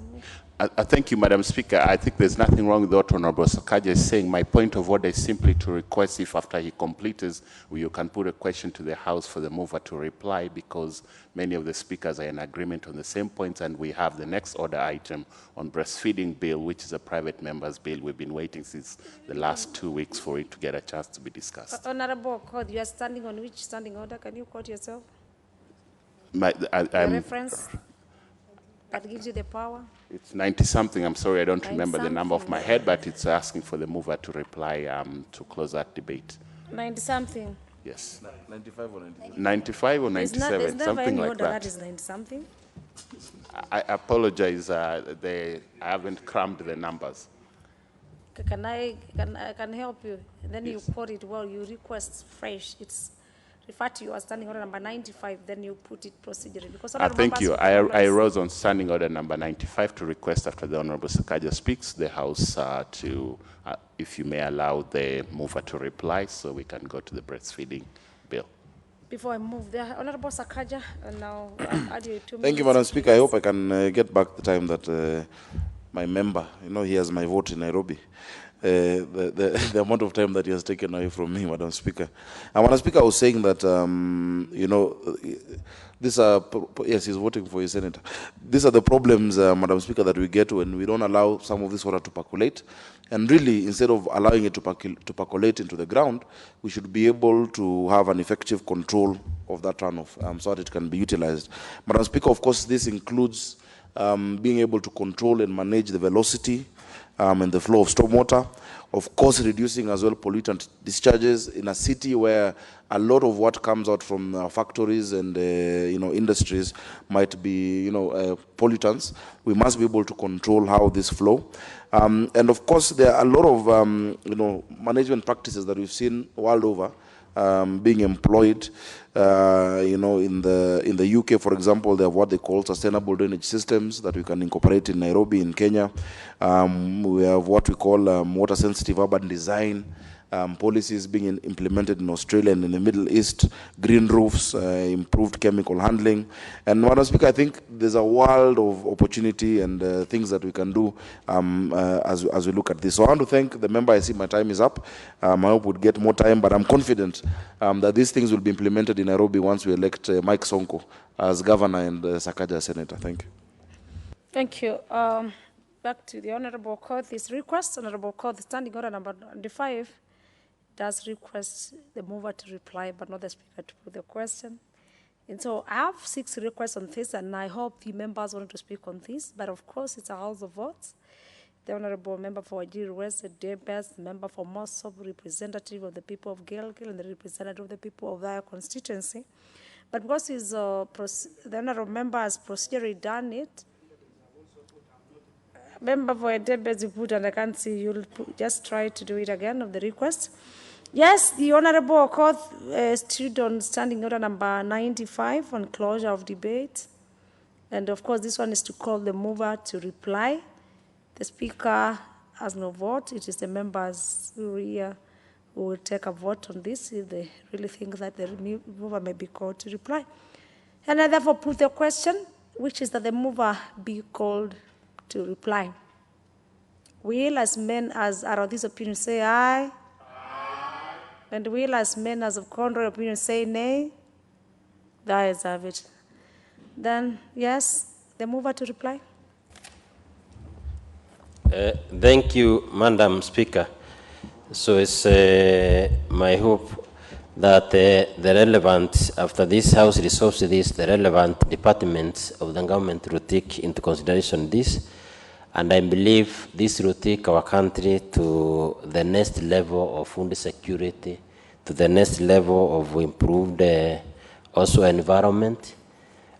S7: thank you, Madam Speaker. I think there's nothing wrong with what Honorable Sakaja is saying. My point of order is simply to request, if after he completes, you can put a question to the House for the mover to reply, because many of the speakers are in agreement on the same points, and we have the next order item on breastfeeding bill, which is a private member's bill. We've been waiting since the last 2 weeks for it to get a chance to be discussed.
S11: Honorable Okoth, you are standing on which standing order? Can you quote yourself?
S7: The
S11: reference that gives you the power?
S7: It's 90-something. I'm sorry, I don't remember the number off my head, but it's asking for the mover to reply to close that debate.
S11: 90-something?
S7: Yes.
S21: 95 or 97?
S7: 95 or 97,
S11: there's
S7: something like that.
S11: That is 90-something?
S7: I apologize. I haven't crammed the numbers.
S11: Can I help you? And then you quote it well, you request fresh. It's referred to you as standing order number 95, then you put it procedurally. Because
S7: thank you. I rose on standing order number 95 to request, after the Honorable Sakaja speaks, the House to, if you may allow the mover to reply, so we can go to the breastfeeding bill.
S11: Before I move there, Honorable Sakaja, and now add you 2 minutes.
S21: Thank you, Madam Speaker. I hope I can get back the time that my member, he has my vote in Nairobi. The amount of time that he has taken away from me, Madam Speaker. And Madam Speaker, I was saying that, these are, yes, he's voting for his senator. These are the problems, Madam Speaker, that we get when we don't allow some of this water to percolate. And really, instead of allowing it to percolate into the ground, we should be able to have an effective control of that runoff so that it can be utilized. Madam Speaker, of course, this includes being able to control and manage the velocity and the flow of stormwater, of course reducing as well pollutant discharges in a city where a lot of what comes out from factories and industries might be pollutants. We must be able to control how this flow, and of course there are a lot of management practices that we've seen world over being employed. You know, in the UK, for example, they have what they call sustainable drainage systems that we can incorporate in Nairobi, in Kenya. We have what we call water-sensitive urban design. Policies being implemented in Australia and in the Middle East, green roofs, improved chemical handling. And Madam Speaker, I think there's a world of opportunity and things that we can do as we look at this. So I want to thank the member. I see my time is up. I hope we'd get more time, but I'm confident that these things will be implemented in Nairobi once we elect Mike Sonko as governor and Sakaja as senator. Thank you.
S11: Thank you. Back to the Honorable Court. This request, Honorable Court, standing order number 95, does request the mover to reply, but not the speaker to put the question. And so I have 6 requests on this, and I hope the members want to speak on this, but of course it's a house of votes. The Honorable Member for Wajir West, Debes, Member for Mosop, representative of the people of Gilgil, and the representative of the people of their constituency. But because the Honorable Member has procedurally done it, Member for Debes, you put, and I can't see, you'll just try to do it again of the request. Yes, the Honorable Court stood on standing order number 95 on closure of debate. And of course, this one is to call the mover to reply. The Speaker has no vote. It is the members who will take a vote on this if they really think that the mover may be called to reply. And I therefore put the question, which is that the mover be called to reply. Will as men as are of this opinion say aye? And will as men as of contrary opinion say nay? The ayes have it. Then, yes, the mover to reply.
S14: Thank you, Madam Speaker. So it's my hope that the relevant, after this House resolves this, the relevant departments of the government will take into consideration this. And I believe this will take our country to the next level of food security, to the next level of improved also environment,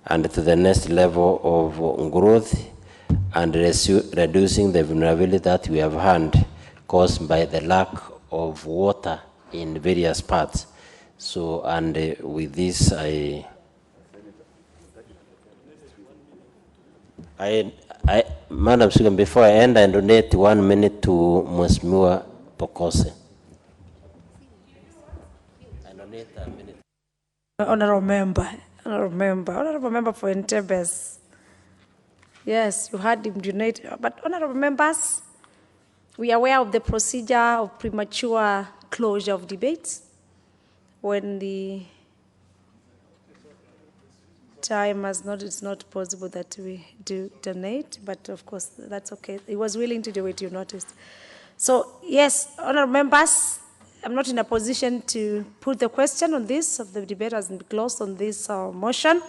S14: and to the next level of growth and reducing the vulnerability that we have had caused by the lack of water in various parts. So, and with this, Madam Speaker, before I end, I donate 1 minute to Mheshimiwa Pokose. I donate a minute.
S11: Honorable Member for Entebes. Yes, you heard him donate. But honorable members, we are aware of the procedure of premature closure of debates when the time has not, it's not possible that we do donate, but of course that's okay. He was willing to do it, you noticed. So yes, honorable members, I'm not in a position to put the question on this, if the debate has been closed on this motion,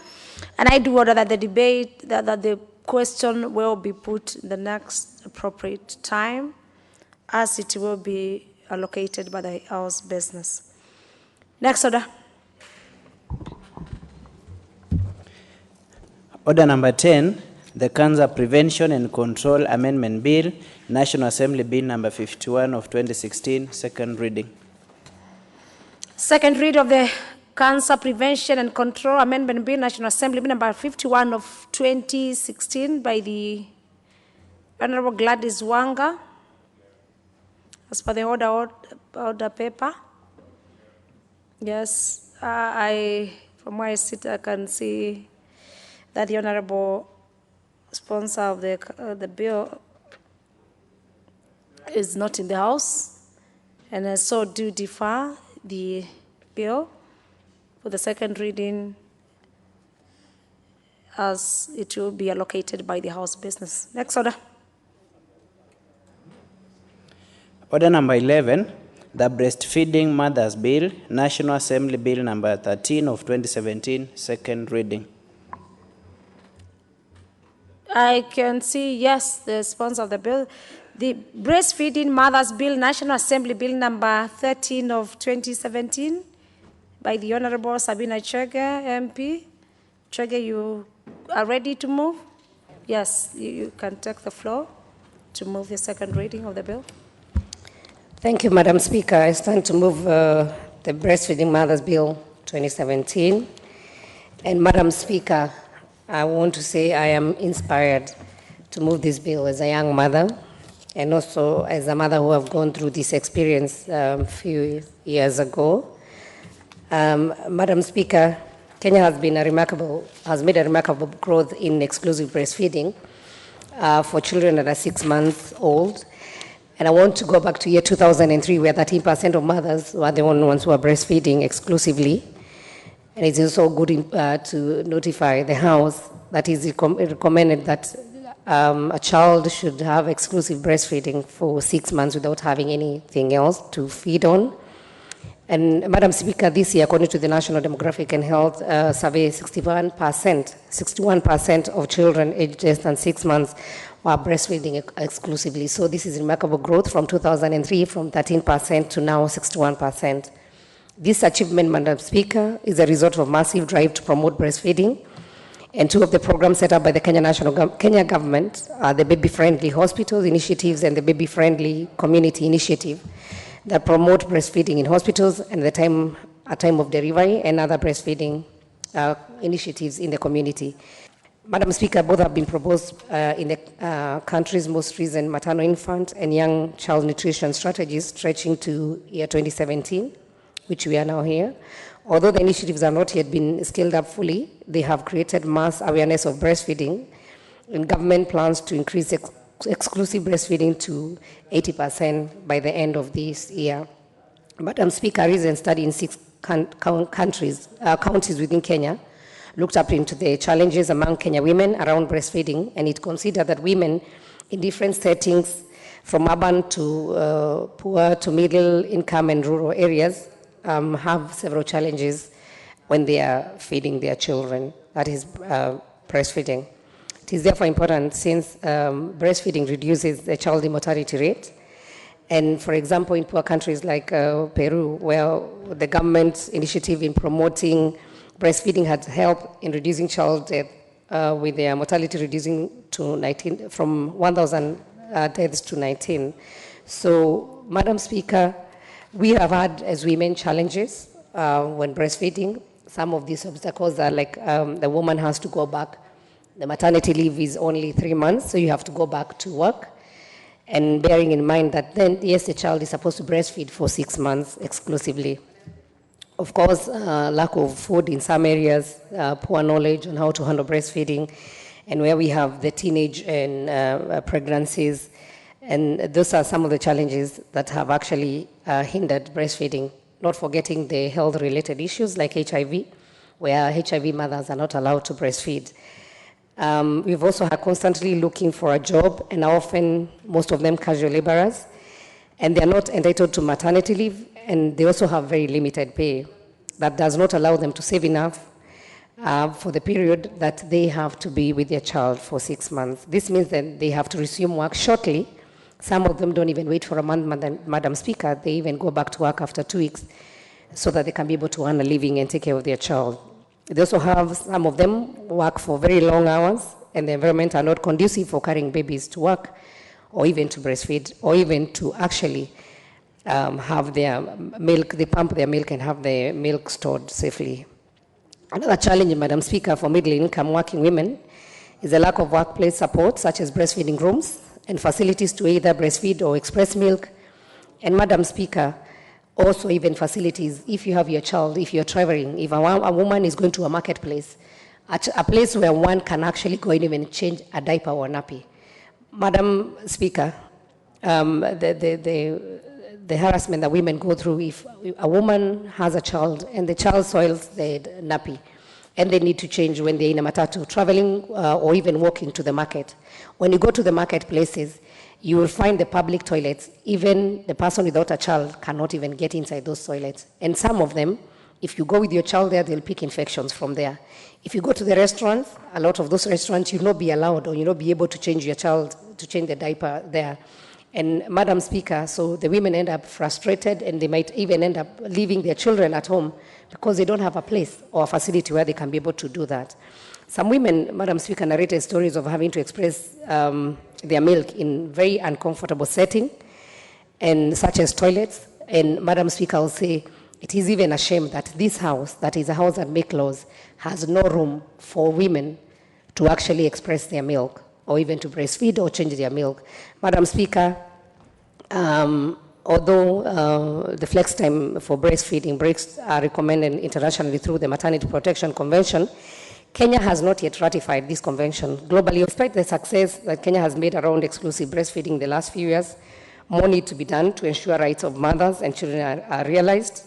S11: and I do order that the debate, that the question will be put in the next appropriate time, as it will be allocated by the House business. Next order.
S1: Order number 10, the Cancer Prevention and Control Amendment Bill, National Assembly Bill number 51 of 2016, second reading.
S11: Second read of the Cancer Prevention and Control Amendment Bill, National Assembly Bill number 51 of 2016 by the Honorable Gladys Wanga. As per the order paper. Yes, from where I sit, I can see that the Honorable sponsor of the bill is not in the House, and I so do defer the bill for the second reading as it will be allocated by the House business. Next order.
S1: Order number 11, the Breastfeeding Mothers Bill, National Assembly Bill number 13 of 2017, second reading.
S11: I can see, yes, the sponsor of the bill. The Breastfeeding Mothers Bill, National Assembly Bill number 13 of 2017 by the Honorable Sabina Chege, MP. Chege, you are ready to move? Yes, you can take the floor to move the second reading of the bill.
S12: Thank you, Madam Speaker. I stand to move the the Breastfeeding Mothers Bill 2017. And Madam Speaker, I want to say I am inspired to move this bill as a young mother and also as a mother who have gone through this experience a few years ago. Madam Speaker, Kenya has made a remarkable growth in exclusive breastfeeding for children that are 6 months old. And I want to go back to year 2003, where 13% of mothers were the only ones who were breastfeeding exclusively. And it's also good to notify the House that is recommended that a child should have exclusive breastfeeding for 6 months without having anything else to feed on. And Madam Speaker, this year, according to the National Demographic and Health Survey, 61% of children aged less than 6 months were breastfeeding exclusively. So this is remarkable growth from 2003, from 13% to now 61%. This achievement, Madam Speaker, is a result of massive drive to promote breastfeeding. And two of the programs set up by the Kenya government are the baby-friendly hospitals initiatives and the baby-friendly community initiative that promote breastfeeding in hospitals and at time of delivery and other breastfeeding initiatives in the community. Madam Speaker, both have been proposed in the country's most recent maternal infant and young child nutrition strategies stretching to year 2017, which we are now here. Although the initiatives have not yet been scaled up fully, they have created mass awareness of breastfeeding, and government plans to increase exclusive breastfeeding to 80% by the end of this year. Madam Speaker, a recent study in 6 counties within Kenya looked up into the challenges among Kenya women around breastfeeding, and it considered that women in different settings, from urban to poor to middle income and rural areas, have several challenges when they are feeding their children, that is breastfeeding. It is therefore important, since breastfeeding reduces the child mortality rate. And for example, in poor countries like Peru, where the government's initiative in promoting breastfeeding has helped in reducing child death, with their mortality reducing to 19, from 1,000 deaths to 19. So, Madam Speaker, we have had, as women, challenges when breastfeeding. Some of these obstacles are like the woman has to go back. The maternity leave is only 3 months, so you have to go back to work. And bearing in mind that then, yes, the child is supposed to breastfeed for 6 months exclusively. Of course, lack of food in some areas, poor knowledge on how to handle breastfeeding, and where we have the teenage and pregnancies. And those are some of the challenges that have actually hindered breastfeeding, not forgetting the health-related issues like HIV, where HIV mothers are not allowed to breastfeed. We've also had constantly looking for a job, and often, most of them casual laborers, and they're not entitled to maternity leave, and they also have very limited pay. That does not allow them to save enough for the period that they have to be with their child for 6 months. This means that they have to resume work shortly. Some of them don't even wait for a month, Madam Speaker. They even go back to work after 2 weeks so that they can be able to earn a living and take care of their child. They also have, some of them work for very long hours, and the environment are not conducive for carrying babies to work, or even to breastfeed, or even to actually have their milk, they pump their milk and have the milk stored safely. Another challenge, Madam Speaker, for middle-income working women is the lack of workplace support, such as breastfeeding rooms and facilities to either breastfeed or express milk. And Madam Speaker, also even facilities, if you have your child, if you're traveling, if a woman is going to a marketplace, a place where one can actually go in and even change a diaper or nappy. Madam Speaker, the harassment that women go through if a woman has a child and the child soils the nappy, and they need to change when they're in a matatu, traveling or even walking to the market. When you go to the marketplaces, you will find the public toilets, even the person without a child cannot even get inside those toilets. And some of them, if you go with your child there, they'll pick infections from there. If you go to the restaurants, a lot of those restaurants, you'll not be allowed or you'll not be able to change your child, to change the diaper there. And Madam Speaker, so the women end up frustrated, and they might even end up leaving their children at home because they don't have a place or a facility where they can be able to do that. Some women, Madam Speaker, narrated stories of having to express their milk in very uncomfortable setting, and such as toilets. And Madam Speaker will say, It is even a shame that this house, that is a house that makes laws, has no room for women to actually express their milk or even to breastfeed or change their milk. Madam Speaker, although the flex time for breastfeeding breaks are recommended internationally through the Maternity Protection Convention, Kenya has not yet ratified this convention. Globally, despite the success that Kenya has made around exclusive breastfeeding in the last few years, more needs to be done to ensure rights of mothers and children are realized.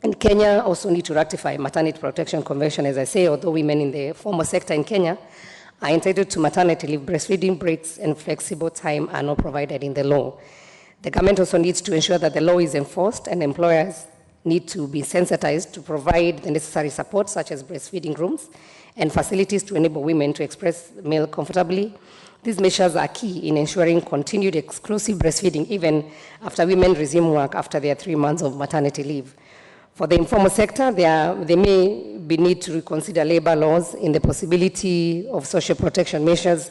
S12: And Kenya also needs to ratify Maternity Protection Convention, as I say, although women in the formal sector in Kenya are entitled to maternity leave, breastfeeding breaks and flexible time are not provided in the law. The government also needs to ensure that the law is enforced, and employers need to be sensitized to provide the necessary support, such as breastfeeding rooms and facilities to enable women to express milk comfortably. These measures are key in ensuring continued exclusive breastfeeding even after women resume work after their 3 months of maternity leave. For the informal sector, there may be need to reconsider labor laws in the possibility of social protection measures,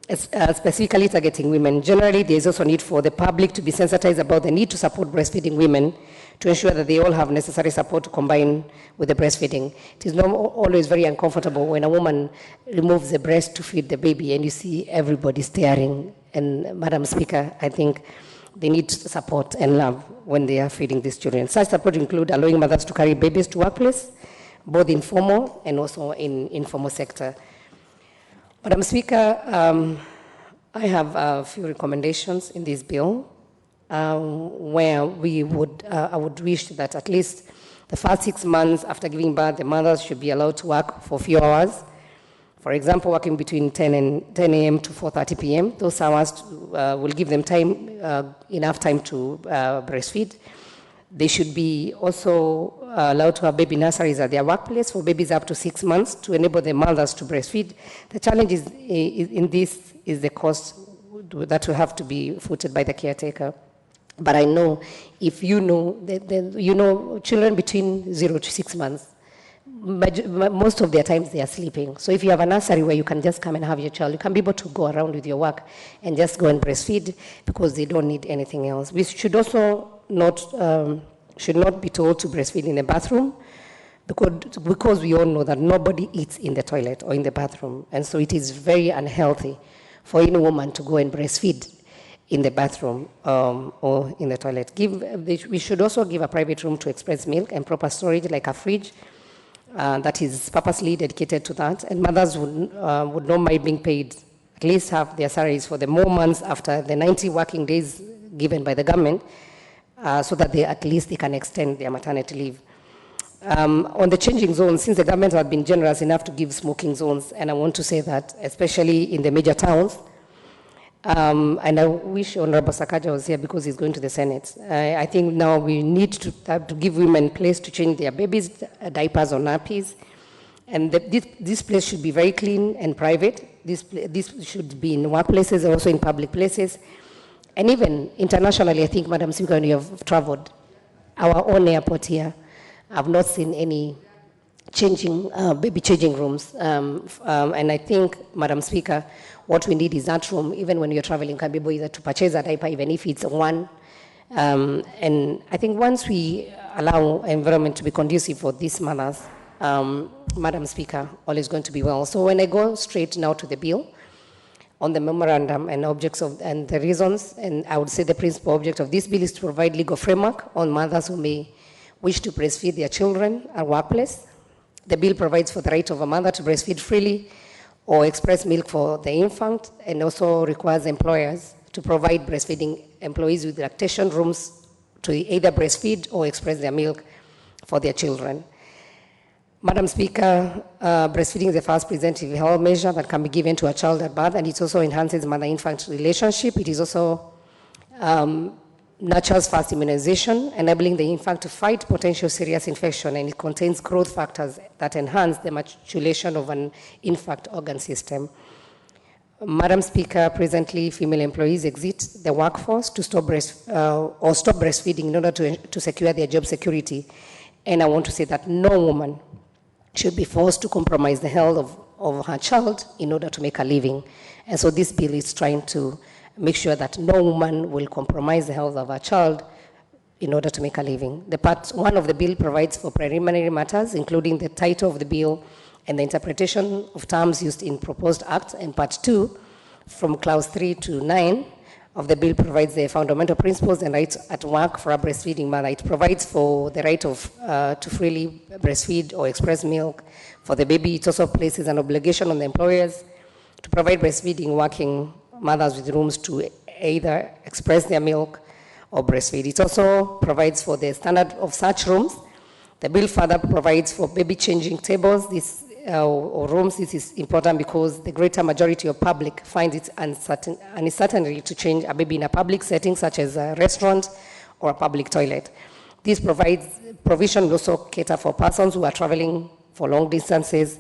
S12: specifically targeting women. Generally, there is also need for the public to be sensitized about the need to support breastfeeding women to ensure that they all have necessary support to combine with the breastfeeding. It is not always very uncomfortable when a woman removes the breast to feed the baby and you see everybody staring. And Madam Speaker, I think they need support and love when they are feeding these children. Such support include allowing mothers to carry babies to workplace, both informal and also in informal sector. Madam Speaker, I have a few recommendations in this bill where I would wish that at least the first 6 months after giving birth, the mothers should be allowed to work for a few hours. For example, working between 10 a.m. to 4:30 p.m. Those hours will give them enough time to breastfeed. They should be also allowed to have baby nurseries at their workplace for babies up to 6 months to enable the mothers to breastfeed. The challenge in this is the cost that will have to be footed by the caretaker. But I know if you know, children between 0 to 6 months, most of their times they are sleeping. So if you have a nursery where you can just come and have your child, you can be able to go around with your work and just go and breastfeed because they don't need anything else. We should also should not be told to breastfeed in the bathroom because we all know that nobody eats in the toilet or in the bathroom. And so it is very unhealthy for any woman to go and breastfeed in the bathroom or in the toilet. We should also give a private room to express milk and proper storage like a fridge that is purposely dedicated to that. And mothers would not mind being paid at least half their salaries for the more months after the 90 working days given by the government so that at least they can extend their maternity leave. On the changing zones, since the government has been generous enough to give smoking zones, and I want to say that, especially in the major towns, and I wish Honorable Sakaja was here because he's going to the Senate. I think now we need to give women place to change their babies' diapers or nappies. And this place should be very clean and private. This should be in workplaces and also in public places. And even internationally, I think, Madam Speaker, when you have traveled, our own airport here, I've not seen any baby changing rooms. And I think, Madam Speaker, what we need is that room, even when you're traveling, can be able either to purchase a diaper, even if it's one. And I think once we allow environment to be conducive for these mothers, Madam Speaker, all is going to be well. So when I go straight now to the bill, on the memorandum and objects and the reasons, and I would say the principal object of this bill is to provide legal framework on mothers who may wish to breastfeed their children at workplace. The bill provides for the right of a mother to breastfeed freely or express milk for the infant, and also requires employers to provide breastfeeding employees with lactation rooms to either breastfeed or express their milk for their children. Madam Speaker, breastfeeding is the first preventive health measure that can be given to a child at birth, and it also enhances mother-infant relationship. It is also nurtures first immunization, enabling the infant to fight potential serious infection, and it contains growth factors that enhance the maturation of an infant organ system. Madam Speaker, presently female employees exit the workforce to stop breastfeeding in order to secure their job security. And I want to say that no woman should be forced to compromise the health of her child in order to make a living. And so this bill is trying to make sure that no woman will compromise the health of her child in order to make a living. The part 1 of the bill provides for preliminary matters, including the title of the bill and the interpretation of terms used in proposed act, and part 2, from clause 3 to 9 of the bill, provides the fundamental principles and rights at work for a breastfeeding mother. It provides for the right of to freely breastfeed or express milk for the baby. It also places an obligation on the employers to provide breastfeeding working mothers with rooms to either express their milk or breastfeed. It also provides for the standard of such rooms. The bill further provides for baby changing tables or rooms. This is important because the greater majority of public finds it uncertainty to change a baby in a public setting, such as a restaurant or a public toilet. This provision will also cater for persons who are traveling for long distances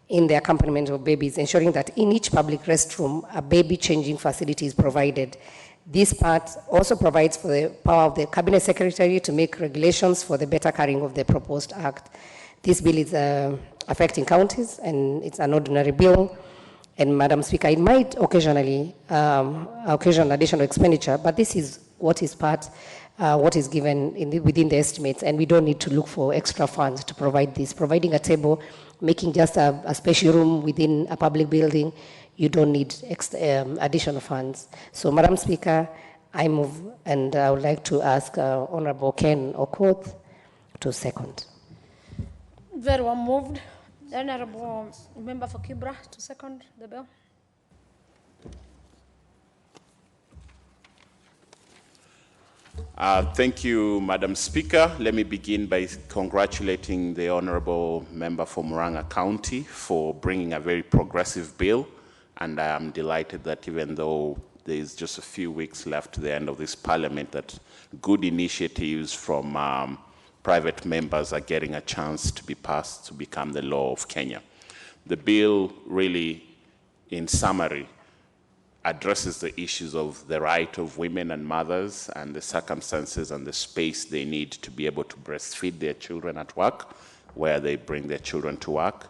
S12: in the accompaniment of babies, ensuring that in each public restroom, a baby changing facility is provided. This part also provides for the power of the Cabinet Secretary to make regulations for the better carrying of the proposed act. This bill is affecting counties, and it's an ordinary bill. And Madam Speaker, it might occasionally occasion additional expenditure, but this is what is what is given within the estimates, and we don't need to look for extra funds to provide this. Providing a table, making just a special room within a public building, you don't need additional funds. So, Madam Speaker, I move, and I would like to ask Honorable Ken Okoth to second.
S11: Very well moved. The Honorable Member for Kibra to second the bill.
S7: Thank you, Madam Speaker. Let me begin by congratulating the Honorable Member for Murang'a County for bringing a very progressive bill. And I am delighted that even though there is just a few weeks left to the end of this parliament, that good initiatives from private members are getting a chance to be passed to become the law of Kenya. The bill really, in summary, addresses the issues of the right of women and mothers and the circumstances and the space they need to be able to breastfeed their children at work, where they bring their children to work.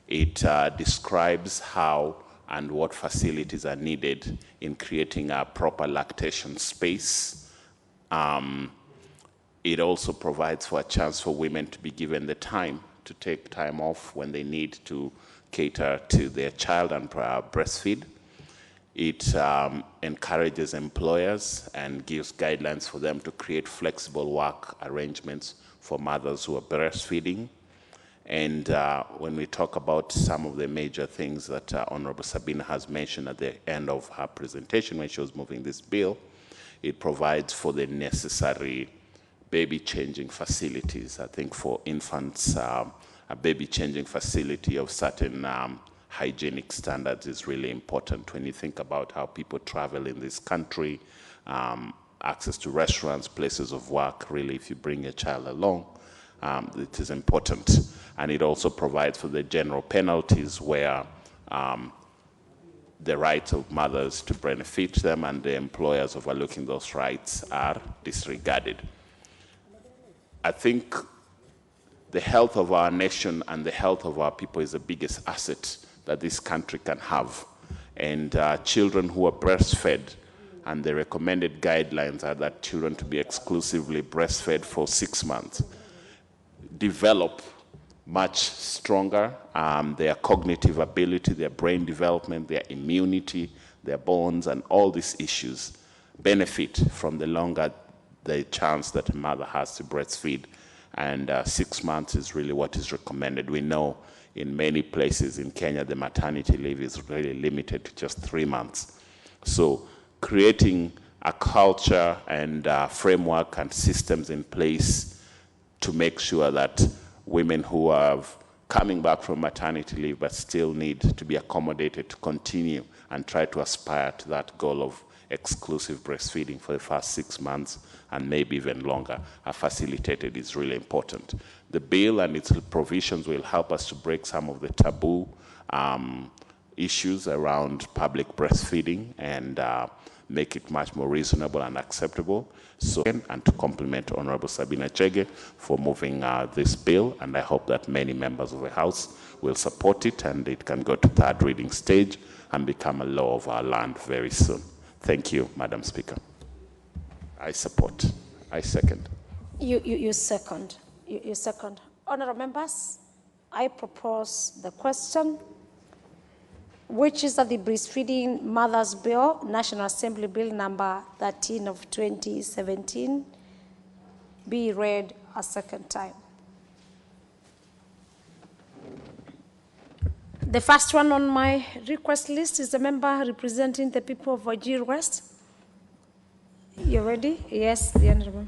S7: It describes how and what facilities are needed in creating a proper lactation space. It also provides for a chance for women to be given the time to take time off when they need to cater to their child and breastfeed. It encourages employers and gives guidelines for them to create flexible work arrangements for mothers who are breastfeeding. And when we talk about some of the major things that Honorable Sabina has mentioned at the end of her presentation when she was moving this bill, it provides for the necessary baby changing facilities. I think for infants, a baby changing facility of certain hygienic standards is really important. When you think about how people travel in this country, access to restaurants, places of work, really, if you bring your child along, it is important. And it also provides for the general penalties where the rights of mothers to benefit them and the employers overlooking those rights are disregarded. I think the health of our nation and the health of our people is the biggest asset that this country can have. And children who are breastfed, and the recommended guidelines are that children to be exclusively breastfed for 6 months, develop much stronger, their cognitive ability, their brain development, their immunity, their bones, and all these issues benefit from the longer the chance that a mother has to breastfeed. And 6 months is really what is recommended. We know in many places in Kenya, the maternity leave is really limited to just 3 months. So creating a culture and framework and systems in place to make sure that women who are coming back from maternity leave but still need to be accommodated to continue and try to aspire to that goal of exclusive breastfeeding for the first 6 months and maybe even longer are facilitated is really important. The bill and its provisions will help us to break some of the taboo issues around public breastfeeding and make it much more reasonable and acceptable. So, and to compliment Honorable Sabina Chege for moving this bill, and I hope that many members of the House will support it and it can go to third reading stage and become a law of our land very soon. Thank you, Madam Speaker. I support. I second.
S11: You second. You second. Honorable members, I propose the question, which is that the Breastfeeding Mothers Bill, National Assembly Bill number 13 of 2017, be read a second time. The first one on my request list is the member representing the people of Wajir West. You ready? Yes, the honorable.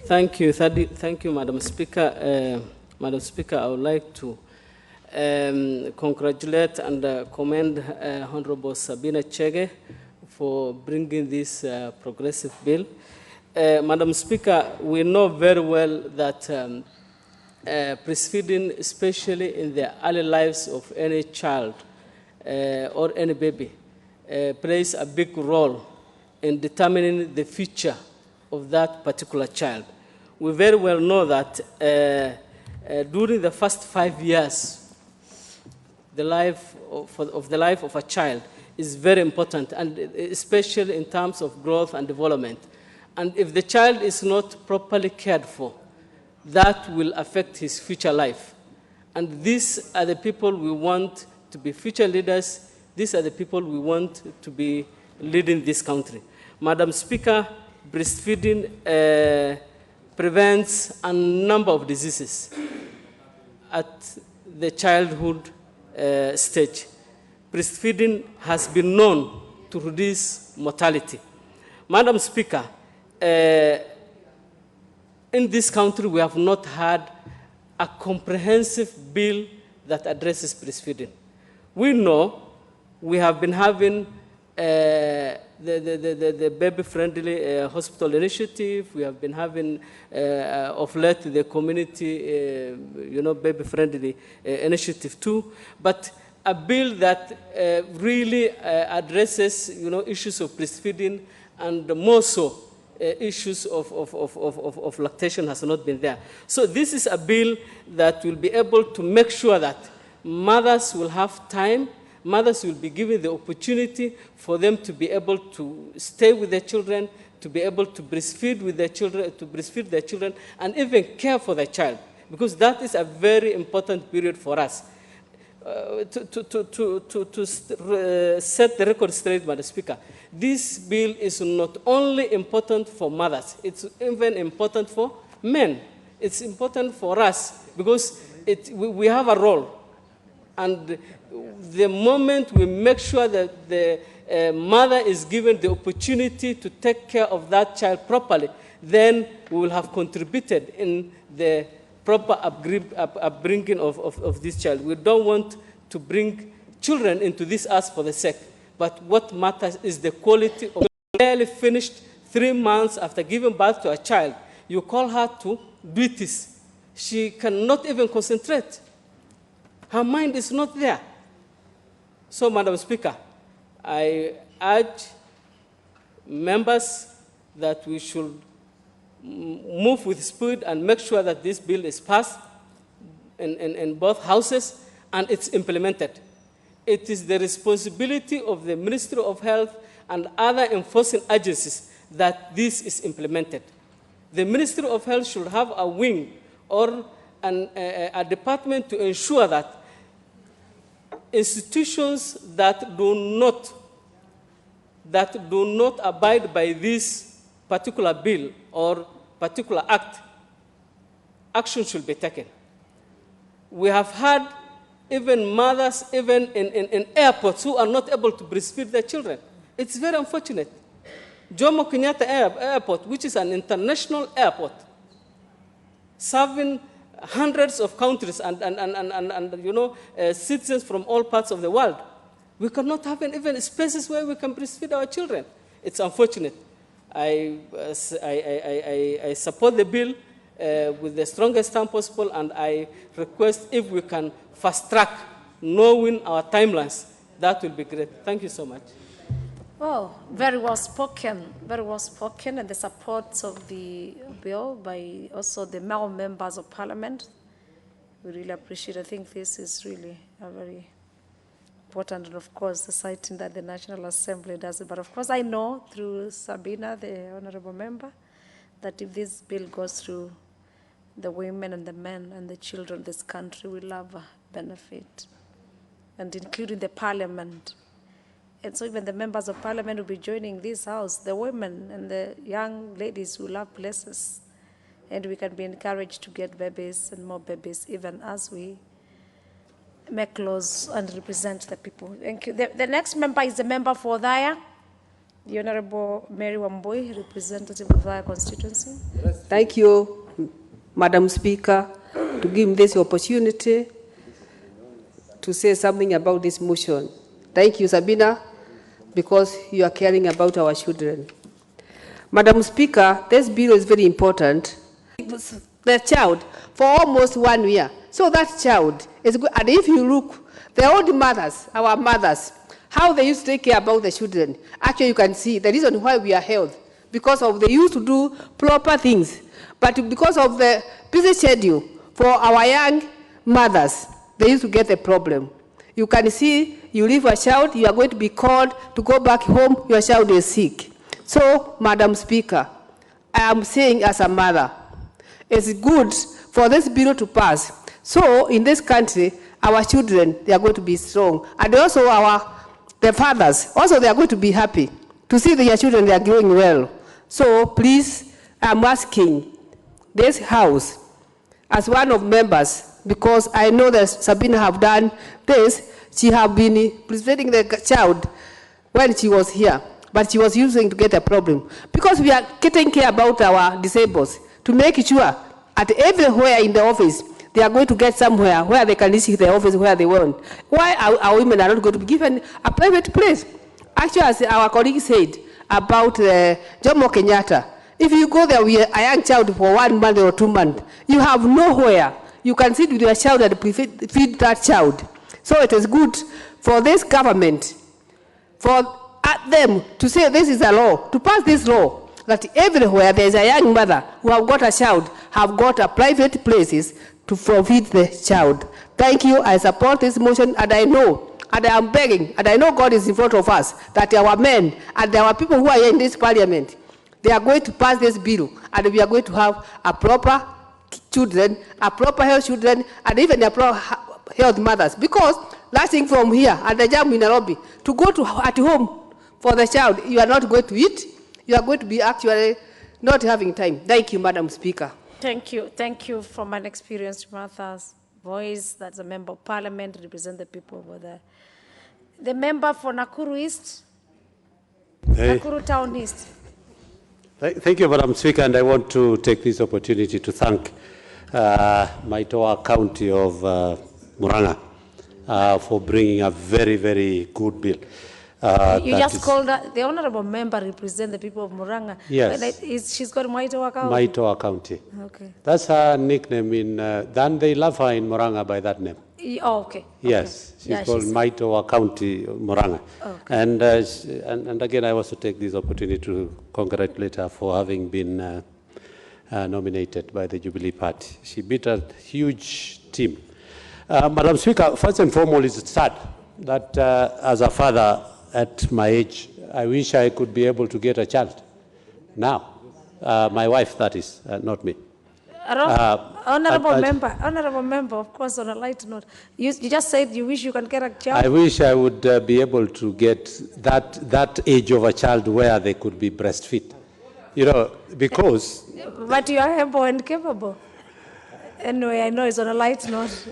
S5: Thank you, Madam Speaker. Madam Speaker, I would like to congratulate and commend Honorable Sabina Chege for bringing this progressive bill. Madam Speaker, we know very well that breastfeeding, especially in the early lives of any child or any baby, plays a big role in determining the future of that particular child. We very well know that during the first 5 years, the life of a child is very important, and especially in terms of growth and development. And if the child is not properly cared for, that will affect his future life. And these are the people we want to be future leaders. These are the people we want to be leading this country. Madam Speaker, breastfeeding prevents a number of diseases at the childhood stage. Breastfeeding has been known to reduce mortality. Madam Speaker, in this country, we have not had a comprehensive bill that addresses breastfeeding. We know we have been having the baby-friendly hospital initiative. We have been having, of late, the community, baby-friendly initiative too. But a bill that really addresses, issues of breastfeeding and more so issues of lactation has not been there. So this is a bill that will be able to make sure that mothers will have time, mothers will be given the opportunity for them to be able to stay with their children, to be able to breastfeed with their children, and even care for their child, because that is a very important period for us. To set the record straight, Madam Speaker, this bill is not only important for mothers, it's even important for men. It's important for us because we have a role. And the moment we make sure that the mother is given the opportunity to take care of that child properly, then we will have contributed in the proper upbringing of this child. We don't want to bring children into this earth for the sake, but what matters is the quality of barely finished 3 months after giving birth to a child. You call her to duties. She cannot even concentrate. Her mind is not there. So, Madam Speaker, I urge members that we should move with speed and make sure that this bill is passed in both houses and it's implemented. It is the responsibility of the Ministry of Health and other enforcing agencies that this is implemented. The Ministry of Health should have a wing or a department to ensure that institutions that do not abide by this particular bill or particular act, action should be taken. We have had even mothers, even in airports, who are not able to breastfeed their children. It's very unfortunate. Jomo Kenyatta Airport, which is an international airport, serving hundreds of countries and citizens from all parts of the world. We cannot have even spaces where we can breastfeed our children. It's unfortunate. I support the bill with the strongest term possible, and I request if we can fast track, knowing our timelines, that will be great. Thank you so much.
S11: Oh, very well spoken, and the support of the bill by also the male members of parliament. We really appreciate it. I think this is really a very important, and of course, the citing that the National Assembly does it. But of course, I know through Sabina, the honorable member, that if this bill goes through the women and the men and the children of this country will have a benefit, and including the parliament. And so even the members of parliament will be joining this house. The women and the young ladies will have places, and we can be encouraged to get babies and more babies, even as we make laws and represent the people. Thank you. The next member is the member for Dhaya, the Honorable Mary Wambui, representative of Dhaya constituency.
S8: Thank you, Madam Speaker, to give me this opportunity to say something about this motion. Thank you, Sabina, because you are caring about our children. Madam Speaker, this bill is very important. The child for almost 1 year. So that child is good. And if you look, the old mothers, our mothers, how they used to take care about the children. Actually, you can see the reason why we are healthy, because of they used to do proper things. But because of the busy schedule for our young mothers, they used to get a problem. You can see, you leave a child, you are going to be called to go back home, your child is sick. So, Madam Speaker, I am saying as a mother, it's good for this bill to pass. So, in this country, our children, they are going to be strong. And also the fathers, also they are going to be happy to see their children, they are growing well. So, please, I'm asking this House, as one of members, because I know that Sabina have done this, she have been presenting the child when she was here, but she was using to get a problem. Because we are taking care about our disabled, to make sure at everywhere in the office, they are going to get somewhere where they can reach the office where they want. Why our women are not going to be given a private place? Actually, as our colleague said about Jomo Kenyatta, if you go there with a young child for 1 month or 2 months, you have nowhere. You can sit with your child and feed that child. So it is good for this government, for them to say this is a law, to pass this law, that everywhere there is a young mother who have got a child, have got a private places to feed the child. Thank you. I support this motion, and I know, and I am begging, and I know God is in front of us, that our men and our people who are here in this parliament, they are going to pass this bill, and we are going to have a proper children, a proper health children, and even a proper health mothers. Because lasting from here at the jam in Nairobi to go to at home for the child, you are not going to eat. You are going to be actually not having time. Thank you, Madam Speaker.
S11: Thank you. Thank you for my experienced Martha's voice. That's a member of parliament, represent the people over there. The member for Nakuru East, Nakuru Town East.
S22: Thank you, Madam Speaker, and I want to take this opportunity to thank Maitoa County of Murang'a for bringing a very, very good bill.
S11: You just called the honorable member represent the people of Murang'a.
S22: Yes.
S11: She's got Maitoa County?
S22: Maitoa County.
S11: Okay.
S22: That's her nickname in, then they love her in Murang'a by that name.
S11: Oh, okay.
S22: Yes,
S11: okay.
S22: she's called Maitoa County, Murang'a.
S11: Okay.
S22: And again, I also take this opportunity to congratulate her for having been nominated by the Jubilee Party. She beat a huge team. Madam Speaker, first and foremost, it's sad that as a father at my age, I wish I could be able to get a child now. My wife, that is, not me.
S11: Honorable member, of course, on a light note, you just said you wish you can get a child.
S22: I wish I would be able to get that age of a child where they could be breastfed. You know, because...
S11: But you are able and capable. Anyway, I know it's on a light note.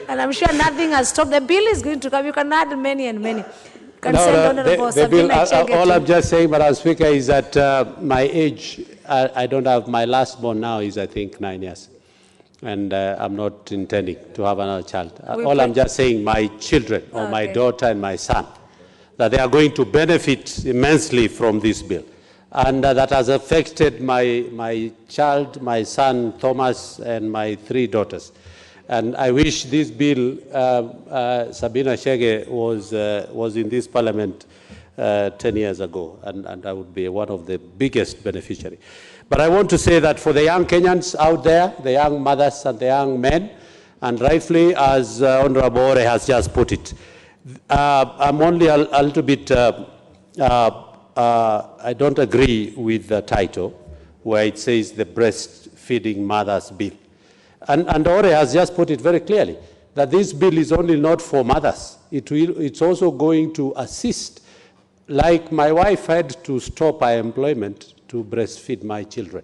S11: And I'm sure nothing has stopped. The bill is going to come. You can add many and many.
S22: The bill, all I'm just saying, Madam Speaker, is that my age, I don't have, my last born now is, I think, 9 years. And I'm not intending to have another child. All I'm just saying, my children, or my daughter and my son, that they are going to benefit immensely from this bill. And that has affected my child, my son, Thomas, and my 3 daughters. And I wish this bill, Sabina Chege was in this parliament 10 years ago, and I would be one of the biggest beneficiaries. But I want to say that for the young Kenyans out there, the young mothers and the young men, and rightfully, as Honorable Ore has just put it, I'm only a little bit, I don't agree with the title, where it says the breastfeeding mothers bill. And Ore has just put it very clearly, that this bill is only not for mothers. It's also going to assist, like my wife had to stop her employment to breastfeed my children,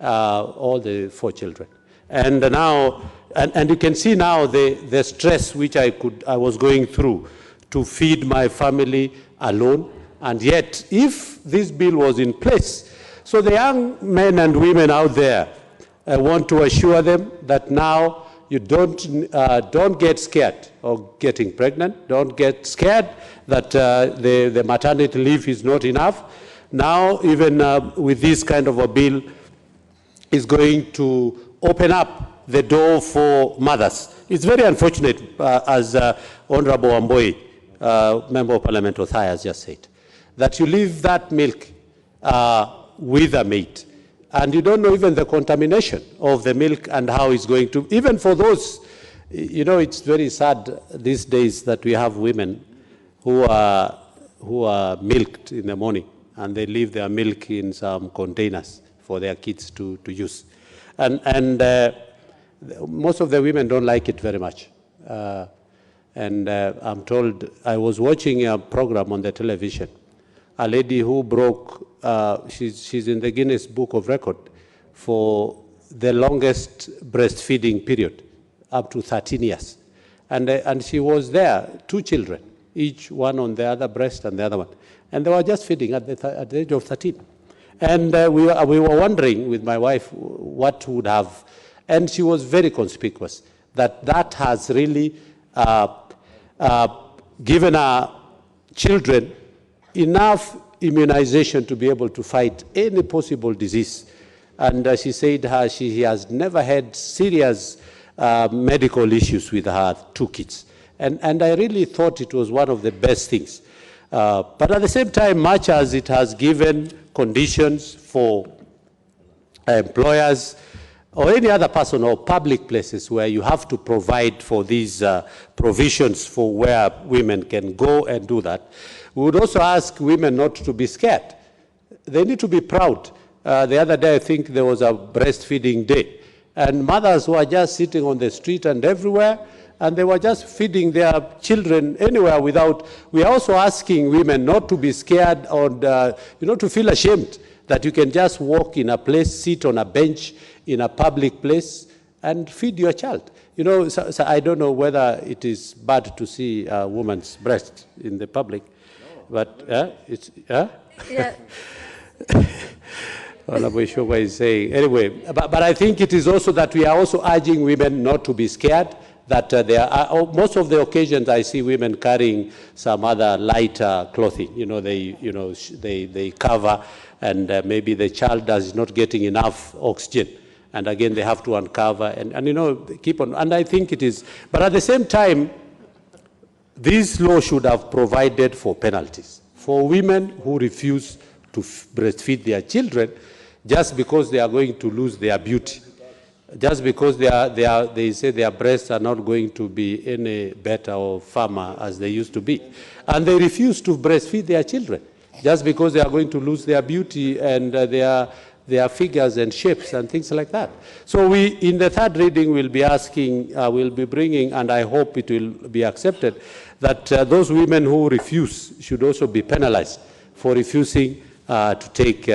S22: all the 4 children. And now, and you can see now the stress which I was going through to feed my family alone. And yet, if this bill was in place, so the young men and women out there, I want to assure them that now you don't get scared of getting pregnant. Don't get scared that the maternity leave is not enough. Now, even with this kind of a bill, is going to open up the door for mothers. It's very unfortunate, as Honorable Wamboi, Member of Parliament Othai, has just said, that you leave that milk with a maid, and you don't know even the contamination of the milk and how it's going to, even for those, you know, it's very sad these days that we have women who are milked in the morning, and they leave their milk in some containers for their kids to use. And most of the women don't like it very much. I'm told, I was watching a program on the television, a lady who broke, she's in the Guinness Book of Record for the longest breastfeeding period, up to 13 years. And she was there, 2 children, each one on the other breast and the other one. And they were just feeding at the age of 13. And we were wondering with my wife what would have, and she was very conspicuous, that has really given our children enough immunization to be able to fight any possible disease. And she said she has never had serious medical issues with her 2 kids. And I really thought it was one of the best things. But at the same time, much as it has given conditions for employers or any other person or public places where you have to provide for these provisions for where women can go and do that, we would also ask women not to be scared. They need to be proud. The other day, I think there was a breastfeeding day, and mothers were just sitting on the street and everywhere, and they were just feeding their children anywhere without. We are also asking women not to be scared or to feel ashamed that you can just walk in a place, sit on a bench in a public place and feed your child. So I don't know whether it is bad to see a woman's breast in the public, but it's
S11: Yeah.
S22: Well, I'm sure what he's saying. Anyway, but I think it is also that we are also urging women not to be scared, that there are, most of the occasions I see women carrying some other lighter clothing. They cover, and maybe the child is not getting enough oxygen. And again, they have to uncover and keep on. And I think it is, but at the same time, this law should have provided for penalties for women who refuse to breastfeed their children just because they are going to lose their beauty, just because they say their breasts are not going to be any better or firmer as they used to be. And they refuse to breastfeed their children just because they are going to lose their beauty and their figures and shapes and things like that. So we, in the 3rd reading, will be asking, we'll be bringing, and I hope it will be accepted, that those women who refuse should also be penalized for refusing to take.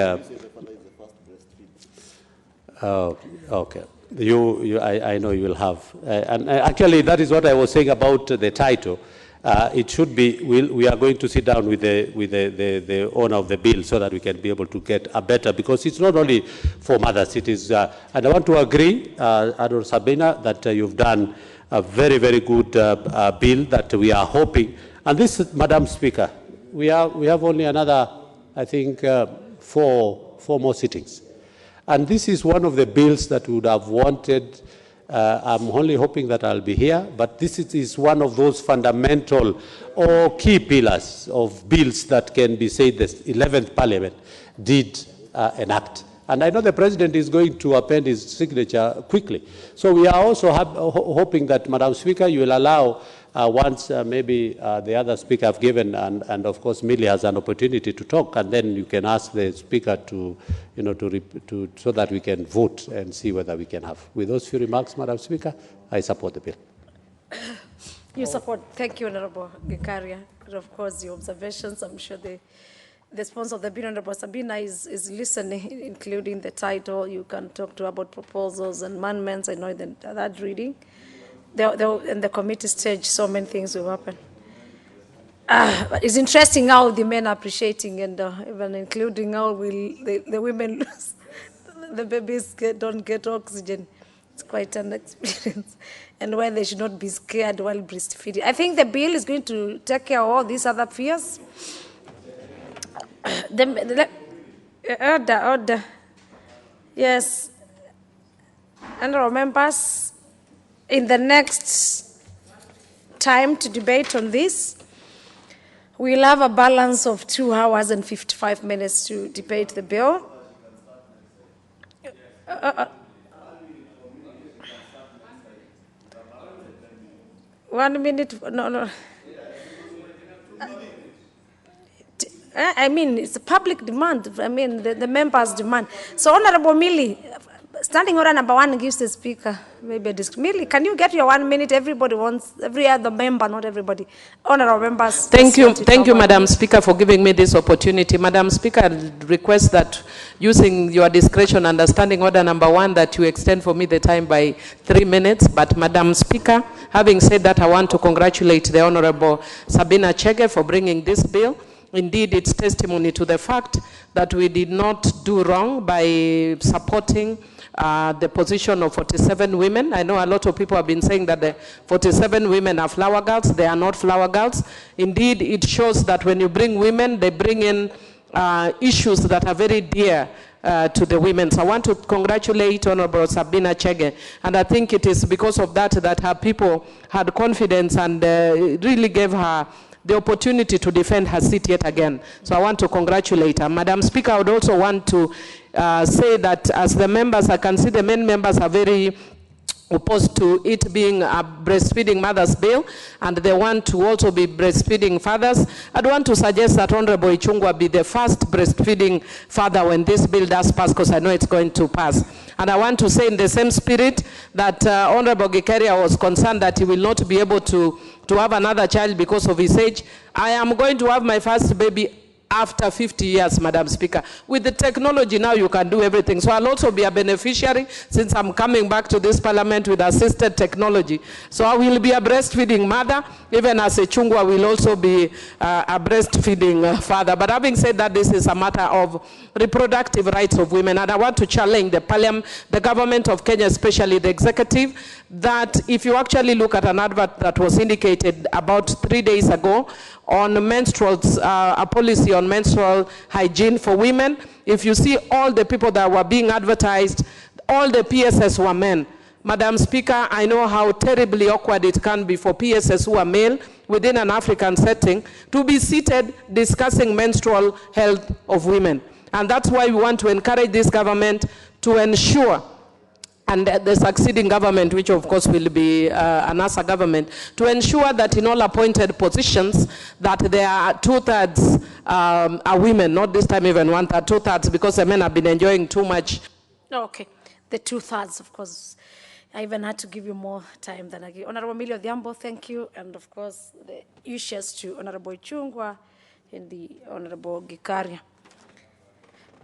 S22: Okay. I know you will have. And actually, that is what I was saying about the title. It should be, we are going to sit down with the owner of the bill so that we can be able to get a better, because it's not only for mothers, it is, and I want to agree, Adol Sabina, that you've done a very, very good bill that we are hoping. And this, Madam Speaker, we have only another, I think, four more sittings. And this is one of the bills that we would have wanted. I'm only hoping that I'll be here, but this is one of those fundamental or key pillars of bills that can be said the 11th Parliament did enact. And I know the President is going to append his signature quickly. So we are also hoping that, Madam Speaker, you will allow once maybe the other speaker have given, and of course Millie has an opportunity to talk, and then you can ask the speaker to, so that we can vote and see whether we can have. With those few remarks, Madam Speaker, I support the bill.
S11: You support. Thank you, Honorable Gikaria. And of course, your observations, I'm sure the sponsor of the bill, Honorable Sabina, is listening, including the title. You can talk to about proposals and amendments. I know in that reading. In the committee stage, so many things will happen. But it's interesting how the men are appreciating, and even including how the women lose, the babies don't get oxygen. It's quite an experience. And why they should not be scared while breastfeeding. I think the bill is going to take care of all these other fears. Order. Yes. Honourable members, in the next time to debate on this, we'll have a balance of 2 hours and 55 minutes to debate the bill. 1 minute, no. I mean, it's a public demand. I mean, the members' demand. So, Honorable Millie, standing order number 1 gives the speaker maybe a Millie, can you get your 1 minute? Everybody wants, every other member, not everybody. Honorable members.
S9: Thank you, Madam Speaker, for giving me this opportunity. Madam Speaker, I request that using your discretion, understanding order number 1, that you extend for me the time by 3 minutes. But Madam Speaker, having said that, I want to congratulate the Honorable Sabina Chege for bringing this bill. Indeed, it's testimony to the fact that we did not do wrong by supporting the position of 47 women. I know a lot of people have been saying that the 47 women are flower girls. They are not flower girls. Indeed, it shows that when you bring women, they bring in issues that are very dear to the women. So I want to congratulate Honorable Sabina Chege, and I think it is because of that that her people had confidence and really gave her the opportunity to defend her seat yet again. So I want to congratulate her. Madam Speaker, I would also want to say that as the members, I can see the main members are very opposed to it being a breastfeeding mothers bill, and they want to also be breastfeeding fathers. I'd want to suggest that Honorable Ichung'wah be the first breastfeeding father when this bill does pass, because I know it's going to pass. And I want to say in the same spirit that Honorable Gikaria was concerned that he will not be able to have another child because of his age. I am going to have my first baby after 50 years, Madam Speaker. With the technology now, you can do everything. So I'll also be a beneficiary since I'm coming back to this parliament with assisted technology. So I will be a breastfeeding mother, even as Ichung'wah will also be a breastfeeding father. But having said that, this is a matter of reproductive rights of women. And I want to challenge the parliament, the government of Kenya, especially the executive, that if you actually look at an advert that was indicated about 3 days ago on menstruals, a policy on menstrual hygiene for women, if you see all the people that were being advertised, all the PSS were men. Madam Speaker, I know how terribly awkward it can be for PSS who are male within an African setting to be seated discussing menstrual health of women. And that's why we want to encourage this government to ensure, and the succeeding government, which of course will be a NASA government, to ensure that in all appointed positions that there are 2/3 are women, not this time even 1/3, 2/3, because the men have been enjoying too much.
S11: Okay, the 2/3, of course. I even had to give you more time than I gave. Honorable Millie Odhiambo, thank you, and of course the issues to Honorable Ichung'wah and the Honorable Gikaria.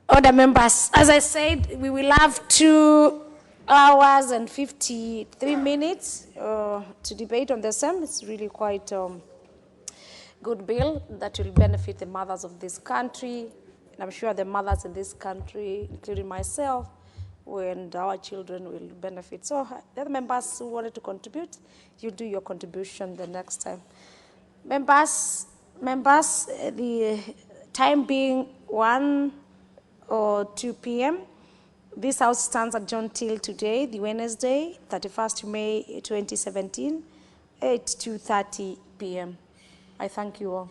S11: Order members, as I said, we will have 2 hours and 53 minutes to debate on the same. It's really quite good bill that will benefit the mothers of this country. And I'm sure the mothers in this country, including myself, and our children will benefit. So the other members who wanted to contribute, you do your contribution the next time. Members, the time being 1 or 2 p.m., this House stands adjourned till today, the Wednesday, 31st May 2017, at 2:30 p.m. I thank you all.